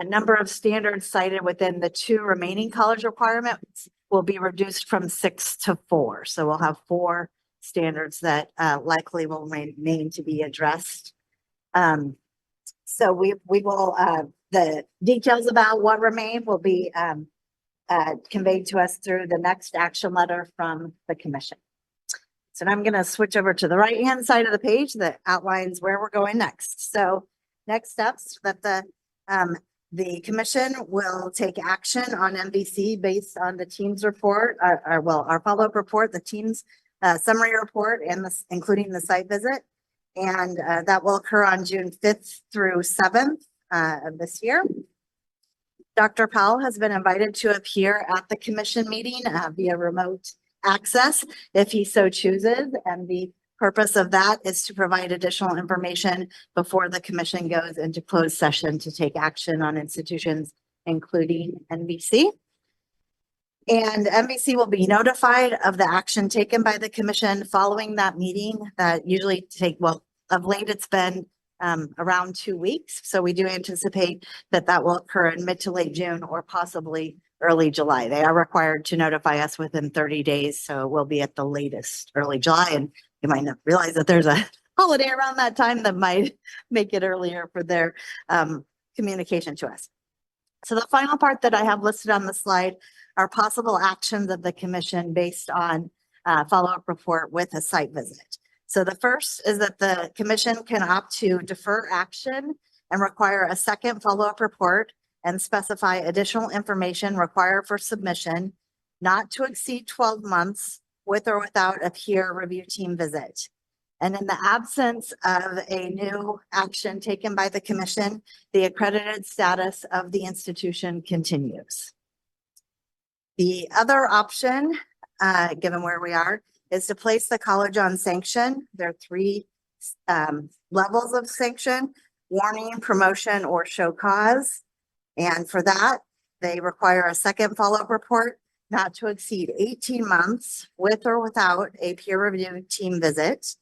number of standards cited within the 2 remaining college requirements will be reduced from 6 to 4. So we'll have 4 standards that likely will remain to be addressed. So we will, the details about what remain will be conveyed to us through the next action letter from the commission. So now I'm going to switch over to the right-hand side of the page that outlines where we're going next. So next steps that the commission will take action on NVC based on the team's report, our follow-up report, the team's summary report, and including the site visit. And that will occur on June 5th through 7th of this year. Dr. Powell has been invited to appear at the commission meeting via remote access if he so chooses. And the purpose of that is to provide additional information before the commission goes into closed session to take action on institutions, including NVC. And NVC will be notified of the action taken by the commission following that meeting that usually of late it's been around 2 weeks. So we do anticipate that that will occur in mid to late June or possibly early July. They are required to notify us within 30 days. So we'll be at the latest early July. And you might not realize that there's a holiday around that time that might make it earlier for their communication to us. So the final part that I have listed on the slide are possible actions of the commission based on follow-up report with a site visit. So the first is that the commission can opt to defer action and require a second follow-up report and specify additional information required for submission, not to exceed 12 months with or without a peer review team visit. And in the absence of a new action taken by the commission, the accredited status of the institution continues. The other option, given where we are, is to place the college on sanction. There are three levels of sanction: warning, promotion, or show cause. And for that, they require a second follow-up report not to exceed 18 months with or without a peer review team visit.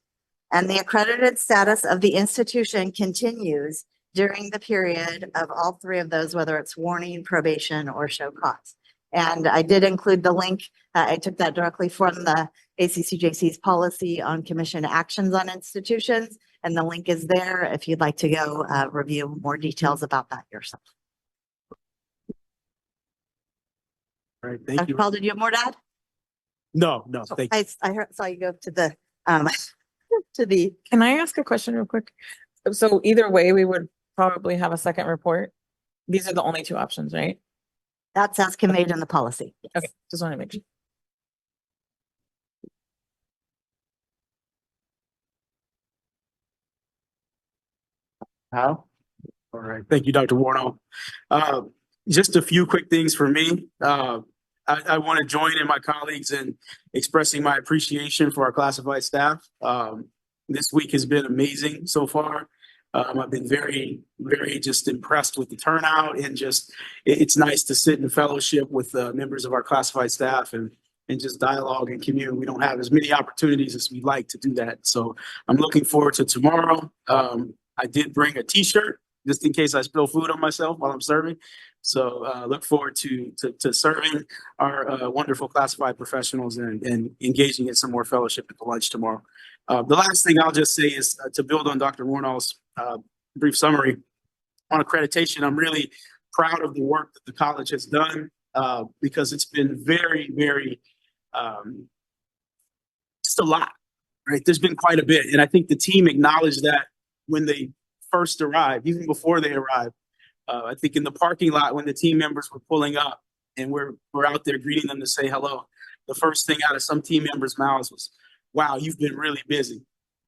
And the accredited status of the institution continues during the period of all three of those, whether it's warning, probation, or show cause. And I did include the link. I took that directly from the ACCJC's policy on commission actions on institutions. And the link is there if you'd like to go review more details about that yourself. All right, thank Dr. you. Paul, did you have more to add? No, thank you. I saw you go to the, to the, Can I ask a question real quick? So either way, we would probably have a second report. These are the only two options, right? that's as conveyed in the policy. Yes. Okay, just want to make sure. How? All right, thank you, Dr. Warno. Just a few quick things for me. I want to join in my colleagues in expressing my appreciation for our classified staff. This week has been amazing so far. I've been very, very just impressed with the turnout, and just it's nice to sit in fellowship with members of our classified staff and just dialogue and commune. We don't have as many opportunities as we'd like to do that. So I'm looking forward to tomorrow. I did bring a t-shirt just in case I spill food on myself while I'm serving. So look forward to serving our wonderful classified professionals and engaging in some more fellowship at the lunch tomorrow. The last thing I'll just say is to build on Dr. Warnall's brief summary on accreditation. I'm really proud of the work that the college has done because it's been very, very, just a lot, right? There's been quite a bit. And I think the team acknowledged that when they first arrived, even before they arrived. I think in the parking lot when the team members were pulling up and we're out there greeting them to say hello, the first thing out of some team members' mouths was, "Wow, you've been really busy."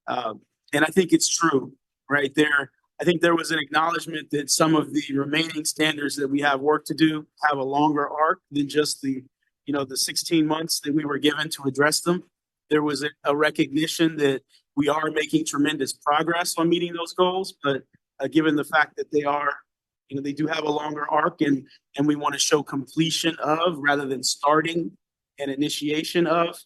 And I think it's true, right there. I think there was an acknowledgement that some of the remaining standards that we have work to do have a longer arc than just the 16 months that we were given to address them. There was a recognition that we are making tremendous progress on meeting those goals, but given the fact that they are, they do have a longer arc, and we want to show completion of rather than starting and initiation of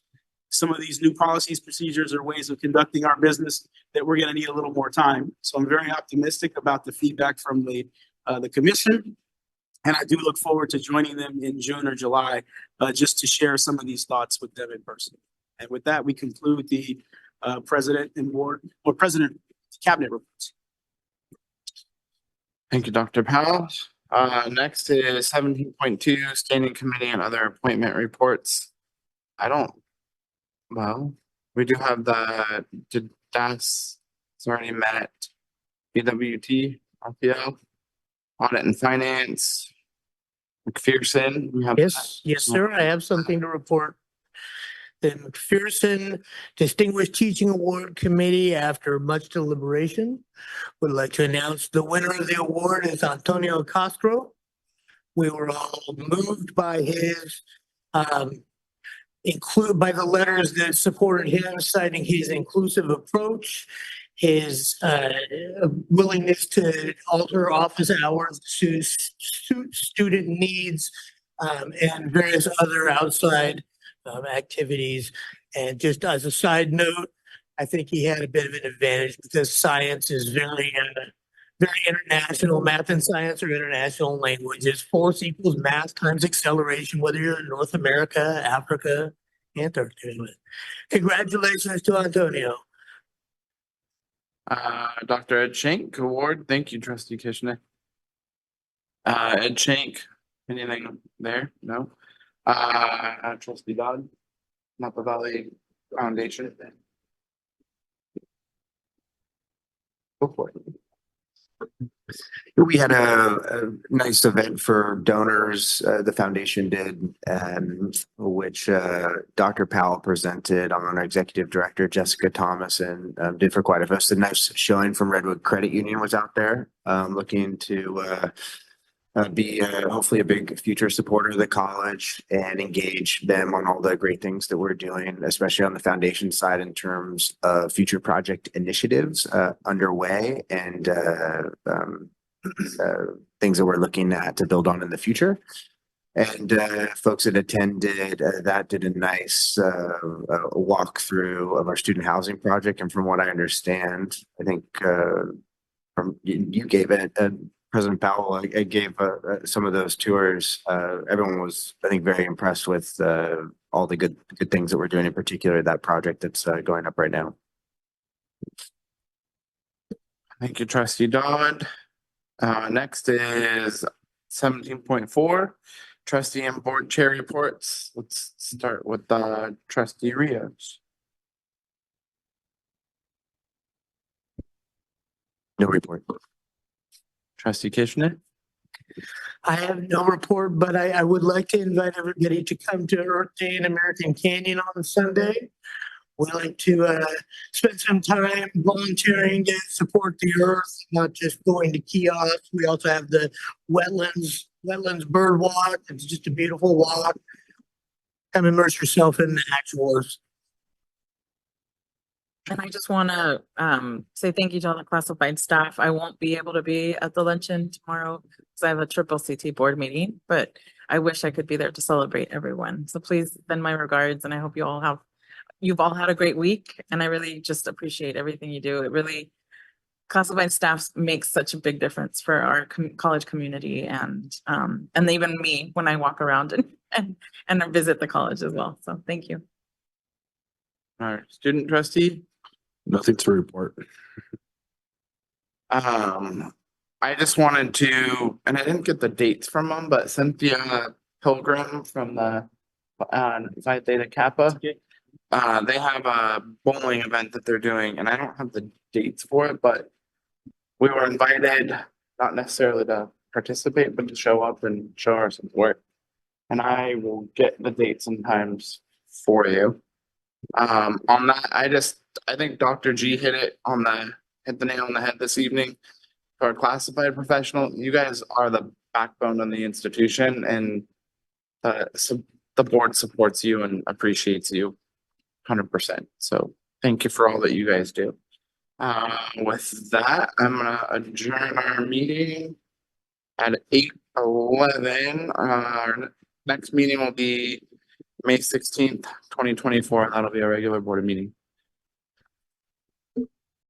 some of these new policies, procedures, or ways of conducting our business, that we're going to need a little more time. So I'm very optimistic about the feedback from the commission, and I do look forward to joining them in June or July just to share some of these thoughts with them in person. And with that, we conclude the president and board or president cabinet reports. Thank you, Dr. Powell. Next is 17.2, standing committee and other appointment reports. We do have the DAS, it's already met, BWT, RPO, audit and finance, McPherson. We have Yes, sir. I have something to report. The McPherson Distinguished Teaching Award Committee, after much deliberation, would like to announce the winner of the award is Antonio Castro. We were all moved by his by the letters that supported him, citing his inclusive approach, his willingness to alter office hours to suit student needs, and various other outside activities. And just as a side note, I think he had a bit of an advantage because science is very international. Math and science are international languages. Force equals mass times acceleration, whether you're in North America, Africa, Antarctica. Congratulations to Antonio. Dr. Ed Shank Award. Thank you, Trustee Kishner. Ed Shank, anything there? No. Trustee Dodd, Napa Valley Foundation. Go for it. We had a nice event for donors, the foundation did, which Dr. Powell presented on our executive director, Jessica Thomas, and did for quite a nice showing from Redwood Credit Union was out there, looking to be hopefully a big future supporter of the college and engage them on all the great things that we're doing, especially on the foundation side in terms of future project initiatives underway and things that we're looking at to build on in the future. And folks that attended that did a nice walkthrough of our student housing project. And from what I understand, I think from you gave it, President Powell, I gave some of those tours. Everyone was, I think, very impressed with all the good things that we're doing, in particular that project that's going up right now. Thank you, Trustee Dodd. Next is 17.4, trustee and board chair reports. Let's start with Trustee Rios. No report. Trustee Kishner. I have no report, but I would like to invite everybody to come to Earth Day in American Canyon on Sunday. We like to spend some time volunteering to support the earth, not just going to kiosks. We also have the wetlands bird walk. It's just a beautiful walk. Come immerse yourself in the actual earth. And I just want to say thank you to all the classified staff. I won't be able to be at the luncheon tomorrow because I have a triple CT board meeting, but I wish I could be there to celebrate everyone. So please send my regards, and I hope you've all had a great week, and I really just appreciate everything you do. It really, classified staff makes such a big difference for our college community and even me when I walk around and visit the college as well. So thank you. All right, student trustee. Nothing to report. I just wanted to, and I didn't get the dates from them, but Cynthia Pilgrim from the Phi Theta Kappa, they have a bowling event that they're doing, and I don't have the dates for it, but we were invited, not necessarily to participate, but to show up and show our support. And I will get the dates and times for you. On that, I think Dr. G hit the nail on the head this evening. For a classified professional, you guys are the backbone of the institution, and the board supports you and appreciates you 100%. So thank you for all that you guys do. With that, I'm gonna adjourn our meeting at 8:11. Our next meeting will be May 16th, 2024. That'll be a regular board meeting.